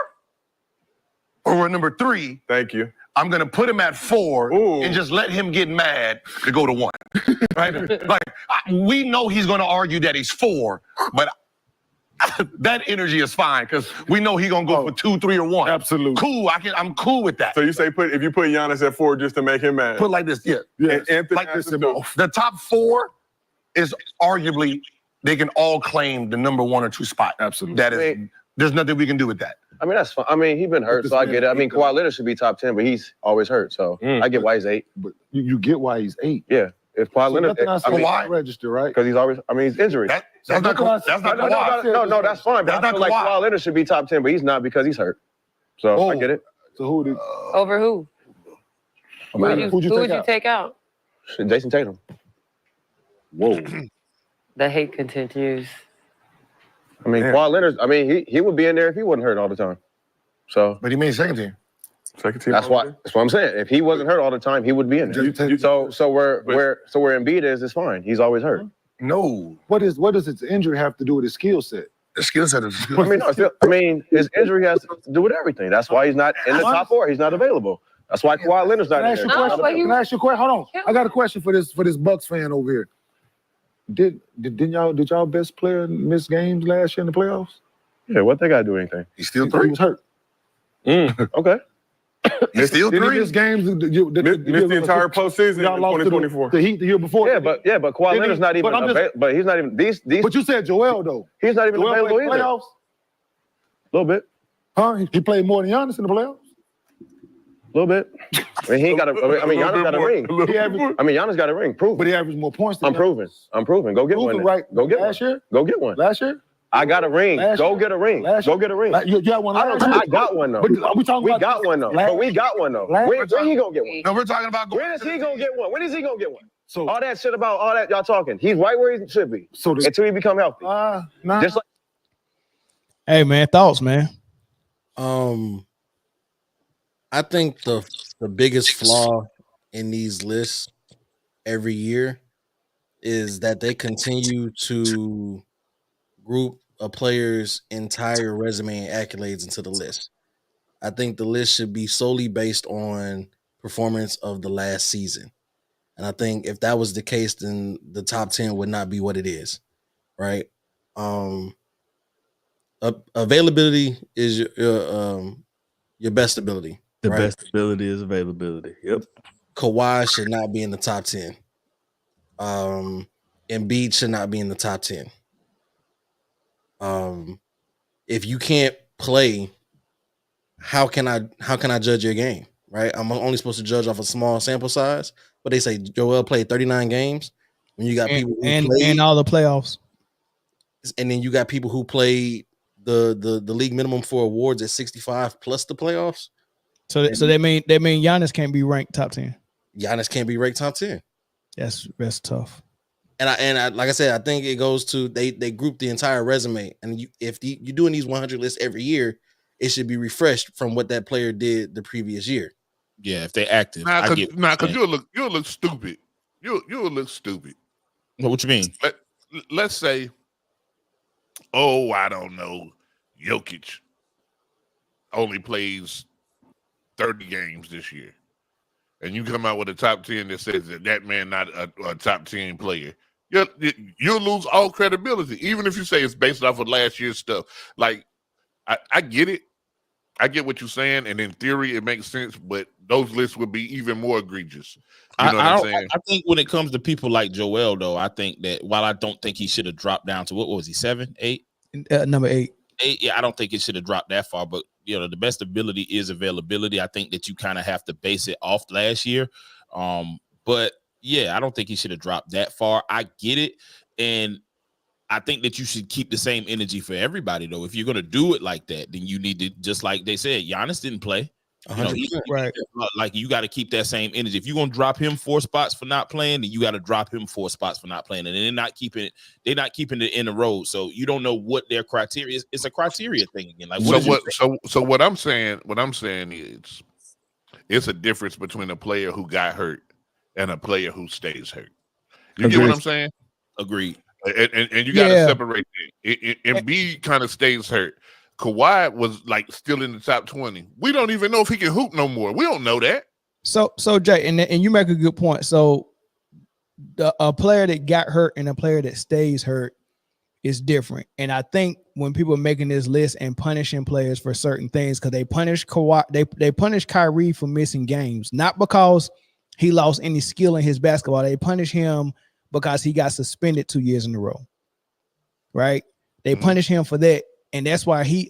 or number 3. Thank you. I'm gonna put him at 4 and just let him get mad to go to 1. Right? Like we know he's gonna argue that he's 4, but that energy is fine because we know he's gonna go for 2, 3, or 1. Absolutely. Cool. I'm cool with that. So you say if you put Giannis at 4 just to make him mad. Put like this, yeah. Like this. The top 4 is arguably they can all claim the number 1 or 2 spot. Absolutely. That is, there's nothing we can do with that. I mean, that's fine. I mean, he's been hurt, so I get it. I mean, Kawhi Leonard should be top 10, but he's always hurt, so I get why he's 8. But you get why he's 8. Yeah. If Kawhi Leonard, why register, right? Because he's always, he's injury. That's not Kawhi. No, that's fine. But I feel like Kawhi Leonard should be top 10, but he's not because he's hurt. So I get it. So who did? Over who? Who would you take out? Jason Tatum. Whoa. The hate continues. I mean, Kawhi Leonard. He would be in there if he wasn't hurt all the time. So, but he made second team. Second team. That's what I'm saying. If he wasn't hurt all the time, he would be in there. So where Embiid is fine. He's always hurt. No. What does his injury have to do with his skill set? The skill set is. His injury has to do with everything. That's why he's not in the top 4. He's not available. That's why Kawhi Leonard's not in there. Can I ask you a question? Hold on. I got a question for this Bucks fan over here. Did y'all best player miss games last year in the playoffs? Yeah, what they got to do anything? He's still 3. He was hurt. Okay. He's still 3. Did he miss games? Missed the entire postseason in 2024. The Heat the year before. Yeah, but Kawhi Leonard's not even. But he's not even these. But you said Joel though. He's not even available either. Playoffs. A little bit. Huh? He played more than Giannis in the playoffs. A little bit. I mean, he ain't got a. I mean, Giannis got a ring. Giannis got a ring. Prove. But he averaged more points. I'm proving. Go get one. Right. Go get one. Last year. Go get one. Last year. I got a ring. Go get a ring. Go get a ring. You got one last year? I got one though. We got one though. But we got one though. When he gonna get one? No, we're talking about. When is he gonna get one? When is he gonna get one? So all that shit about all that y'all talking. He's right where he should be. So until he become healthy. Nah. Just like. Hey man, thoughts, man. I think the biggest flaw in these lists every year is that they continue to group a player's entire resume and accolades into the list. I think the list should be solely based on performance of the last season. And I think if that was the case, then the top 10 would not be what it is, right? Availability is your best ability. The right? best ability is availability. Yep. Kawhi should not be in the top 10. Embiid should not be in the top 10. If you can't play, how can I judge your game? Right? I'm only supposed to judge off a small sample size. But they say Joel played 39 games. When you got people who and all the playoffs, and then you got people who played the league minimum for awards at 65 plus the playoffs. So they mean Giannis can't be ranked top 10. Giannis can't be ranked top 10. That's tough. And I like I said, I think it goes to they group the entire resume. And if you're doing these 100 lists every year, it should be refreshed from what that player did the previous year. Yeah, if they active. Because you'll look stupid. You'll look stupid. What you mean? Let's say, I don't know, Jokic only plays 30 games this year. And you come out with a top 10 that says that man not a top 10 player. You'll lose all credibility, even if you say it's based off of last year's stuff. Like, I get it. I get what you're saying, and in theory, it makes sense, but those lists would be even more egregious. You know what I'm saying? I think when it comes to people like Joel, though, I think that while I don't think he should have dropped down to what was he, 7, 8? Number 8. I don't think it should have dropped that far, but the best ability is availability. I think that you kind of have to base it off last year. But yeah, I don't think he should have dropped that far. I get it. And I think that you should keep the same energy for everybody, though. If you're going to do it like that, then you need to, just like they said, Giannis didn't play. 100%. Right. Like you got to keep that same energy. If you're going to drop him 4 spots for not playing, then you got to drop him 4 spots for not playing. And they're not keeping it in the road. So you don't know what their criteria is. It's a criteria thing again. Like what I'm saying is it's a difference between a player who got hurt and a player who stays hurt. You get what I'm saying? Agreed. And you got to separate it. Embiid kind of stays hurt. Kawhi was like still in the top 20. We don't even know if he can hoop no more. We don't know that. So Jay, and you make a good point. So a player that got hurt and a player that stays hurt is different. And I think when people are making this list and punishing players for certain things, because they punish Kawhi, they punish Kyrie for missing games, not because he lost any skill in his basketball. They punish him because he got suspended 2 years in a row. Right? They punish him for that. And that's why he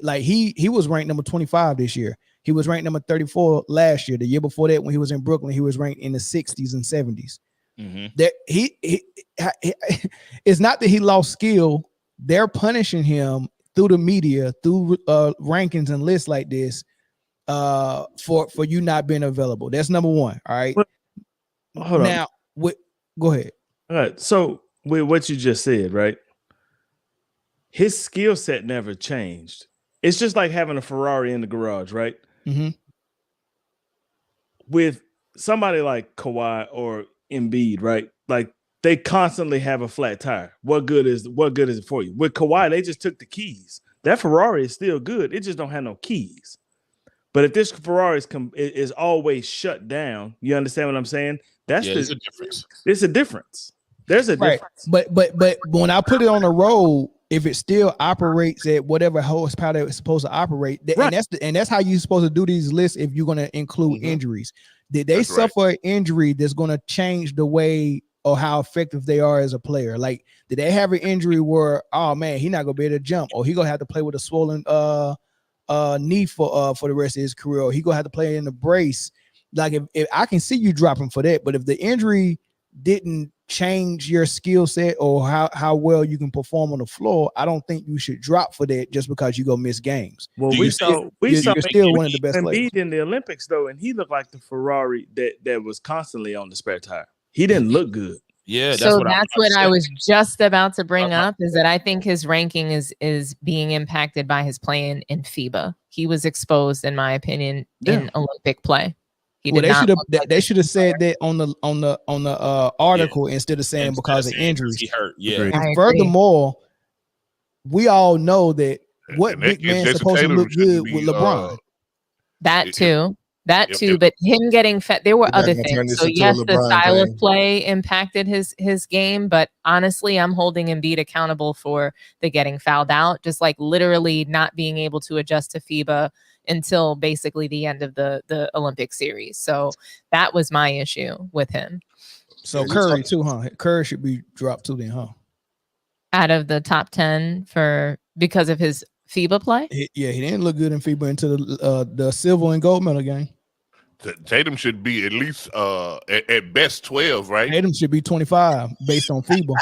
was ranked number 25 this year. He was ranked number 34 last year. The year before that, when he was in Brooklyn, he was ranked in the 60s and 70s. That it's not that he lost skill. They're punishing him through the media, through rankings and lists like this, for you not being available. That's number one. All right. Hold on. Go ahead. All right. So with what you just said, right? His skill set never changed. It's just like having a Ferrari in the garage, right? Mm-hmm. With somebody like Kawhi or Embiid, right? Like they constantly have a flat tire. What good is it for you? With Kawhi, they just took the keys. That Ferrari is still good. It just don't have no keys. But if this Ferrari is always shut down, you understand what I'm saying? There's a difference. It's a difference. There's a difference. But when I put it on the road, if it still operates at whatever horsepower it's supposed to operate, and that's how you're supposed to do these lists if you're going to include injuries. Did they suffer an injury that's going to change the way or how effective they are as a player? Like, did they have an injury where, oh man, he's not going to be able to jump, or he going to have to play with a swollen knee for the rest of his career, or he going to have to play in the brace? Like, if I can see you dropping for that, but if the injury didn't change your skill set or how well you can perform on the floor, I don't think you should drop for that just because you go miss games. Well, we saw still one of the best players in the Olympics though, and he looked like the Ferrari that was constantly on the spare tire. He didn't look good. Yeah, that's what I was just about to bring up, is that I think his ranking is being impacted by his play in FIBA. He was exposed, in my opinion, in Olympic play. They should have said that on the article instead of saying because of injuries. He hurt. Yeah. And furthermore, we all know that what big man supposed to look good with LeBron. That too. But him getting fat, there were other things. So yes, the style of play impacted his game, but honestly, I'm holding Embiid accountable for the getting fouled out, just like literally not being able to adjust to FIBA until basically the end of the Olympic series. So that was my issue with him. So Curry too, huh? Curry should be dropped too then, huh? Out of the top 10 because of his FIBA play? He didn't look good in FIBA until the silver and gold medal game. Tatum should be at least at best 12, right? Tatum should be 25 based on FIBA.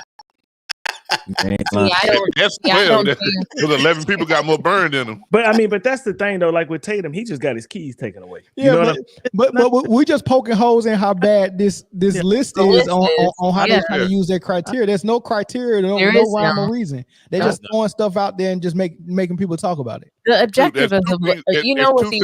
That's 12. Because 11 people got more burned in them. But that's the thing though. Like with Tatum, he just got his keys taken away. Yeah, but we're just poking holes in how bad this list is on how they're trying to use their criteria. There's no criteria, no rhyme or reason. They're just throwing stuff out there and just making people talk about it. The objective of the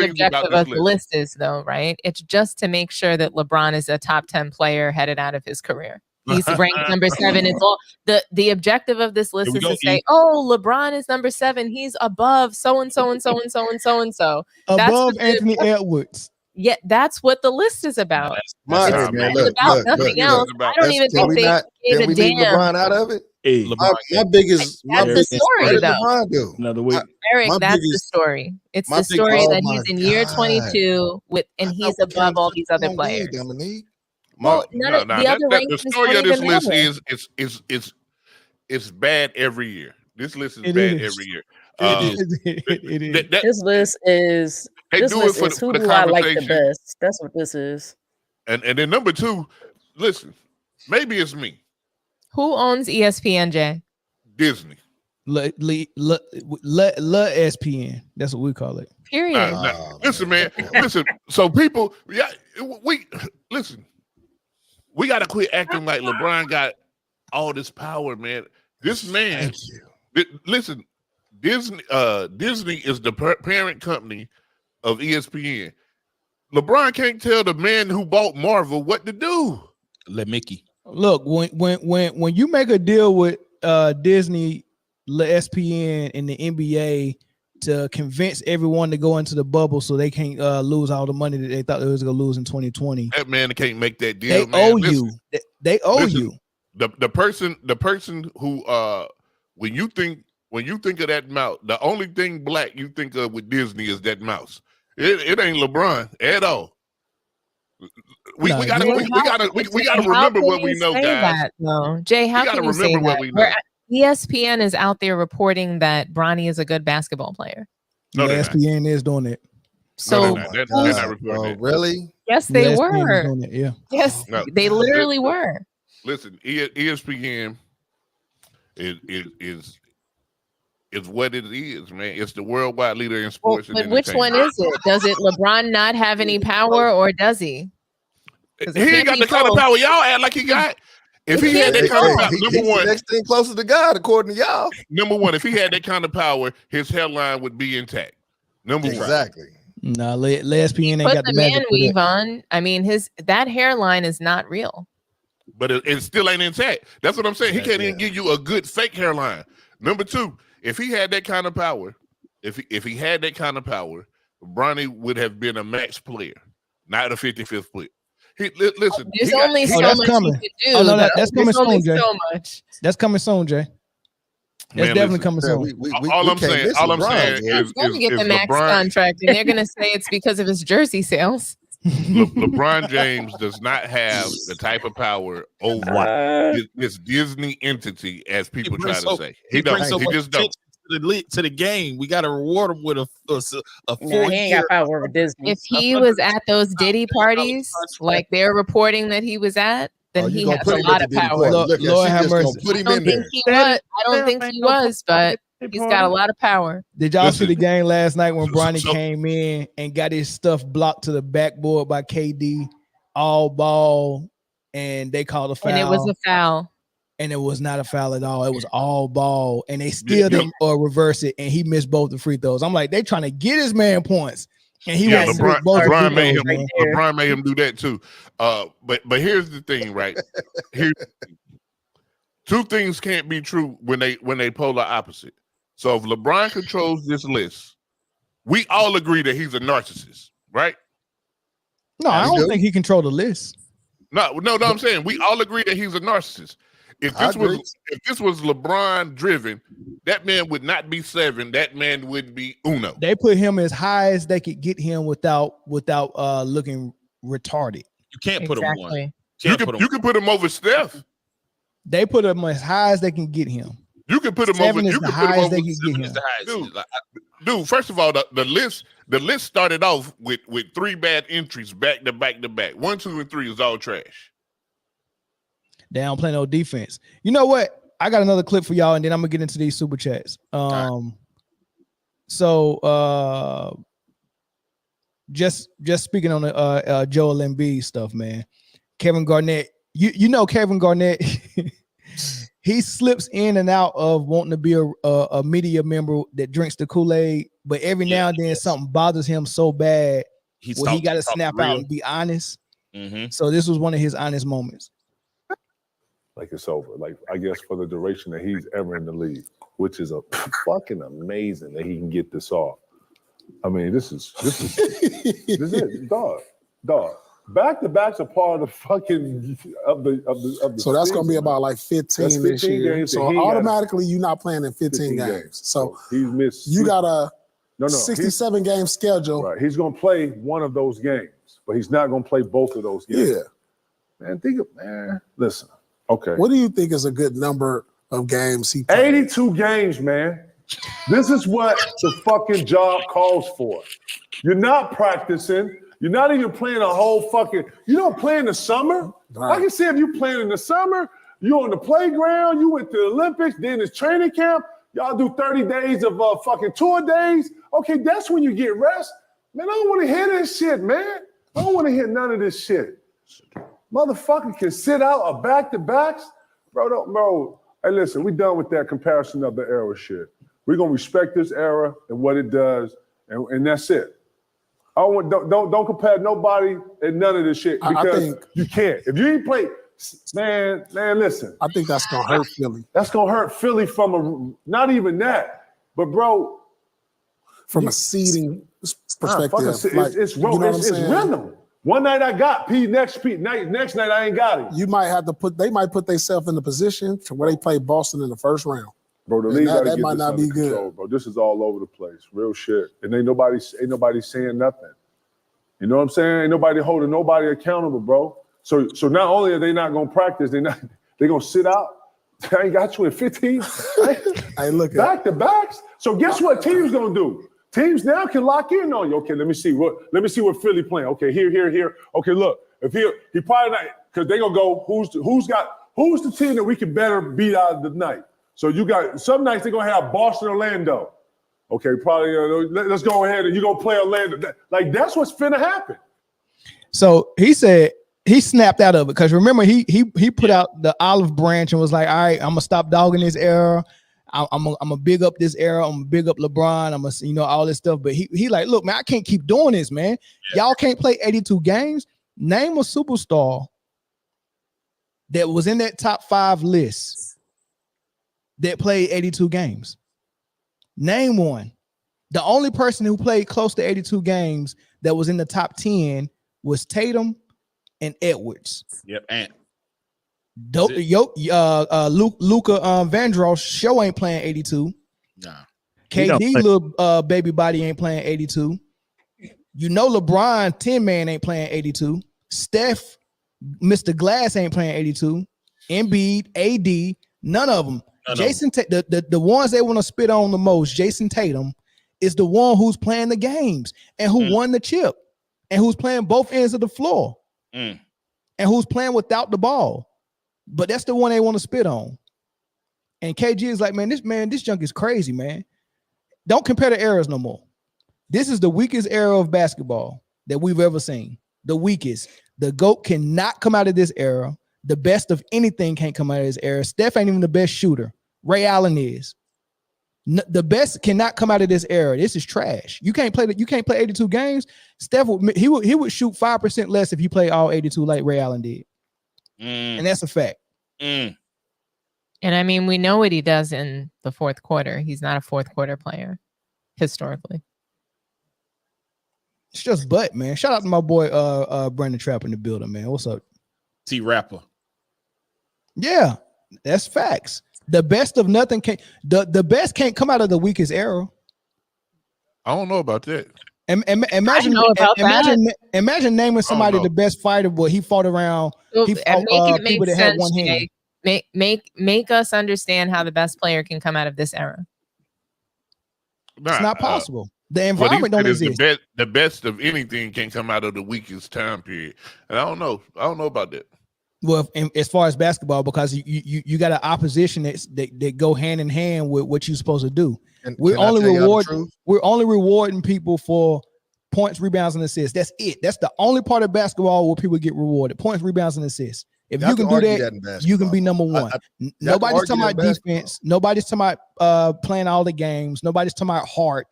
objective of the list is though, right? It's just to make sure that LeBron is a top 10 player headed out of his career. He's ranked number 7. It's all the objective of this list is to say, oh, LeBron is number 7. He's above so and so and so and so and so and so. Above Anthony Edwards. Yeah, that's what the list is about. Look, nothing else. I don't even think they gave a damn. LeBron out of it. Hey, my biggest story though. Another week. Eric, that's the story. It's the story that he's in year 22 and he's above all these other players. Well, the story of this list is it's bad every year. This list is bad every year. It is. This list is who do I like the best. That's what this is. And then number 2, listen, maybe it's me. Who owns ESPN, Jay? Disney. ESPN. That's what we call it. Period. Listen, man. Listen. So people, listen. We got to quit acting like LeBron got all this power, man. This man. Listen, Disney is the parent company of ESPN. LeBron can't tell the man who bought Marvel what to do. Let Mickey. Look, when you make a deal with Disney, ESPN, and the NBA to convince everyone to go into the bubble so they can't lose all the money that they thought they was gonna lose in 2020. That man can't make that deal. They owe you. They owe you. The person who when you think of that mouse, the only thing black you think of with Disney is that mouse. It ain't LeBron at all. We gotta remember what we know, guys. No, Jay, how can you say that? ESPN is out there reporting that Bronny is a good basketball player. No, ESPN is doing it. So they're not reporting it. Really? Yes, they were. Doing it, yeah. Yes, they literally were. Listen, ESPN is what it is, man. It's the worldwide leader in sports. But which one is it? Does it LeBron not have any power, or does he? He ain't got the kind of power y'all act like he got. If he had that kind of power, number one, next thing closer to God, according to y'all. Number one, if he had that kind of power, his hairline would be intact. Number one, exactly. No, ESPN ain't put got the the magic man weave on. I mean, that hairline is not real. But it still ain't intact. That's what I'm saying. He can't even give you a good fake hairline. Number 2, if he had that kind of power, if he had that kind of power, Bronny would have been a max player, not a 55th player. Listen, there's only so much coming. he could do. That's coming soon, Jay. So much. That's coming soon, Jay. That's definitely coming soon. All I'm saying is going to get the max contract, and they're going to say it's because of his jersey sales. LeBron James does not have the type of power over this Disney entity as people try to say. He don't. He just don't. To the game, we got to reward him with a 4 he ain't got power over Disney. If he was at those Diddy parties, like they're reporting that he was at, then he has a lot of power. Lord have mercy. I don't think he was, but he's got a lot of power. Did y'all see the game last night when Bronny came in and got his stuff blocked to the backboard by KD, all ball, and they called a foul? And it was a foul. And it was not a foul at all. It was all ball, and they still didn't reverse it, and he missed both the free throws. I'm like, they trying to get his man points, and he went LeBron made him. LeBron made him do that too. But here's the thing, right? Here, 2 things can't be true when they polar opposite. So if LeBron controls this list, we all agree that he's a narcissist, right? No, I don't think he controlled the list. No, I'm saying we all agree that he's a narcissist. If this was LeBron driven, that man would not be 7. That man would be uno. They put him as high as they could get him without looking retarded. You can't put him one. You can put him over Steph. They put him as high as they can get him. You can put him 7 over. Is you the can put him highest over. they can get him. Dude. First of all, the list started off with 3 bad entries back to back to back. 1, 2, and 3 is all trash. They don't play no defense. You know what? I got another clip for y'all, and then I'm gonna get into these super chats. So just speaking on the Joel Embiid stuff, man. Kevin Garnett, you know Kevin Garnett, he slips in and out of wanting to be a media member that drinks the Kool-Aid, but every now and then something bothers him so bad where he got to snap out and be honest. Mm-hmm. So this was one of his honest moments. Like it's over. Like I guess for the duration that he's ever in the league, which is a fucking amazing that he can get this off. I mean, this is it, dog. Back to backs are part of the fucking of the. So that's going to be about like 15 this year. Games so automatically you're not playing in 15 games. So he's missed. You got a 67 game schedule. Right. He's going to play one of those games, but he's not going to play both of those games. Yeah. Man, listen. Okay. What do you think is a good number of games he played? 82 games, man. This is what the fucking job calls for. You're not practicing. You're not even playing a whole fucking. You don't play in the summer. Right. I can see if you playing in the summer. You on the playground. You went to the Olympics. Then it's training camp. Y'all do 30 days of fucking tour days. Okay, that's when you get rest. Man, I don't want to hear this shit, man. I don't want to hear none of this shit. Motherfucker can sit out a back-to-backs. Bro. Hey, listen, we done with that comparison of the era shit. We're going to respect this era and what it does, and that's it. Don't compare nobody and none of this shit because you can't. If you ain't play, man, listen. I think that's going to hurt Philly. That's going to hurt Philly from not even that, but bro. From a seeding perspective. It's rhythm. One night I got P, next night I ain't got it. You might have to they might put themselves in the position to where they play Boston in the first round. Bro, the league that might not be good. Bro, this is all over the place. Real shit. And ain't nobody saying nothing. You know what I'm saying? Ain't nobody holding nobody accountable, bro. So not only are they not gonna practice, they gonna sit out. I ain't got you in 15. Hey, look back to backs. So guess what teams gonna do? Teams now can lock in on you. Okay, let me see what Philly playing. Okay, here. Okay, look, if he probably not, because they gonna go, who's the team that we can better beat out of the night? So you got some nights they're gonna have Boston, Orlando. Okay, probably let's go ahead and you're gonna play Orlando. Like that's what's finna happen. So he said he snapped out of it because remember he put out the olive branch and was like, all right, I'm gonna stop dogging this era. I'm gonna big up this era. I'm gonna big up LeBron. I'm gonna all this stuff. But he like, look, man, I can't keep doing this, man. Y'all can't play 82 games. Name a superstar that was in that top 5 list that played 82 games. Name one. The only person who played close to 82 games that was in the top 10 was Tatum and Edwards. Yep, and Luka Vandross show ain't playing 82. Nah. KD little baby body ain't playing 82. You know LeBron 10 man ain't playing 82. Steph, Mr. Glass ain't playing 82. Embiid, AD, none of them. The ones they want to spit on the most, Jason Tatum, is the one who's playing the games and who won the chip and who's playing both ends of the floor and who's playing without the ball. But that's the one they want to spit on. And KG is like, this junk is crazy, man. Don't compare the eras no more. This is the weakest era of basketball that we've ever seen. The weakest. The GOAT cannot come out of this era. The best of anything can't come out of this era. Steph ain't even the best shooter. Ray Allen is. The best cannot come out of this era. This is trash. You can't play 82 games. Steph would shoot 5% less if he played all 82 like Ray Allen did. And that's a fact. And I mean, we know what he does in the fourth quarter. He's not a fourth quarter player historically. It's just man. Shout out to my boy Brandon Trapp in the building, man. What's up? T Rapper. Yeah, that's facts. The best of nothing can't the best can't come out of the weakest era. I don't know about that. Imagine naming somebody the best fighter, but he fought around. He fought people that had one hand. Make us understand how the best player can come out of this era. It's not possible. The environment don't exist. The best of anything can come out of the weakest time period, and I don't know about that. Well, as far as basketball, because you got an opposition that go hand in hand with what you're supposed to do. And we're only rewarding people for points, rebounds, and assists. That's it. That's the only part of basketball where people get rewarded: points, rebounds, and assists. If you can do that, you can be number one. Nobody's talking about defense. Nobody's talking about playing all the games. Nobody's talking about heart.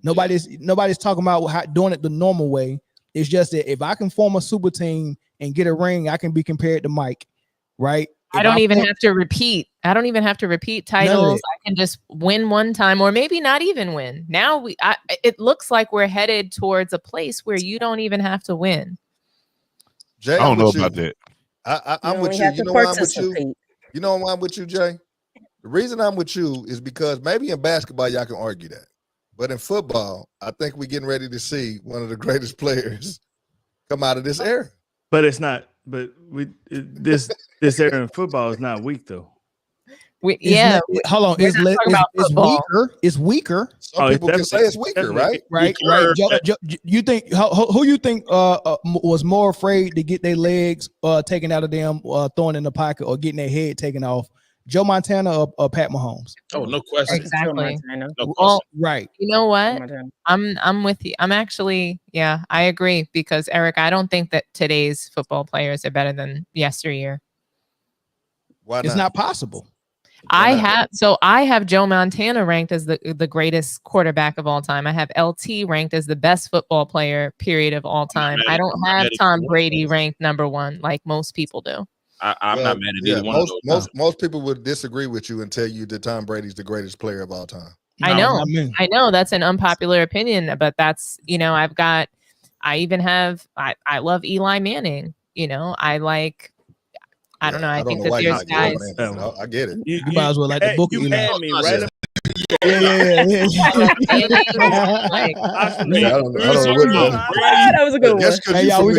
Nobody's talking about doing it the normal way. It's just that if I can form a super team and get a ring, I can be compared to Mike, right? I don't even have to repeat titles. I can just win one time, or maybe not even win. Now it looks like we're headed towards a place where you don't even have to win. Jay, I don't know about that. I'm with you. You know why I'm with you? You know why I'm with you, Jay? The reason I'm with you is because maybe in basketball y'all can argue that, but in football, I think we're getting ready to see one of the greatest players come out of this era. But it's not. But this era in football is not weak though. Hold on. It's weaker. It's weaker. Some people can say it's weaker, right? Right. You think who you think was more afraid to get their legs taken out of them, thrown in the pocket, or getting their head taken off? Joe Montana or Pat Mahomes? Oh, no question. Exactly. No Well, right. You know what? I'm with you. I'm actually, yeah, I agree, because Eric, I don't think that today's football players are better than yesteryear. Why It's not possible. I have Joe Montana ranked as the greatest quarterback of all time. I have LT ranked as the best football player, period, of all time. I don't have Tom Brady ranked number one like most people do. I'm not mad at either one of those. Most people would disagree with you and tell you that Tom Brady's the greatest player of all time. I know that's an unpopular opinion, but that's, I love Eli Manning. I don't know. I think that there's guys. I get it. You might as well like the book. You had me right. Yeah. That was a good one. Hey, y'all, we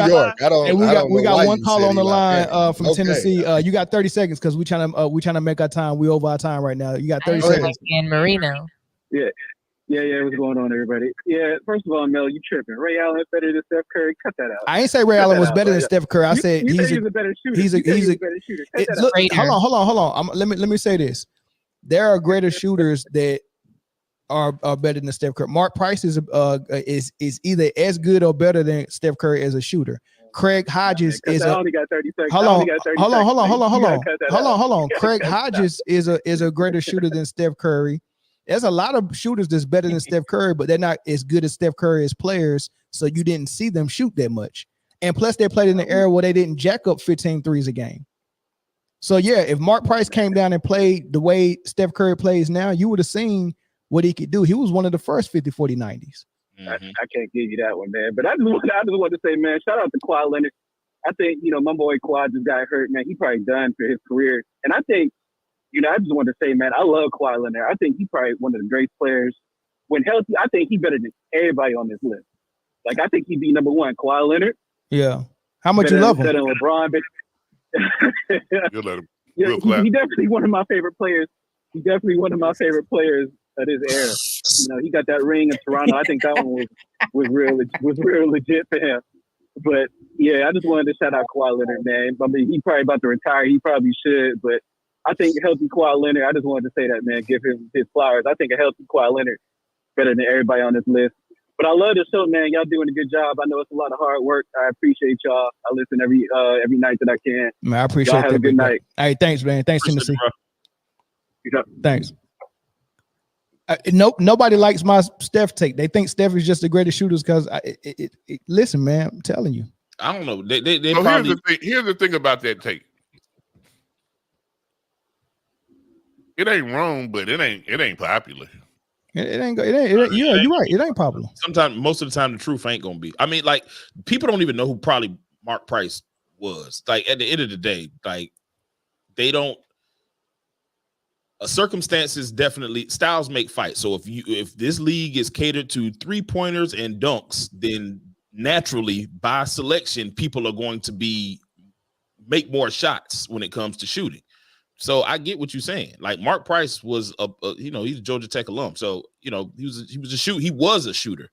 got one call on the line from Tennessee. You got 30 seconds because we trying to make our time. We over our time right now. You got 30 seconds. Like Dan Marino. Yeah. What's going on, everybody? Yeah. First of all, Mel, you tripping? Ray Allen better than Steph Curry? Cut that out. I ain't say Ray Allen was better than Steph Curry. I said he's a better shooter. He's a better shooter. Hold on. Let me say this. There are greater shooters that are better than Steph Curry. Mark Price is either as good or better than Steph Curry as a shooter. Craig Hodges is I only got 30 seconds. Hold on. Craig Hodges is a greater shooter than Steph Curry. There's a lot of shooters that's better than Steph Curry, but they're not as good as Steph Curry as players, so you didn't see them shoot that much. And plus, they played in the era where they didn't jack up 15 threes a game. So, yeah, if Mark Price came down and played the way Steph Curry plays now, you would have seen what he could do. He was one of the first 50, 40, 90s. I can't give you that one, man. But I just want to say, man, shout out to Kawhi Leonard. I think, my boy Kawhi just got hurt, man. He probably done for his career. And I think, I just want to say, man, I love Kawhi Leonard. I think he's probably one of the great players. When healthy, I think he's better than everybody on this list. Like, I think he'd be number one. Kawhi Leonard. Yeah. How much you love him? Better than LeBron. You'll let him. He definitely one of my favorite players. He's definitely one of my favorite players of this era. He got that ring in Toronto. I think that one was real legit for him. But yeah, I just wanted to shout out Kawhi Leonard, man. I mean, he's probably about to retire. He probably should, but I think a healthy Kawhi Leonard, I just wanted to say that, man, give him his flowers. I think a healthy Kawhi Leonard better than everybody on this list. But I love the show, man. Y'all doing a good job. I know it's a lot of hard work. I appreciate y'all. I listen every night that I can. Man, I appreciate y'all. Have a good night. Hey, thanks, man. Thanks, Tennessee. Thanks. Nobody likes my Steph take. They think Steph is just the greatest shooters because listen, man, I'm telling you. I don't know. They so probably... here's the thing about that take. It ain't wrong, but it ain't popular. It ain't. Yeah, you're right. It ain't popular. Sometimes, most of the time, the truth ain't gonna be. I mean, like, people don't even know who probably Mark Price was. Like, at the end of the day, like, they don't. Circumstances definitely, styles make fights. So if this league is catered to 3-pointers and dunks, then naturally, by selection, people are going to make more shots when it comes to shooting. So I get what you're saying. Like, Mark Price was he's a Georgia Tech alum. So, he was a shooter.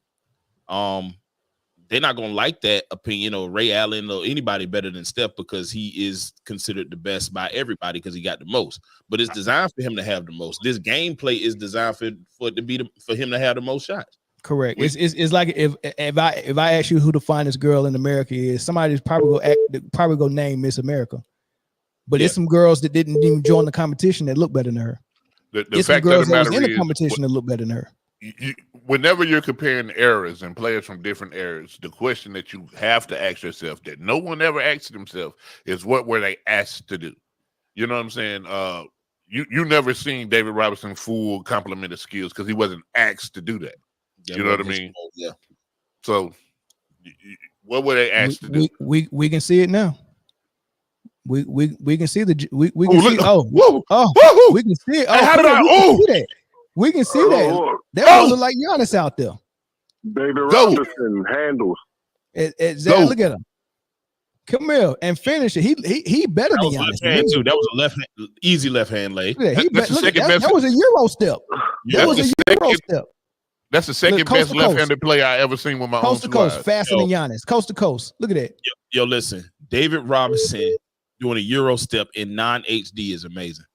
They're not gonna like that opinion or Ray Allen or anybody better than Steph because he is considered the best by everybody because he got the most. But it's designed for him to have the most. This gameplay is designed for him to have the most shots. Correct. It's like if I ask you who the finest girl in America is, somebody's probably go name Miss America. But it's some girls that didn't even join the competition that look better than her. The fact of the matter in the competition that look better than her. Whenever you're comparing eras and players from different eras, the question that you have to ask yourself that no one ever asks themselves is what were they asked to do? You know what I'm saying? You never seen David Robinson full complement of skills because he wasn't asked to do that. You know what I mean? Yeah. So what were they asked to do? We can see it now. We can see we can see we can see it. We can see that. That look like Giannis out there. David Robinson handles. Exactly. Look at him. Come here and finish it. He better That than was Giannis. left hand too. That was a easy left hand lay. Yeah, That's the second best. that was a Euro step. That was a Euro step. That's the second Look, coast best to coast. left-handed player I ever seen with my Coast own to coast, eyes. faster than Giannis. Coast to coast. Look at that. Yo, listen, David Robinson doing a Euro step in non-HD is amazing.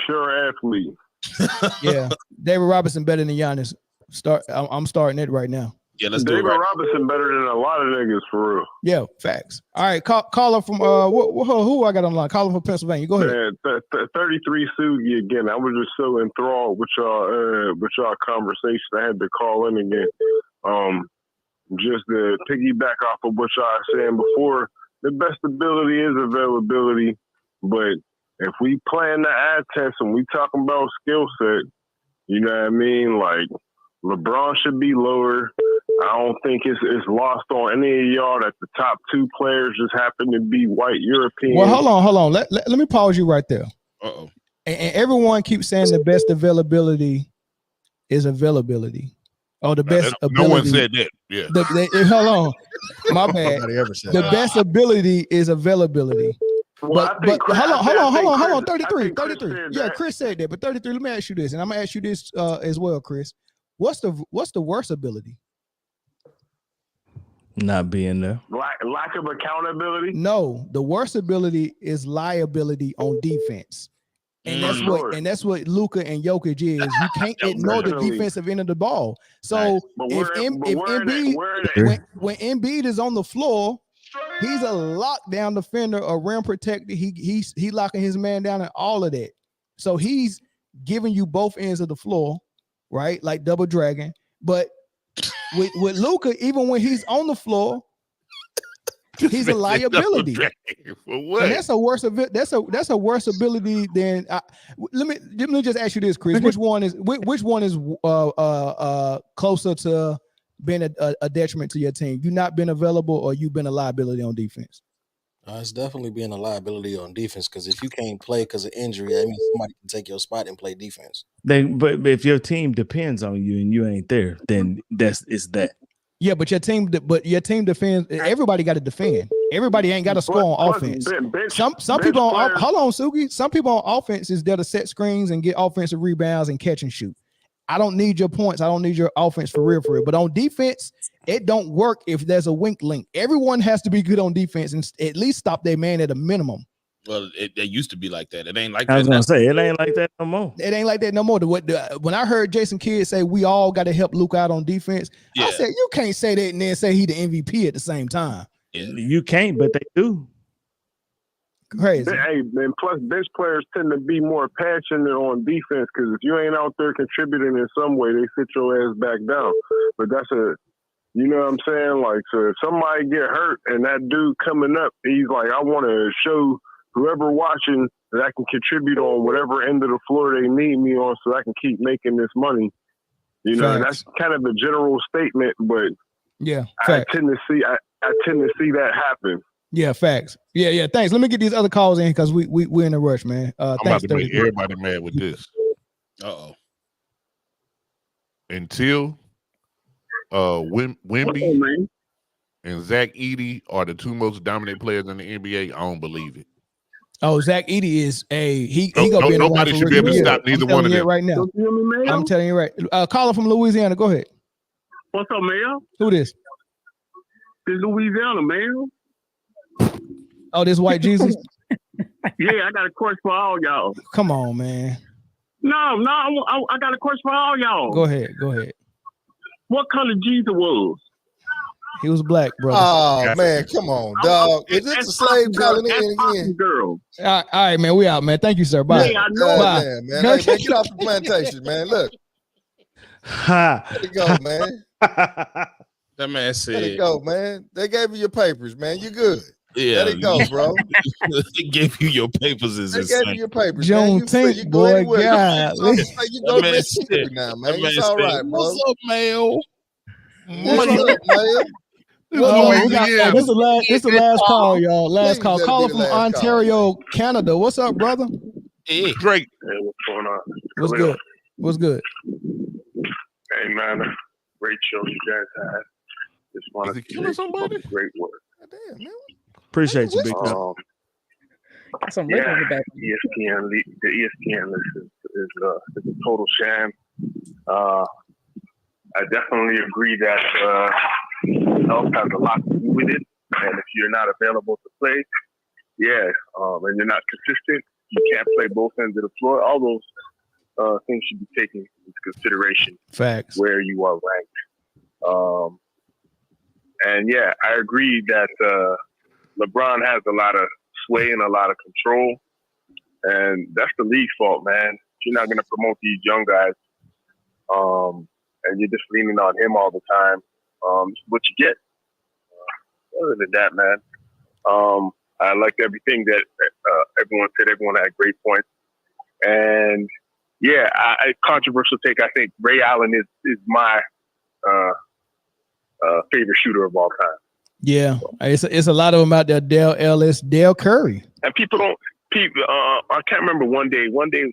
Pure athlete. Yeah, David Robinson better than Giannis. I'm starting it right now. Yeah, let's do it. David Right. Robinson better than a lot of niggas for real. Yeah, facts. All right, caller from who I got on the line? Caller from Pennsylvania. Go ahead. Man, 33 Sugi again. I was just so enthralled with y'all conversation. I had to call in again. Just to piggyback off of what y'all were saying before, the best ability is availability. But if we playing the eye test and we talking about skill set, you know what I mean? Like LeBron should be lower. I don't think it's lost on any of y'all that the top two players just happen to be white Europeans. Well, hold on. Let me pause you right there. Uh-oh. And everyone keeps saying the best availability is availability. Oh, the best ability. No one said that. Yeah. Hold on. My bad. Nobody ever said The that. best ability is availability. Well, but hold on. 33. Chris Yeah, Chris said that. But 33, let me ask you this, and I'm gonna ask you this as well, Chris. What's the worst ability? Not being there. Lack of accountability? No, the worst ability is liability on defense. And that's what Luka and Jokic is. You can't ignore the defensive end of the ball. So when Embiid is on the floor, he's a lockdown defender, a rim protector. He locking his man down and all of that. So he's giving you both ends of the floor, right? Like double dragon. But with Luka, even when he's on the floor, he's a liability. And that's a worse ability than. Let me just ask you this, Chris. Which one is closer to being a detriment to your team? You not been available, or you been a liability on defense? It's definitely being a liability on defense, because if you can't play because of injury, that means somebody can take your spot and play defense. But if your team depends on you and you ain't there, then it's that. Yeah, but your team defends. Everybody got to defend. Everybody ain't got to score on offense. Some people on hold on, Sugi. Some people on offense is there to set screens and get offensive rebounds and catch and shoot. I don't need your points. I don't need your offense for real. But on defense, it don't work if there's a weak link. Everyone has to be good on defense and at least stop their man at a minimum. Well, it used to be like that. It ain't like I that. was gonna say it ain't like that no more. It ain't like that no more. When I heard Jason Kidd say we all got to help Luke out on defense, I said you can't say that and then say he the MVP at the same time. Yeah. You can't, but they do. Crazy. Hey, and plus bench players tend to be more passionate on defense, because if you ain't out there contributing in some way, they sit your ass back down. But that's you know what I'm saying? Like, so if somebody get hurt and that dude coming up, he's like, I want to show whoever watching that I can contribute on whatever end of the floor they need me on, so I can keep making this money. You know, that's kind of a general statement, but I tend to see that happen. Yeah, facts. Yeah. Thanks. Let me get these other calls in because we're in a rush, man. I'm Thanks, about to make everybody mad with this. Until Wemby and Zach Edey are the two most dominant players in the NBA, I don't believe it. Oh, Zach Edey is he gonna be nobody should be able to stop neither one of them right now. I'm telling you right. Caller from Louisiana, go ahead. What's up, man? Who this? This Louisiana, man. Oh, this white Jesus? Yeah, I got a question for all y'all. Come on, man. No, I got a question for all y'all. Go ahead. What color Jesus was? He was black, brother. Oh, man, come on, dog. Is this a slave colony again? Girl. All right, man. We out, man. Thank you, sir. Bye. Yeah, I know. Bye. Man, hey, man, get off the plantation, man. Look. There you go, man. That man said. There you go, man. They gave you your papers, man. You good. Yeah. There you go, bro. They gave you your papers. They gave you your papers, Juneteenth, man. boy, God. You go to Mississippi now, man. It's all right, bro. What's up, man? What's up, man? This is the last call, y'all. Last call. Caller from Ontario, Canada. What's up, brother? Hey, great. Hey, what's going on? What's good? Hey, man. Great show you guys had. Just want to killing somebody? Great work. Damn, man. Appreciate you, big dog. Some yeah, ESPN, the ESPN list is a total sham. I definitely agree that health has a lot to do with it, and if you're not available to play, and you're not consistent, you can't play both ends of the floor. All those things should be taken into consideration. Facts. Where you are ranked. And yeah, I agree that LeBron has a lot of sway and a lot of control, and that's the league's fault, man. You're not going to promote these young guys, and you're just leaning on him all the time. This is what you get. Other than that, man, I liked everything that everyone said. Everyone had great points, and yeah, controversial take. I think Ray Allen is my favorite shooter of all time. Yeah, it's a lot of them out there. Dale Ellis, Dale Curry, and people don't. I can't remember one day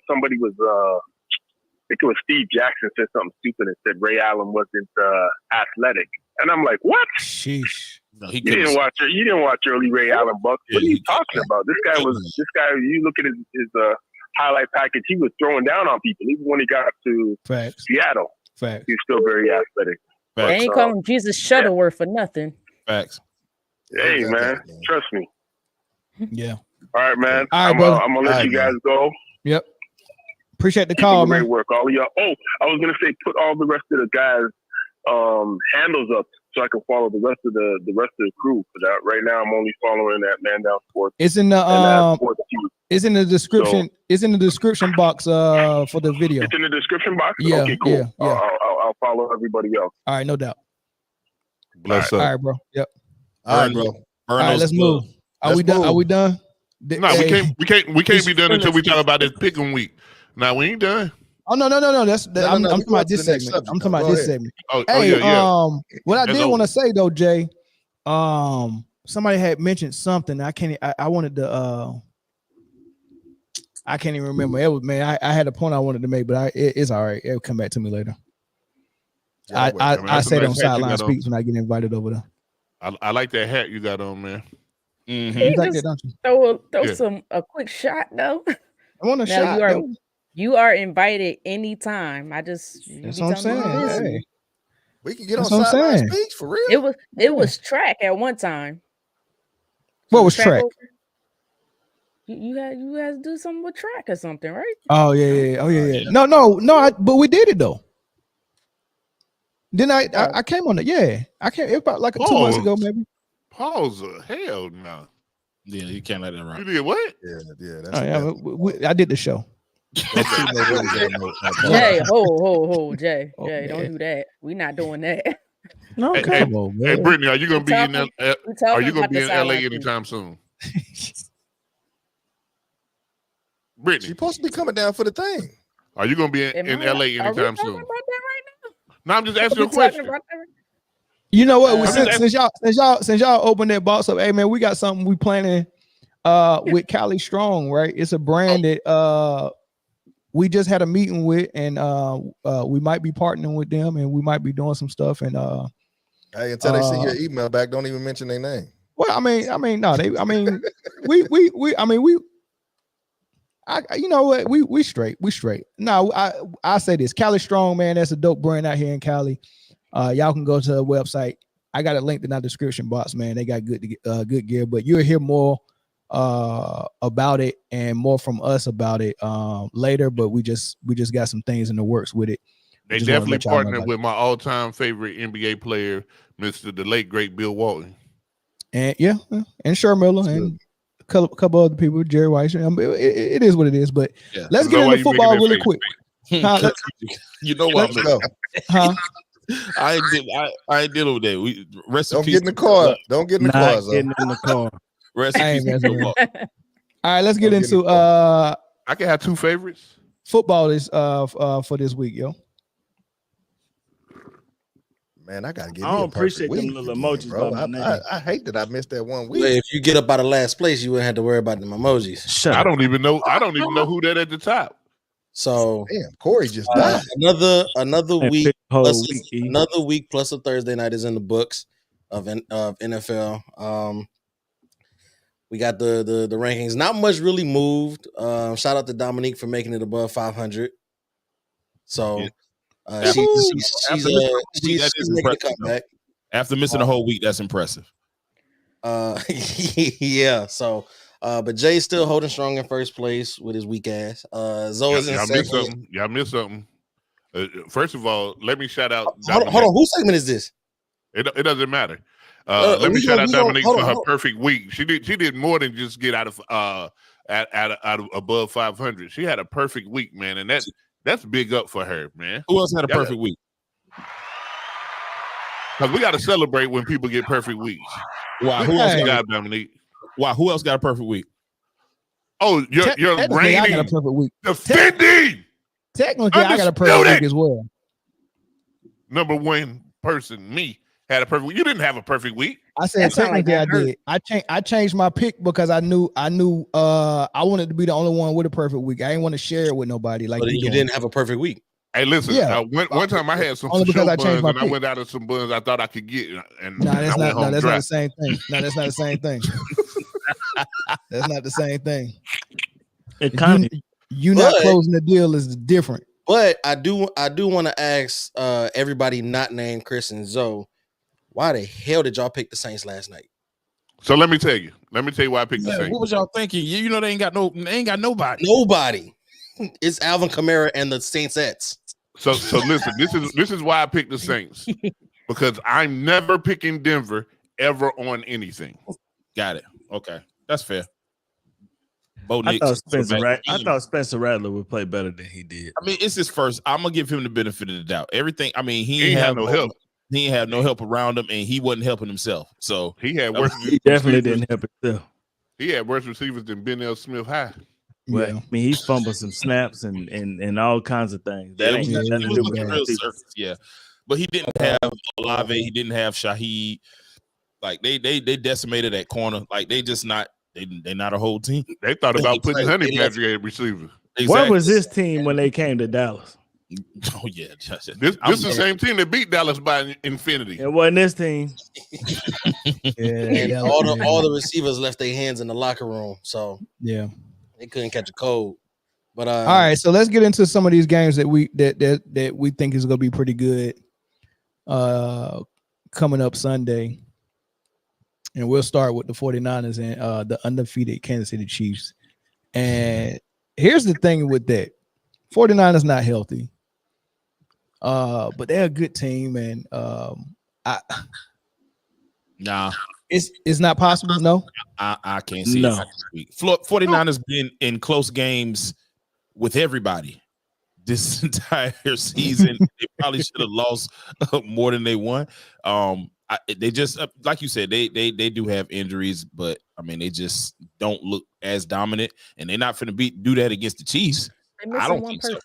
somebody was. I think it was Steve Jackson said something stupid and said Ray Allen wasn't athletic, and I'm like, what? Sheesh. No, you didn't watch early Ray Allen Bucks. What are you talking about? This guy. You look at his highlight package. He was throwing down on people even when he got to Seattle. Facts. He's still very athletic. They ain't call him Jesus Shuttleworth for nothing. Facts. Hey, man, trust me. Yeah. All right, man. All right, brother. I'm gonna let you guys go. Yep. Appreciate the call, man. Great work, all of y'all. Oh, I was gonna say, put all the rest of the guys' handles up so I can follow the rest of the crew. Because right now I'm only following that Man Down Sports. It's in the it's in the description. So, it's in the description box for the video. It's in the description box. Yeah. Okay, cool. Yeah. I'll follow everybody else. All right, no doubt. Bless All up. right, bro. Yep. All right, bro. All right, let's move. Are we done? Are we done? No, we can't be done until we talk about this picking week. Now we ain't done. Oh no. I'm talking about this segment. I'm talking about this segment. Yeah. What I did want to say though, Jay, somebody had mentioned something. I wanted to. I can't even remember. It was, man. I had a point I wanted to make, but it's all right. It'll come back to me later. I say it on Sideline Speaks when I get invited over there. I like that hat you got on, man. Mm-hmm. You like that, don't you? Throw a quick shot though. I want a shot. You are invited anytime. That's what I'm saying. Hey. We can get on Sideline Speaks for real. It was track at one time. What was track? You had to do something with track or something, right? Oh yeah. No. But we did it though. Then I came on it. Yeah, I came. It about like 2 months ago, maybe. Pause. Hell no. Yeah, you can't let that run. You did what? Yeah. That's I did the show. Jay, Jay, don't do that. We're not doing that. No, come on, man. Hey, Britne, are you gonna be in LA anytime soon? Britne, she's supposed to be coming down for the thing. Are you gonna be in LA anytime soon? No, I'm just asking a question. You know what? Since y'all opened that box up, hey man, we got something we planning with CALI Strong, right? It's a brand that we just had a meeting with, and we might be partnering with them, and we might be doing some stuff. And hey, until they see your email back, don't even mention their name. Well, I mean, you know what? We straight. No, I say this, CALI Strong, man. That's a dope brand out here in Cali. Y'all can go to the website. I got it linked in our description box, man. They got good gear, but you'll hear more about it and more from us about it later. But we just got some things in the works with it. They definitely partnered with my all-time favorite NBA player, the late great Bill Walton. And and Sher Miller and a couple other people, Jerry Weiss. It is what it is. But let's get into football really quick. You know what? Let's go. I ain't dealing with that. Don't get in the car. Don't get in the car. Getting in the car. All right, let's get into I can have two favorites. Football is for this week, yo. Man, I gotta get. I don't appreciate them little emojis, bro. I hate that I missed that 1 week. If you get up out of last place, you wouldn't have to worry about them emojis. I don't even know who that at the top. So damn, Corey just died. Another week plus a Thursday night is in the books of NFL. We got the rankings. Not much really moved. Shout out to Dominique for making it above 500. So she's making a comeback. After missing a whole week, that's impressive. Yeah. So, but Jay's still holding strong in first place with his weak ass. Zoe's in second. Y'all missed something. First of all, let me shout out. Hold on. Whose segment is this? It doesn't matter. Let me shout out Dominique for her perfect week. She did more than just get out of above 500. She had a perfect week, man, and that's big up for her, man. Who else had a perfect week? Because we got to celebrate when people get perfect weeks. Why? Who else got Dominique? Why? Who else got a perfect week? Oh, you're reigning. I got a perfect week. Defending. Technically, I got a perfect week as well. Number one person, me, had a perfect week. You didn't have a perfect week. I said technically I did. I changed my pick because I knew I wanted to be the only one with a perfect week. I didn't want to share it with nobody. Like you didn't have a perfect week. Hey, listen. Yeah. One time I had some Only because I changed buns my and I pick. went out of some buns I thought I could get, and that's I not dry. the same thing. No, that's not the same thing. That's not the same thing. You not closing the deal is different. But I do want to ask everybody not named Chris and Zoe, why the hell did y'all pick the Saints last night? So let me tell you why I picked the Saints. What was y'all thinking? You know they ain't got nobody. Nobody. It's Alvin Kamara and the Saints-ettes. So listen, this is why I picked the Saints, because I'm never picking Denver ever on anything. Got it. Okay, that's fair. I thought Spencer Rattler would play better than he did. I mean, it's his first. I'm gonna give him the benefit of the doubt. Everything. I mean, he ain't had have no help. He ain't have no help around him, and he wasn't helping himself. So he had worse. He definitely didn't help himself. He had worse receivers than Ben L. Smith High. Well, I mean, he fumbled some snaps and all kinds of things. That ain't got nothing to do with the real surface. Yeah, but he didn't have Olave. He didn't have Shaheed. Like they decimated that corner. Like they just not. They're not a whole team. They thought about putting Honey Badger at receiver. Exactly. Where was this team when they came to Dallas? Oh yeah, this is the same team that beat Dallas by infinity. It wasn't this team. And all the receivers left their hands in the locker room, so yeah, they couldn't catch a cold. But all right, so let's get into some of these games that we think is going to be pretty good coming up Sunday. And we'll start with the 49ers and the undefeated Kansas City Chiefs. And here's the thing with that. 49ers not healthy. But they're a good team. And it's not possible, no? I can't see it. 49ers been in close games with everybody this entire season. They probably should have lost more than they won. They just like you said, they do have injuries, but I mean they just don't look as dominant, and they're not going to do that against the Chiefs. I don't think so.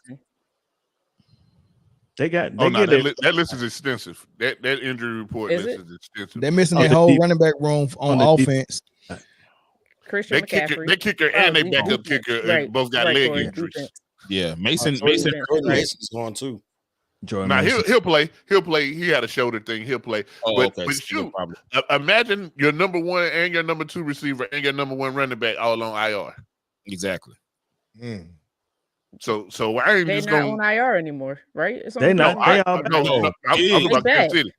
That list is extensive. That injury report list is extensive. They're missing their whole running back room on offense. Christian McCaffrey. They kicker and they backup kicker both got leg injuries. Yeah, Mason's going too. Now he'll play. He'll play. He had a shoulder thing. He'll play. But shoot, imagine your number one and your number two receiver and your number one running back all on IR. Exactly. So I ain't They're just not going on IR anymore, right? They're not. I'm talking about Kansas City.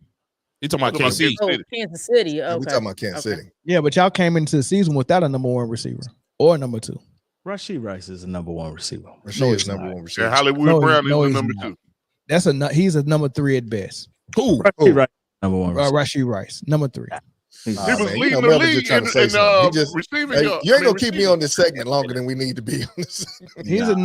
You talking about Kansas City? Kansas City. Okay. We're talking about Kansas City. Yeah, but y'all came into the season without a number one receiver or number two. Rashee Rice is a number one receiver. Rashee is number one receiver. And Hollywood Brown is the number two. He's a number three at best. Who? Rashee Rice, number one. Rashee Rice, number three. He was leading the league in receiving. You ain't gonna keep me on this segment longer than we need to be on this. He's a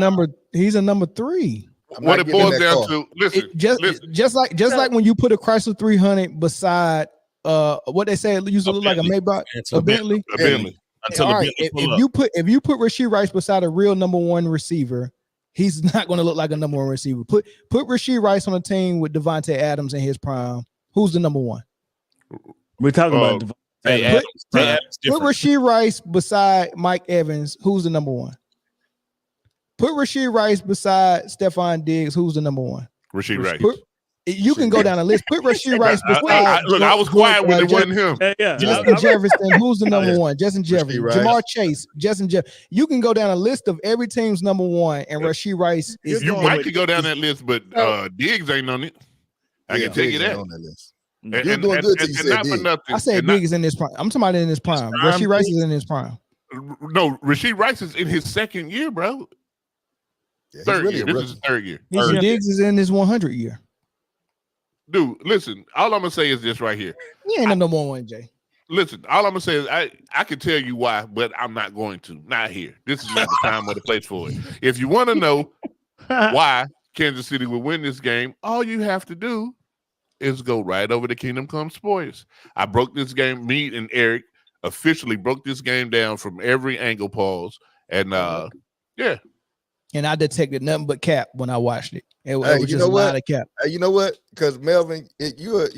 number three. What it boils down to, listen, just like when you put a Chrysler 300 beside what they say it used to look like a Maybach, a Bentley. A Bentley. All right, if you put Rashee Rice beside a real number one receiver, he's not going to look like a number one receiver. Put Rashee Rice on a team with Devontae Adams in his prime. Who's the number one? We're talking about Devontae Adams. Put Rashee Rice beside Mike Evans. Who's the number one? Put Rashee Rice beside Stephon Diggs. Who's the number one? Rashee Rice. You can go down the list. Put Rashee Rice I was quiet when it wasn't him. Yeah. Justin Jefferson, who's the number one? Justin Jefferson, Jamar Chase, Justin Jeff. You can go down a list of every team's number one, and Rashee Rice is. You might could go down that list, but Diggs ain't on it. I can tell you that. On that list. And not for nothing. I said Diggs is in this prime. I'm talking about in his prime. Rashee Rice is in his prime. No, Rashee Rice is in his second year, bro. Third year. This is his third year. Diggs is in his 100 year. Dude, listen, all I'm gonna say is this right here. You ain't no number one, Jay. Listen, all I'm gonna say is I can tell you why, but I'm not going to. Not here. This is not the time or the place for it. If you want to know why Kansas City will win this game, all you have to do is go right over to Kingdom Come Sports. I broke this game. Me and Eric officially broke this game down from every angle, pause, and yeah. And I detected nothing but cap when I watched it. It was just a lot of cap. You know what? Because Melvin, you're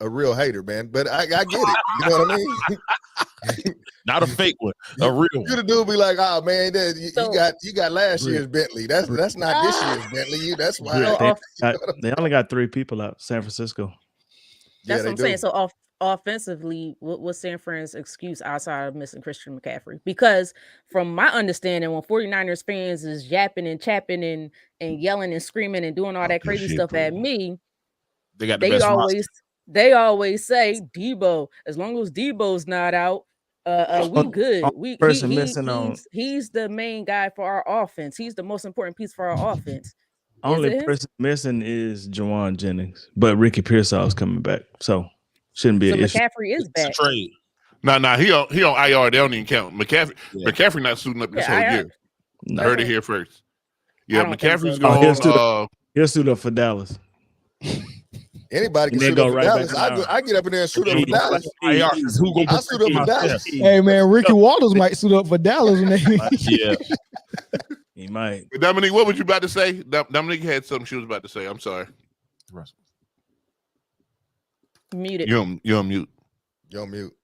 a real hater, man. But I get it. You know what I mean? Not a fake one, a real one. You the dude be like, oh man, you got last year's Bentley. That's not this year's Bentley. That's why they only got 3 people out. San Francisco. That's what I'm saying. So offensively, what's San Fran's excuse outside of missing Christian McCaffrey? Because from my understanding, when 49ers fans is yapping and chapping and yelling and screaming and doing all that crazy stuff at me, they always say Debo. As long as Debo's not out, we good. He's the main guy for our offense. He's the most important piece for our offense. Only person missing is Jawan Jennings, but Ricky Pearsall's coming back, so shouldn't be an issue. McCaffrey is back. Trade. No, he on IR. They don't even count. McCaffrey not suiting up this whole year. No. Heard it here first. Yeah, McCaffrey's going. He'll suit up for Dallas. Anybody can shoot up for Dallas. I get up in there and shoot up for Dallas. I suit up for Dallas. Hey man, Ricky Watters might suit up for Dallas. Yeah, he might. Dominique, what was you about to say? Dominique had something she was about to say. I'm sorry. Muted. You're on mute. You're on mute.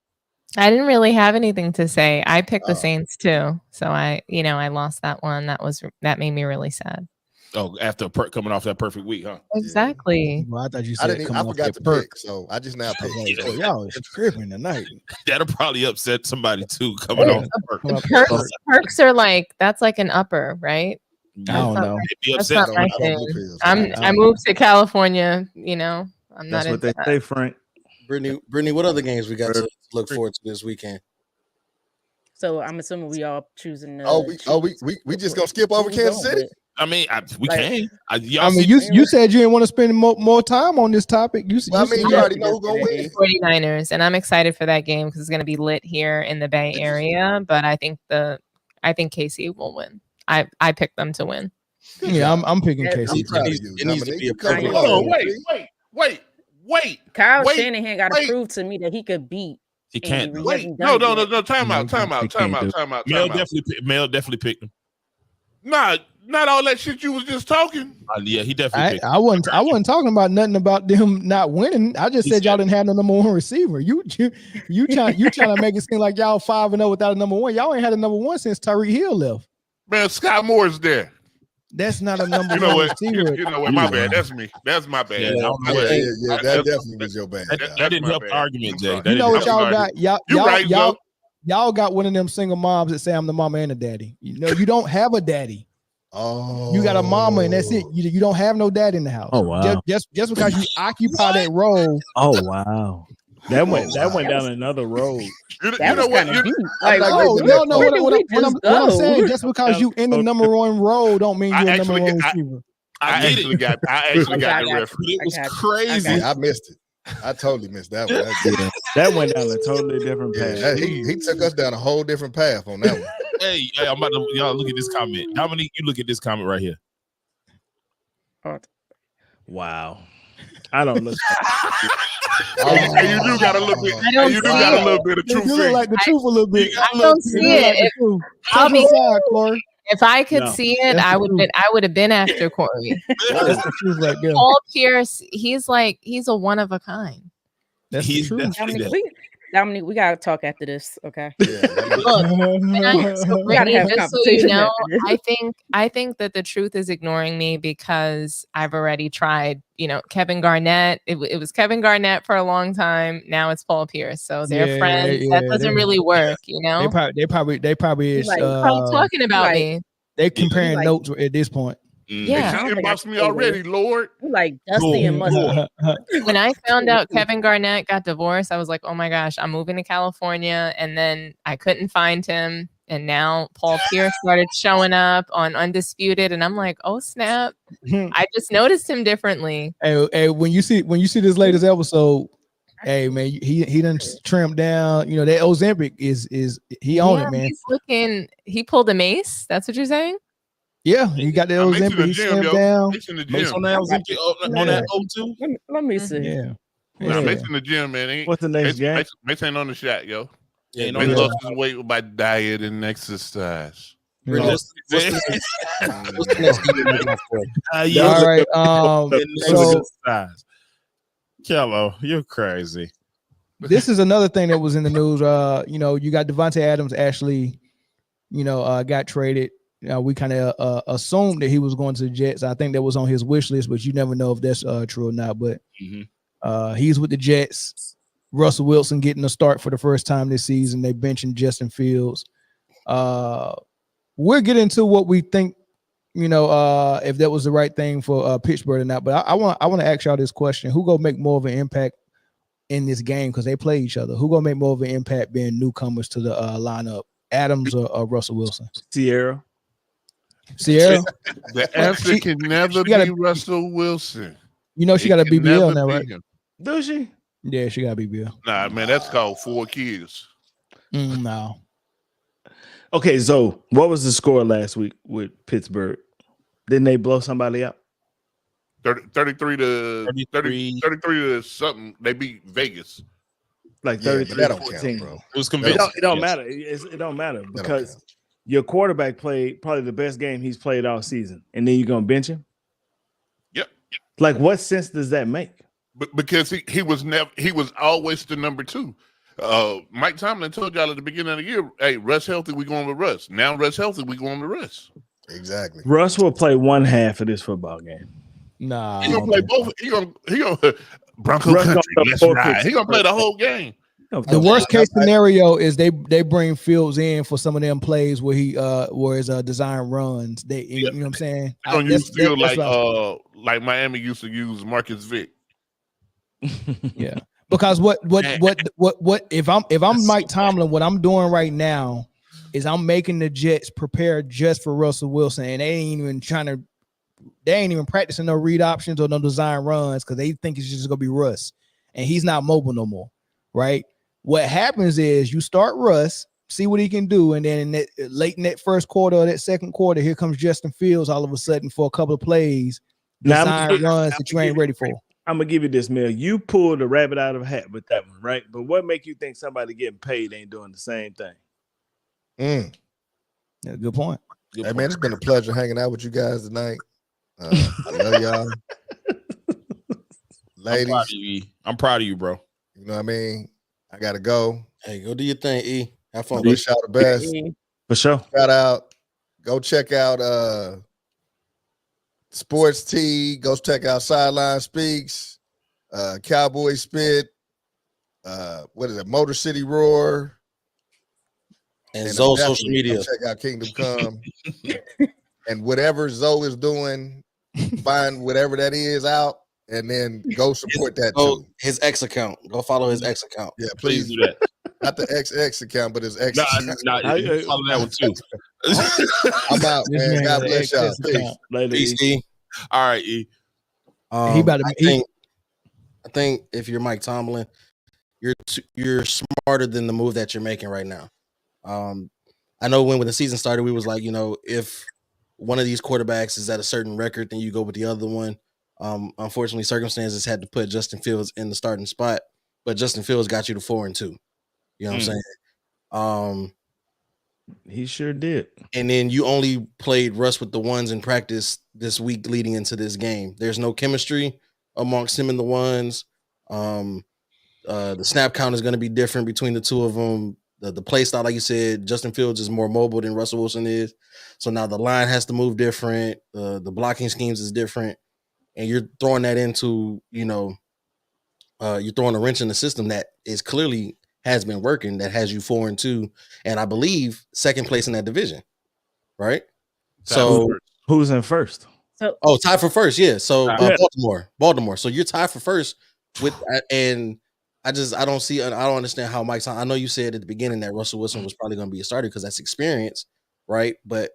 I didn't really have anything to say. I picked the Saints too, so I lost that one. That made me really sad. Oh, after coming off that perfect week, huh? Exactly. Well, I thought you said I forgot to pick, so I just now picked. Oh, y'all is tripping tonight. That'll probably upset somebody too coming off. Perks are that's like an upper, right? I don't know. That's not my thing. I moved to California. I'm That's not what they say, Frank. Brittany, what other games we got to look forward to this weekend? So I'm assuming we all choosing. We just gonna skip over Kansas City. I mean, we can. You said you didn't want to spend more time on this topic. You already know who's gonna win. 49ers, and I'm excited for that game because it's going to be lit here in the Bay Area. But I think KC will win. I picked them to win. Yeah, I'm picking KC. It needs to be a perfect. Hold on, wait. Kyle Shanahan got to prove to me that he could beat. He can't. Wait, no. Time out. Mel definitely picked him. Nah, not all that shit you was just talking. Yeah, he definitely. I wasn't talking about nothing about them not winning. I just said y'all didn't have no number one receiver. You trying to make it seem like y'all 5-0 without a number one. Y'all ain't had a number one since Tyreek Hill left. Man, Scott Moore's there. That's not a number one receiver. You know what? My bad. That's me. That's my bad. Yeah, that definitely was your bad. That didn't help the argument, Jay. You know what y'all got? Y'all got one of them single moms that say I'm the mama and the daddy. You don't have a daddy. Oh, you got a mama and that's it. You don't have no dad in the house. Oh wow! Just because you occupy that role. Oh wow! That went down another road. What I'm saying, just because you in the number one role don't mean you're a number one receiver. I actually got the reference. It was crazy. I missed it. I totally missed that one. That went down a totally different path. Yeah, he took us down a whole different path on that one. Hey, I'm about to y'all look at this comment. Dominique, you look at this comment right here. Wow. I don't look. Hey, you do got a little bit. You do got a little bit of truth. You look like the truth a little bit. I don't see it. If I could see it, I would have been after Corey. That's the truth right there. Paul Pierce, he's a one of a kind. That's the truth. Dominique, we gotta talk after this, okay? Look, so We gotta Britney, have just so you competition know, after this. I think that the truth is ignoring me because I've already tried. Kevin Garnett. It was Kevin Garnett for a long time. Now it's Paul Pierce. So they're friends. That doesn't really work. They probably is. Like, talking about me. They comparing notes at this point. Yeah. She inboxed me already, Lord. Like Dusty and Mustard. When I found out Kevin Garnett got divorced, I was like, oh my gosh, I'm moving to California. And then I couldn't find him. And now Paul Pierce started showing up on Undisputed. And I'm like, oh snap. I just noticed him differently. Hey, when you see this latest episode, hey man, he done trimmed down. That Ozempic is he on it, man. He's looking, he pulled a mace. That's what you're saying? Yeah, he got the Ozempic. He slimmed down. Mace on that Ozempic, on that O2. Let me see. Yeah. Nah, Mace in the gym, man. What's the next game? Mace ain't on the shot, yo. Yeah, Mace lost his weight by diet and exercise. What's the All right. So Kello, you're crazy. This is another thing that was in the news. You got Devontae Adams actually, got traded. We kind of assumed that he was going to the Jets. I think that was on his wish list, but you never know if that's true or not. But he's with the Jets. Russell Wilson getting a start for the first time this season. They benching Justin Fields. We'll get into what we think, if that was the right thing for Pittsburgh or not. But I want to ask y'all this question: who gonna make more of an impact in this game because they play each other? Who gonna make more of an impact being newcomers to the lineup, Adams or Russell Wilson? Sierra. The answer can never be Russell Wilson. She got a BBL now, right? Does she? Yeah, she got a BBL. Nah, man, that's called 4 kids. No. Okay, so what was the score last week with Pittsburgh? Didn't they blow somebody up? 33 to something. They beat Vegas. Like 33 to 14. Bro. It was convincing. It don't matter. It don't matter because your quarterback played probably the best game he's played all season, and then you're gonna bench him. Yep. Like, what sense does that make? Because he was always the number 2. Mike Tomlin told y'all at the beginning of the year, hey, Russ healthy, we going with Russ. Now Russ healthy, we going with Russ. Exactly. Russ will play one half of this football game. Nah. He gonna play both. He gonna Bronco Russ country. gonna Let's ride. He gonna play the whole game. The worst case scenario is they bring Fields in for some of them plays where his design runs. You know what I'm saying? They're gonna use Field like Miami used to use Marcus Vick. Yeah. Because what if I'm Mike Tomlin, what I'm doing right now is I'm making the Jets prepare just for Russell Wilson, and they ain't even practicing no read options or no design runs because they think it's just gonna be Russ, and he's not mobile no more, right? What happens is you start Russ, see what he can do, and then late in that first quarter or that second quarter, here comes Justin Fields all of a sudden for a couple of plays, design runs that you ain't ready for. I'm gonna give you this, Mel. You pulled a rabbit out of a hat with that one, right? But what make you think somebody getting paid ain't doing the same thing? Yeah, good point. Hey man, it's been a pleasure hanging out with you guys tonight. I love y'all. Ladies, I'm proud of you, bro. You know what I mean? I gotta go. Hey, go do your thing, E. Have fun. Wish y'all the best. For sure. Shout out. Go check out Sports T. Go check out Sideline Speaks. Cowboy Spit. What is it? Motor City Roar. And Zoe social media. Check out Kingdom Come. And whatever Zoe is doing, find whatever that is out, and then go support that too. His X account. Go follow his X account. Yeah, please do that. Not the XX account, but his X. Nah, follow that one too. I'm out, man. God bless y'all. Peace, E. All right, E. I think if you're Mike Tomlin, you're smarter than the move that you're making right now. I know when the season started, we was like, if one of these quarterbacks is at a certain record, then you go with the other one. Unfortunately, circumstances had to put Justin Fields in the starting spot, but Justin Fields got you to 4-2. You know what I'm saying? He sure did. And then you only played Russ with the ones in practice this week leading into this game. There's no chemistry amongst him and the ones. The snap count is going to be different between the two of them. The play style, like you said, Justin Fields is more mobile than Russell Wilson is. So now the line has to move different. The blocking schemes is different. And you're throwing that into, you're throwing a wrench in the system that is clearly has been working, that has you 4-2. And I believe second place in that division, right? So who's in first? So tied for first, yeah. So Baltimore. So you're tied for first with, and I don't understand how Mike. I know you said at the beginning that Russell Wilson was probably going to be a starter because that's experience, right? But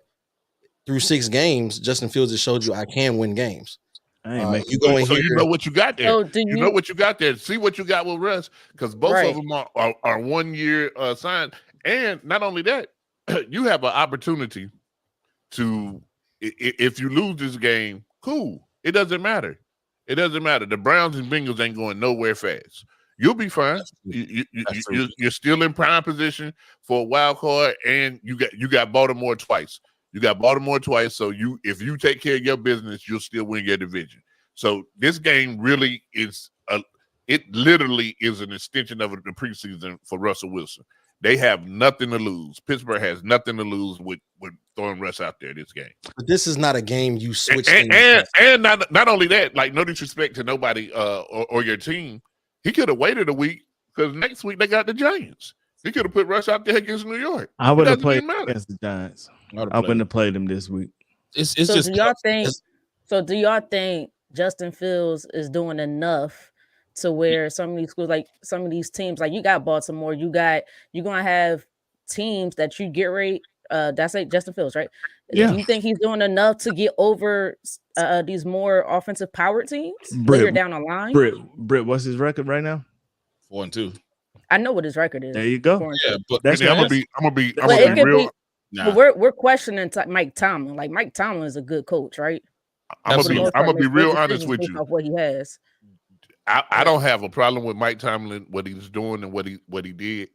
through 6 games, Justin Fields has showed you I can win games. You know what you got there. So you know what you got there. See what you got with Russ, because both of them are 1 year signed, and not only that, you have an opportunity to. If you lose this game, cool. It doesn't matter. It doesn't matter. The Browns and Bengals ain't going nowhere fast. You'll be fine. You're still in prime position for a wild card, and you got Baltimore twice. You got Baltimore twice, so if you take care of your business, you'll still win your division. So this game really is it literally is an extension of the preseason for Russell Wilson. They have nothing to lose. Pittsburgh has nothing to lose with throwing Russ out there this game. But this is not a game you switch. And not only that, like, no disrespect to nobody or your team, he could have waited a week because next week they got the Giants. He could have put Russ out there against New York. I would have played against the Giants. I wouldn't have played him this week. Do y'all think Justin Fields is doing enough to where some of these schools, like some of these teams, like you got Baltimore, you're gonna have teams that you get ready. That's like Justin Fields, right? Yeah. Do you think he's doing enough to get over these more offensive power teams later down the line? Britt, what's his record right now? 4-2. I know what his record is. There you go. Yeah, but I'm gonna be real. But we're questioning Mike Tomlin. Like, Mike Tomlin is a good coach, right? I'm gonna be real honest with you. Off what he has. I don't have a problem with Mike Tomlin, what he's doing and what he did.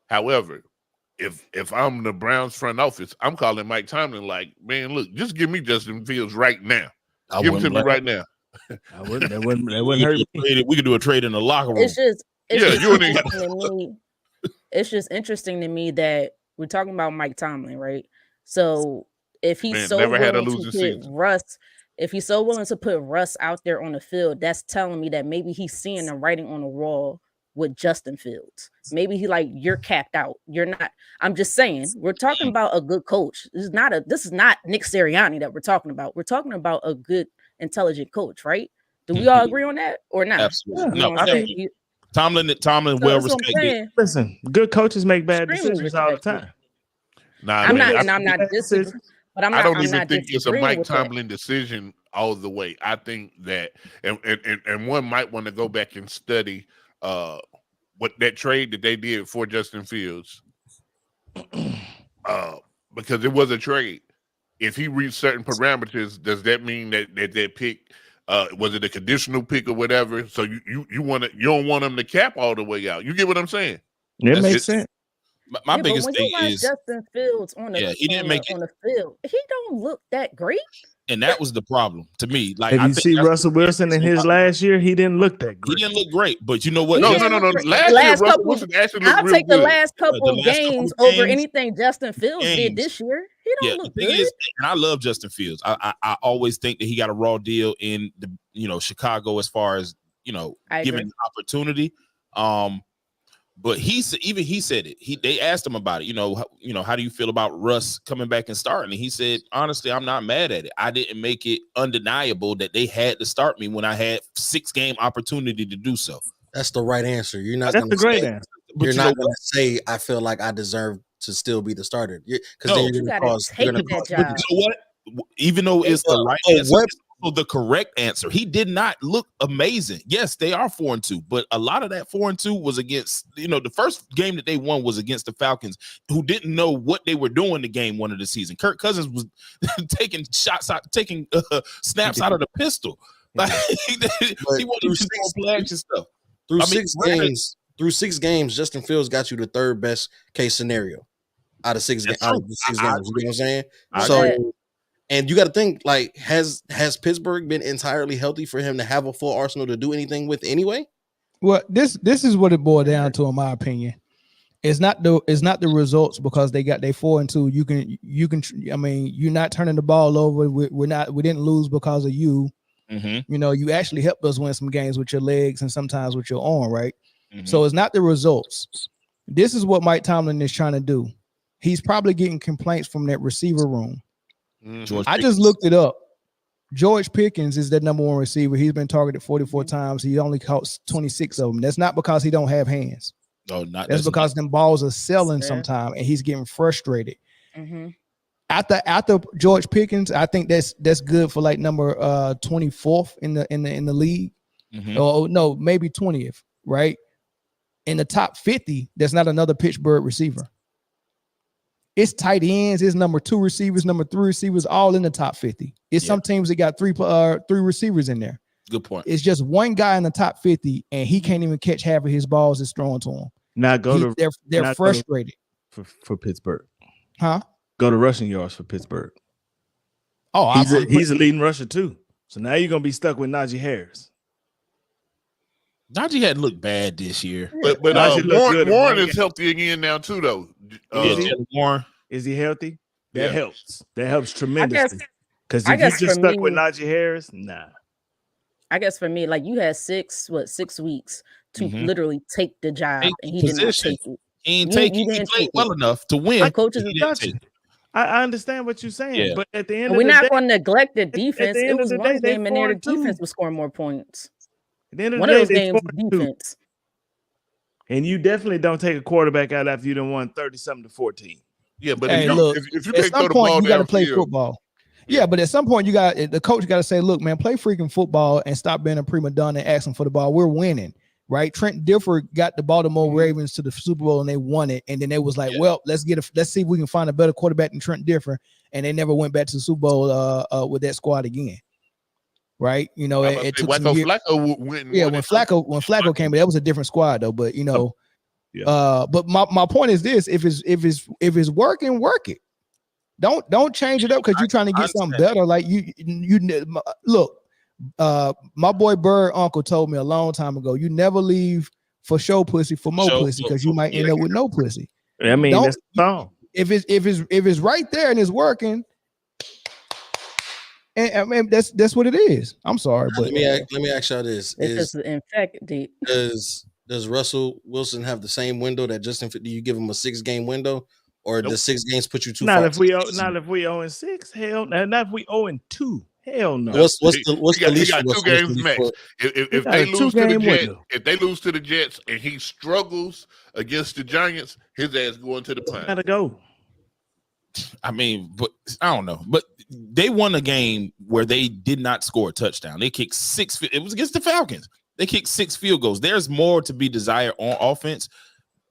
However, if I'm the Browns front office, I'm calling Mike Tomlin like, man, look, just give me Justin Fields right now. Give him to me right now. That wouldn't hurt me. We could do a trade in the locker room. It's just interesting to me that we're talking about Mike Tomlin, right? So if he's if he's so willing to put Russ out there on the field, that's telling me that maybe he's seeing the writing on the wall with Justin Fields. Maybe you're capped out. You're not. I'm just saying, we're talking about a good coach. This is not Nick Sirianni that we're talking about. We're talking about a good, intelligent coach, right? Do we all agree on that or not? Absolutely. No, I think Tomlin well respected. Listen, good coaches make bad decisions all the time. I'm not disagreeing. But I don't even think it's a Mike Tomlin decision all the way. I think that, and one might want to go back and study what that trade that they did for Justin Fields, because it was a trade. If he reached certain parameters, does that mean that pick was it a conditional pick or whatever? So you don't want him to cap all the way out. You get what I'm saying? It makes sense. My biggest thing is Justin Fields on the he didn't make it on the field. He don't look that great. And that was the problem to me. Like, if you see Russell Wilson in his last year, he didn't look that great. He didn't look great, but you know what? No. Last year, Russell Wilson actually looked I'll real take the good. last couple of games over anything Justin Fields did this year. He don't look good. And I love Justin Fields. I always think that he got a raw deal in the Chicago as far as given the opportunity. But he said it. They asked him about it. How do you feel about Russ coming back and starting? And he said, honestly, I'm not mad at it. I didn't make it undeniable that they had to start me when I had 6-game opportunity to do so. That's the right answer. You're not. That's the great answer. You're not going to say I feel like I deserve to still be the starter because then you're going to cause. Take that job. You know what? Even though it's the right answer. The correct answer. He did not look amazing. Yes, they are 4-2, but a lot of that 4-2 was against, the first game that they won was against the Falcons, who didn't know what they were doing the game 1 of the season. Kirk Cousins was taking snaps out of the pistol. Like, he wasn't even doing flags and stuff. Through 6 games, Justin Fields got you the 3rd best case scenario out of 6 games. You know what I'm saying? And you got to think, like, has Pittsburgh been entirely healthy for him to have a full arsenal to do anything with anyway? Well, this is what it boiled down to, in my opinion. It's not the results because they 4-2. You can. I mean, you're not turning the ball over. We didn't lose because of you. Mm-hmm. You know, you actually helped us win some games with your legs and sometimes with your arm, right? Mm-hmm. So it's not the results. This is what Mike Tomlin is trying to do. He's probably getting complaints from that receiver room. George I just looked it up. George Pickens is their number one receiver. He's been targeted 44 times. He only caught 26 of them. That's not because he don't have hands. No, not that's because them balls are selling sometime, and he's getting frustrated. Mm-hmm. After George Pickens, I think that's good for like number 24th in the league. Mm-hmm. Oh no, maybe 20th, right? In the top 50, there's not another Pittsburgh receiver. It's tight ends, it's number 2 receivers, number 3 receivers, all in the top 50. It's some teams that got three receivers in there. Good point. It's just one guy in the top 50, and he can't even catch half of his balls that's thrown to him. Now They're frustrated for Pittsburgh. Huh? Go to rushing yards for Pittsburgh. Oh, he's a leading rusher too. So now you're gonna be stuck with Najee Harris. Najee hadn't looked bad this year, but Warren is healthy again now too, though. Warren, is he healthy? That helps. That helps tremendously. Because I if you guess just for stuck me- with Najee Harris, nah. I guess for me, like you had 6 weeks to Mhm. literally take the job, Take and the he did not position. take it. He ain't You- take you it. He didn't played take well it. enough to win. The coaches He is didn't got take you. it. I understand what you're saying, Yeah. but at the end And of we're the not day, going to neglect the defense. the end It of was the one day, they game in there, the 4-2. defense was scoring more points. at the end of One the of day, those they games was 4-2. defense. And you definitely don't take a quarterback out after you done won 30-something to 14. Yeah, but Hey, if you, look, if you at can't some throw the point ball you got to play downfield, football. Yeah, but at some point the coach got to say, look, man, play freaking football and stop being a prima donna and asking for the ball. We're winning, right? Trent Dilfer got the Baltimore Ravens to the Super Bowl and they won it. And then they was like, well, let's see if we can find a better quarterback than Trent Dilfer. And they never went back to the Super Bowl with that squad again. Right? You know, it took some years. Flacco went and Yeah, won when it. Flacco came, that was a different squad though. But you know, but my point is this: if it's working, work it. Don't change it up because you're trying to get something better. Like you look, my boy Bird uncle told me a long time ago, you never leave for show pussy for more pussy because you might end up with no pussy. I mean, that's the song. If it's right there and it's working, and I mean that's what it is. I'm sorry, but let me ask y'all this: It's just infected. Does Russell Wilson have the same window that Justin? Do you give him a 6-game window, or does 6 games put you too Not far? if we 0-6, hell, not if we 0-2, hell no. What's the least? He got 2 games max. If got they a lose to the 2-game Jets, window. if they lose to the Jets and he struggles against the Giants, his ass going to the pine. Gotta go. I mean, but I don't know. But they won a game where they did not score a touchdown. They kicked 6. It was against the Falcons. They kicked 6 field goals. There's more to be desired on offense.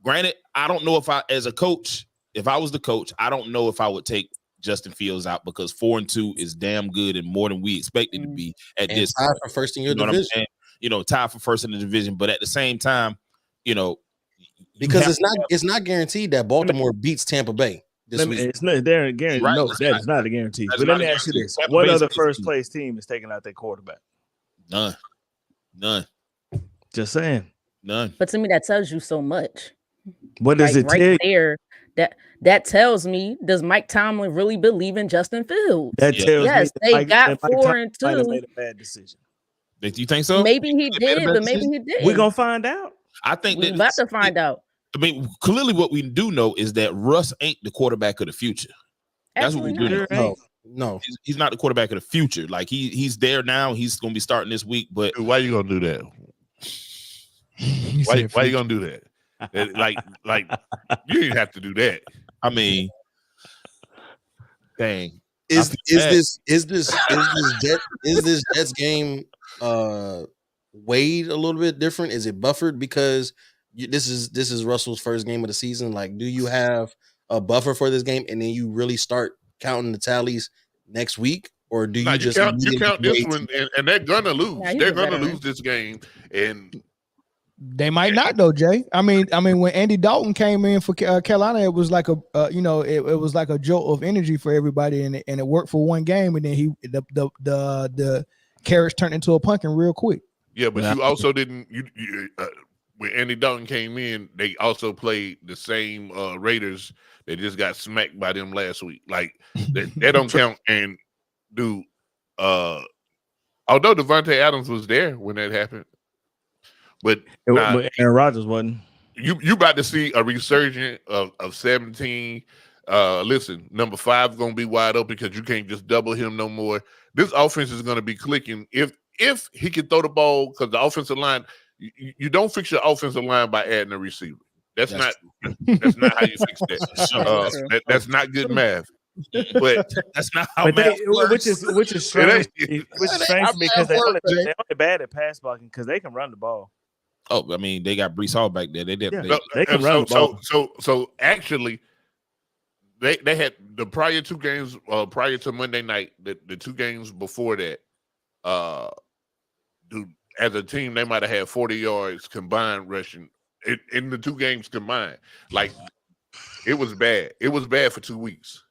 Granted, I don't know if as a coach, if I was the coach, I don't know if I would take Justin Fields out because 4-2 is damn good and more than we expected to be at this tied point. for first in your You know what I'm division. saying? You know, tied for first in the division. But at the same time, you know, Because it's not guaranteed that Baltimore beats Tampa Bay this week. It's not there guaranteed. Right, No, it's that not. is not a guarantee. That's But not let me a ask you guarantee. this: Tampa what Bay's other the first team. place team is taking out their quarterback? None. Just saying. None. But to me, that tells you so much. What does it right tell you? there? That tells me, does Mike Tomlin really believe in Justin Fields? That tells yes, me they Mike got Tomlin 4-2. might have made a bad decision. Do you think so? Maybe he They made a did, bad but maybe decision? he didn't. We're gonna find out. I think We're about to find out. I mean, clearly what we do know is that Russ ain't the quarterback of the future. That's what we do know. No. He's not the quarterback of the future. Like he's there now. He's going to be starting this week. But why you going to do that? Why you going to do that? Like you didn't have to do that. I mean, dang. Is this Jets game weighed a little bit different? Is it buffered because this is Russell's first game of the season? Like, do you have a buffer for this game and then you really start counting the tallies next week, or do you just count this one and they're gonna lose? Yeah, they're gonna lose this game, and they might not though, Jay. I mean, when Andy Dalton came in for Carolina, it was like it was like a jolt of energy for everybody, and it worked for one game, and then the carrots turned into a pumpkin real quick. Yeah, but you also didn't. When Andy Dalton came in, they also played the same Raiders. They just got smacked by them last week. Like they don't count. And dude, although Devontae Adams was there when that happened, but Aaron Rodgers wasn't. You about to see a resurgence of 17. Listen, number 5 is gonna be wide open because you can't just double him no more. This offense is gonna be clicking if he can throw the ball, because the offensive line. You don't fix your offensive line by adding a receiver. That's not how you fix that. That's not good math. But that's not how math works. Which is strange. Which is strange because they're only bad at pass blocking because they can run the ball. Oh, I mean, they got Brees Hall back there. They can run the ball. So actually, they had the prior 2 games prior to Monday night. The 2 games before that, dude. As a team, they might have had 40 yards combined rushing in the 2 games combined. Like, it was bad. It was bad for 2 weeks.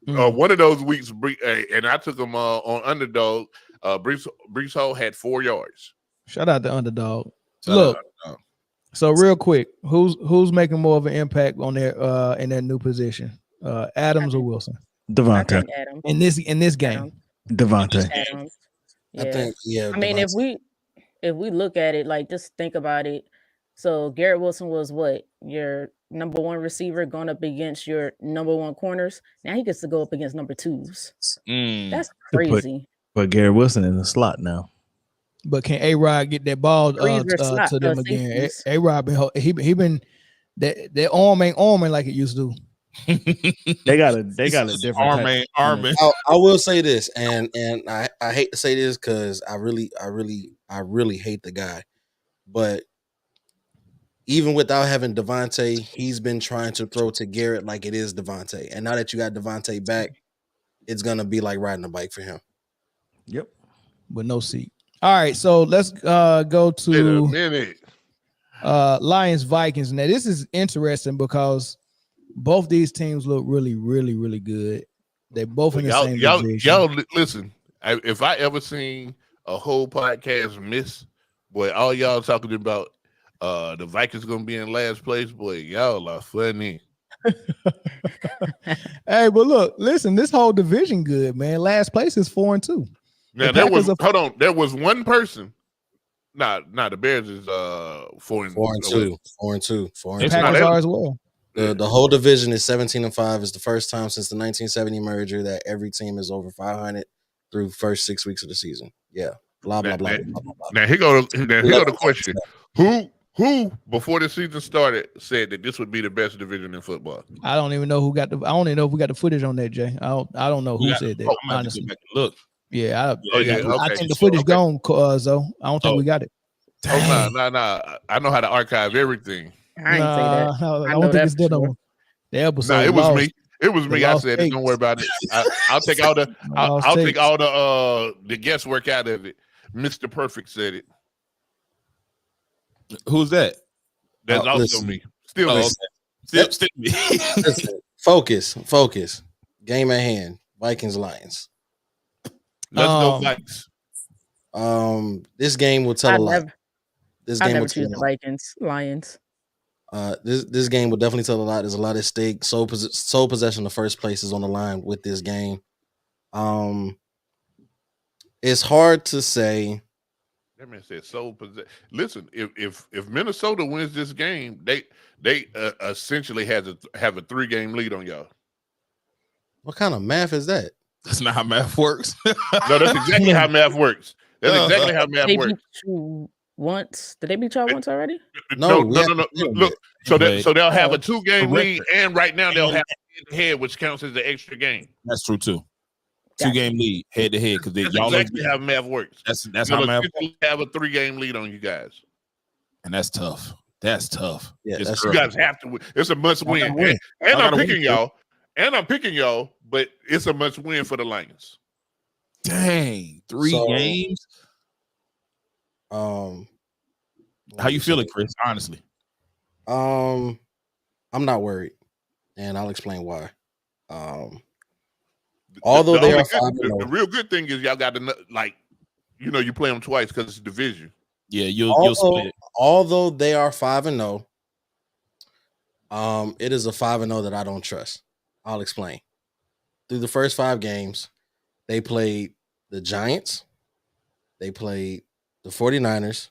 One of those weeks, and I took them on underdog. Brees Hall had 4 yards. Shout out to underdog. Look, so real quick, who's making more of an impact on their in their new position? Adams or Wilson? Devontae. In this game, Devontae. Yeah. I think I mean, if we look at it, like, just think about it. So Garrett Wilson was what? Your number 1 receiver going up against your number 1 corners. Now he gets to go up against number 2s. That's crazy. Put Garrett Wilson in the slot now. But can A-Rod get that ball to them again? A-Rod been that arm ain't arming like it used to. They got a different arming. I will say this, and I hate to say this because I really hate the guy, but even without having Devontae, he's been trying to throw to Garrett like it is Devontae, and now that you got Devontae back, it's gonna be like riding a bike for him. Yep, with no seat. All right, so let's go to Lions Vikings. Now this is interesting because both these teams look really, really, really good. They're both in the same division. Y'all listen. If I ever seen a whole podcast miss, boy, all y'all talking about the Vikings gonna be in last place, boy, y'all are funny. Hey, but look, listen, this whole division good, man. Last place is 4-2. Now there was there was one person. The Bears is 4-2. 4-2. Packers are as well. The whole division is 17-5. It's the first time since the 1970 merger that every team is over 500 through first 6 weeks of the season. Yeah. Blah blah blah. Now here go the question. Who before the season started said that this would be the best division in football? I don't even know who got I don't even know if we got the footage on that, Jay. I don't know who said that. Honestly, look. Yeah, I think the footage gone, though. I don't think we got it. Oh no. I know how to archive everything. I ain't say that. I don't think it's still on the episode. It was me. It was me. I said it. Don't worry about it. I'll take all the I'll take all the guesswork out of it. Mr. Perfect said it. Who's that? That's also me. Still me. Still me. Listen, focus. Game at hand. Vikings Lions. Let's go Vikes. This game will tell a lot. I never choose the Vikings. Lions. This game will definitely tell a lot. There's a lot at stake. Sole possession of first place is on the line with this game. It's hard to say. That man said sole possession. Listen, if Minnesota wins this game, they essentially have a 3-game lead on y'all. What kind of math is that? That's not how math works. No, that's exactly how math works. That's exactly how math works. Once? Did they beat y'all once already? No. Look, so they'll have a 2-game lead, and right now they'll have head, which counts as the extra game. That's true too. 2-game lead, head to head, because that's y'all exactly how math works. That's how math works. Have a 3-game lead on you guys, and that's tough. That's tough. Yeah, you guys have to win. It's a must win, and I'm picking y'all. And I'm picking y'all, but it's a must win for the Lions. Dang, 3 games. How you feeling, Chris? Honestly, I'm not worried, and I'll explain why. Although they are 5-0, the real good thing is y'all got to you play them twice because it's division. Yeah, you'll split. Although they are 5-0, it is a 5-0 that I don't trust. I'll explain. Through the first 5 games, they played the Giants, they played the 49ers,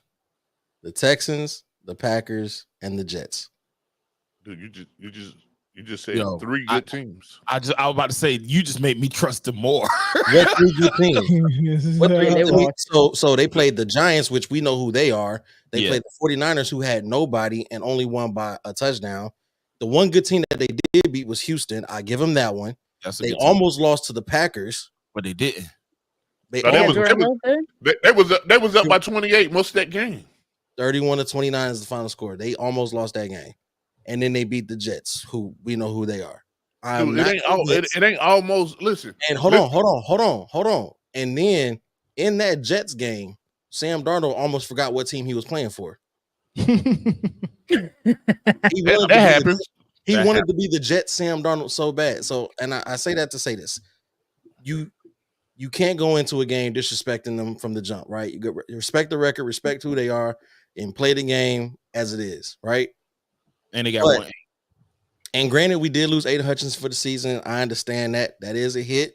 the Texans, the Packers, and the Jets. Dude, you just said 3 good teams. I was about to say, you just made me trust them more. What 3 good teams? So they played the Giants, which we know who they are. They played the 49ers, who had nobody and only won by a touchdown. The one good team that they did beat was Houston. I give them that one. They almost lost to the Packers, but they didn't. They was up by 28 most of that game. 31-29 is the final score. They almost lost that game. And then they beat the Jets, who we know who they are. Dude, it ain't almost. Listen. And hold on. And then in that Jets game, Sam Darnold almost forgot what team he was playing for. That happens. He wanted to be the Jets Sam Darnold so bad. So, and I say that to say this. You can't go into a game disrespecting them from the jump, right? You respect the record, respect who they are, and play the game as it is, right? And they got one. And granted, we did lose Aiden Hutchins for the season. I understand that. That is a hit,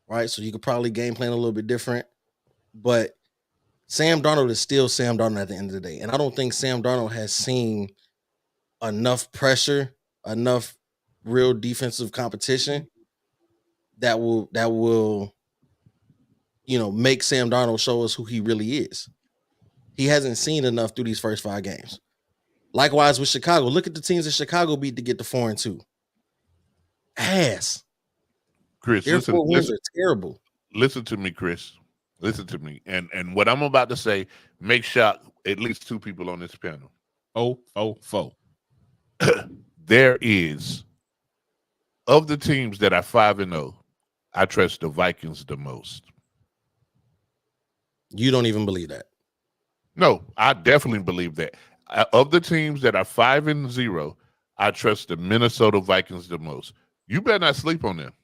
right? So you could probably game plan a little bit different. But Sam Darnold is still Sam Darnold at the end of the day. And I don't think Sam Darnold has seen enough pressure, enough real defensive competition that will make Sam Darnold show us who he really is. He hasn't seen enough through these first 5 games. Likewise with Chicago. Look at the teams that Chicago beat to get to 4-2. Ass. Chris, their 4 wins are terrible. Listen to me, Chris. Listen to me. And what I'm about to say may shock at least 2 people on this panel. There is, of the teams that are 5-0, I trust the Vikings the most. You don't even believe that? No, I definitely believe that. Of the teams that are 5-0, I trust the Minnesota Vikings the most. You better not sleep on them.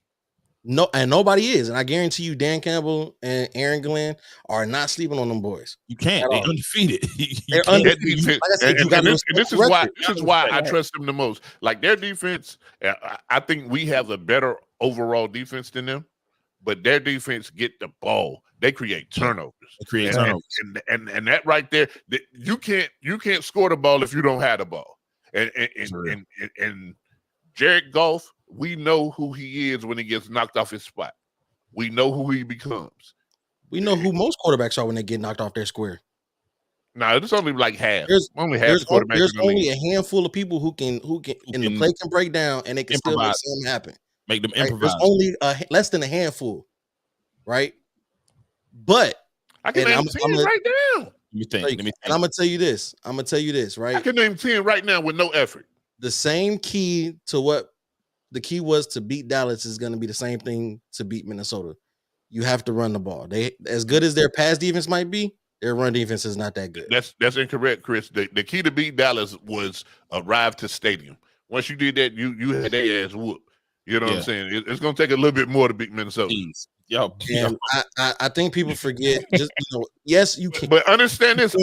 No, and nobody is. And I guarantee you, Dan Campbell and Aaron Glenn are not sleeping on them boys. You can't. They're undefeated. They're undefeated. This is why I trust them the most. Like their defense, I think we have a better overall defense than them, but their defense get the ball. They create turnovers. And that right there, you can't score the ball if you don't have the ball. And Jared Goff, we know who he is when he gets knocked off his spot. We know who he becomes. We know who most quarterbacks are when they get knocked off their square. No, it's only like half. There's only a handful of people who can the play can break down and they can still make something happen. Make them improvise. There's only less than a handful, right? But I can name 10 right now. Let me think. And I'm gonna tell you this, right? I can name 10 right now with no effort. The same key to what the key was to beat Dallas is going to be the same thing to beat Minnesota. You have to run the ball. They, as good as their pass defense might be, their run defense is not that good. That's incorrect, Chris. The key to beat Dallas was arrive to stadium. Once you did that, you had their ass whooped. You know what I'm saying? It's going to take a little bit more to beat Minnesota. And I think people forget. Just yes, you can. But understand this: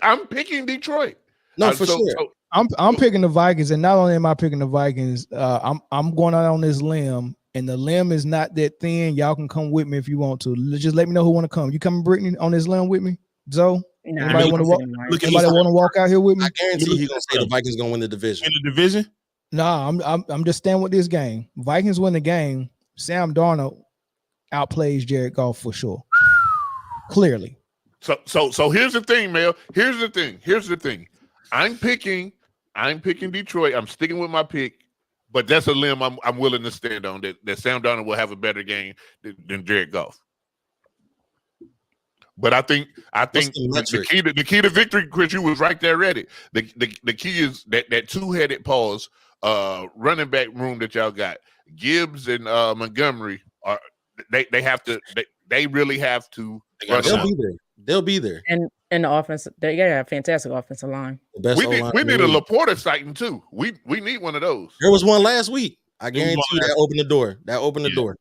I'm picking Detroit. No, for sure. I'm picking the Vikings, and not only am I picking the Vikings, I'm going out on this limb, and the limb is not that thin. Y'all can come with me if you want to. Just let me know who want to come. You coming, Britne, on this limb with me, Zoe? Anybody want to walk out here with me? I guarantee he's gonna say the Vikings gonna win the division. In the division? No, I'm just staying with this game. Vikings win the game. Sam Darnold outplays Jared Goff for sure. Clearly. So here's the thing, Mel. Here's the thing. I'm picking Detroit. I'm sticking with my pick, but that's a limb I'm willing to stand on that Sam Darnold will have a better game than Jared Goff. But I think the key to victory, Chris, you was right there at it. The key is that two-headed pause running back room that y'all got. Gibbs and Montgomery they really have to. They'll be there. And the offense, they got a fantastic offensive line. We need a Laporta sighting too. We need one of those. There was one last week. I guarantee you that opened the door.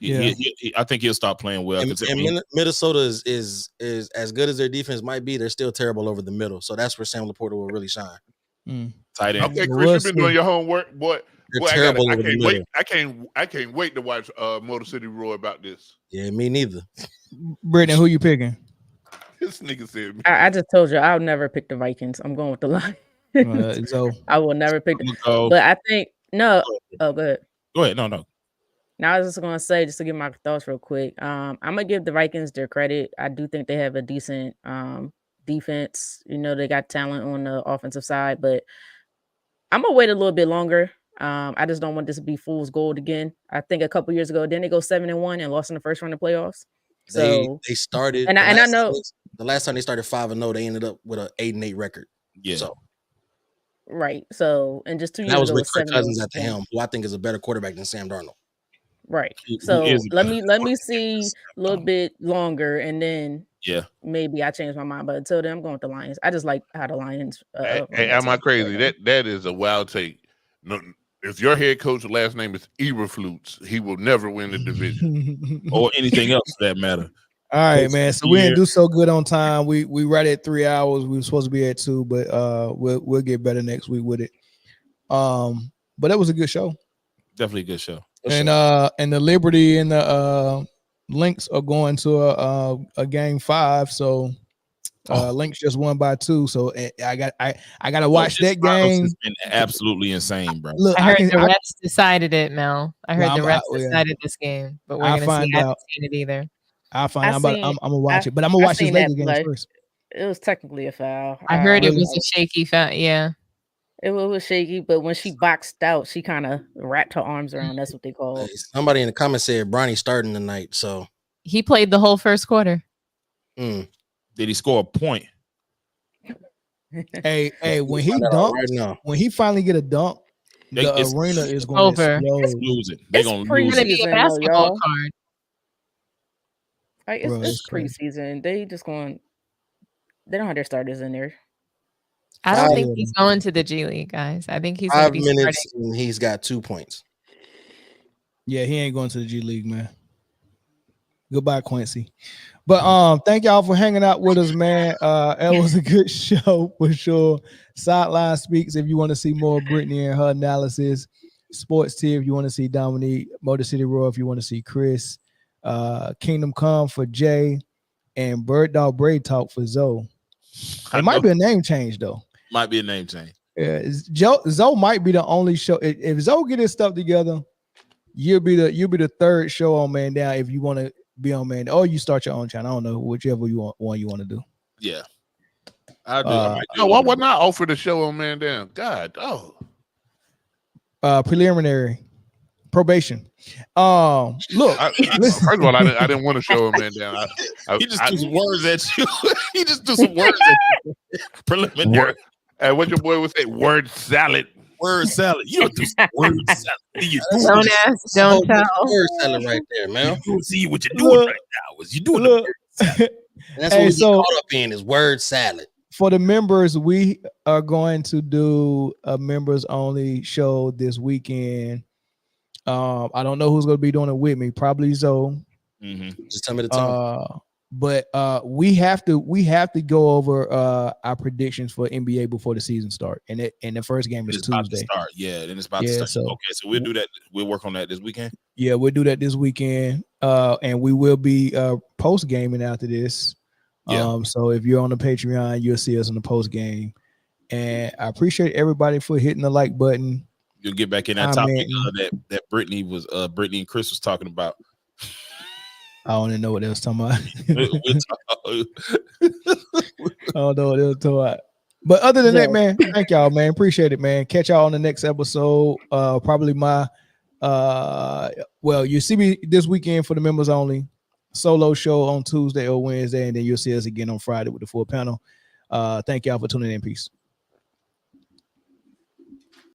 I think he'll start playing well. And Minnesota is as good as their defense might be. They're still terrible over the middle. So that's where Sam Laporta will really shine. Tight end. Okay, Chris, you've been doing your homework, boy. They're terrible over the middle. I can't wait to watch Motor City Roar about this. Yeah, me neither. Britne, who you picking? This nigga said. I just told you I'll never pick the Vikings. I'm going with the Lions. So I will never pick them. But I think no. Oh, go ahead. Go ahead. No. Now I was just gonna say, just to give my thoughts real quick. I'm gonna give the Vikings their credit. I do think they have a decent defense. You know, they got talent on the offensive side, but I'm gonna wait a little bit longer. I just don't want this to be fool's gold again. I think a couple years ago, didn't they go 7-1 and lost in the first round of playoffs? So they started, and I know the last time they started 5-0, they ended up with an 8-8 record. Yeah. So, right. So and just 2 years that was ago, with Kirk Cousins at the helm, who I think is a better quarterback than Sam Darnold. Right. So let me see a little bit longer, and then maybe I change my mind. But until then, I'm going with the Lions. I just like how the Lions. Hey, am I crazy? That is a wild take. No, if your head coach's last name is Eberflutz, he will never win the division or anything else for that matter. All right, man. So we didn't do so good on time. We right at 3 hours. We were supposed to be at 2, but we'll get better next week with it. But that was a good show. Definitely a good show. And the Liberty and the Lynx are going to a game 5. So Lynx just won by 2. So I gotta watch that game. Has been absolutely insane, bro. Look, I heard the refs decided it, Mel. I heard the refs decided this game, but we're gonna see. I haven't seen it either. I'll find out. I'm gonna watch it, but I'm gonna watch this Lakers game first. It was technically a foul. I heard it was a shaky foul. Yeah. It was shaky, but when she boxed out, she kind of wrapped her arms around. That's what they call it. Somebody in the comments said Bronny starting tonight, so he played the whole first quarter. Did he score a point? Hey, when he dunked, when he finally get a dunk, the arena is going to lose it. They're going to lose it. It's a basketball card. Like, it's preseason. They just going. They don't have their starters in there. I don't think he's going to the G League, guys. I think he's 5 minutes and he's got 2 points. Yeah, he ain't going to the G League, man. Goodbye, Quincy. But thank y'all for hanging out with us, man. It was a good show for sure. Sideline Speaks if you want to see more of Britne and her analysis. Sports Tea if you want to see Dominque. Motor City Roar if you want to see Chris. Kingdom Come for Jay. And Bird Dog Braid Talk for Zoe. It might be a name change, though. Might be a name change. Yeah, Zoe might be the only show. If Zoe get his stuff together, you'll be the third show on Man Down if you want to be on Man Down. Or you start your own channel. I don't know, whichever you want to do. Yeah. I do. No, why wouldn't I offer the show on Man Down? God, preliminary probation. Look, first of all, I didn't want to show him Man Down. He just threw some words at you. He just threw some words at you. Preliminary. And what your boy would say, word salad. Word salad. You don't do some word salad. Don't ask, don't tell. Word salad right there, man. You see what you're doing right now is you're doing the word salad. That's what we get caught up in is word salad. For the members, we are going to do a members only show this weekend. I don't know who's going to be doing it with me. Probably Zoe. Just tell me the time. But we have to go over our predictions for NBA before the season starts. And the first game is Tuesday. Yeah, then it's about to start. Okay, so we'll do that. We'll work on that this weekend. Yeah, we'll do that this weekend. And we will be post gaming after this. Yeah. So if you're on the Patreon, you'll see us in the post game. And I appreciate everybody for hitting the like button. You'll get back in that topic that Britne and Chris was talking about. I don't even know what they was talking about. I don't know what they was talking about. But other than that, man, thank y'all, man. Appreciate it, man. Catch y'all on the next episode. Probably my you see me this weekend for the members only solo show on Tuesday or Wednesday, and then you'll see us again on Friday with the full panel. Thank y'all for tuning in. Peace.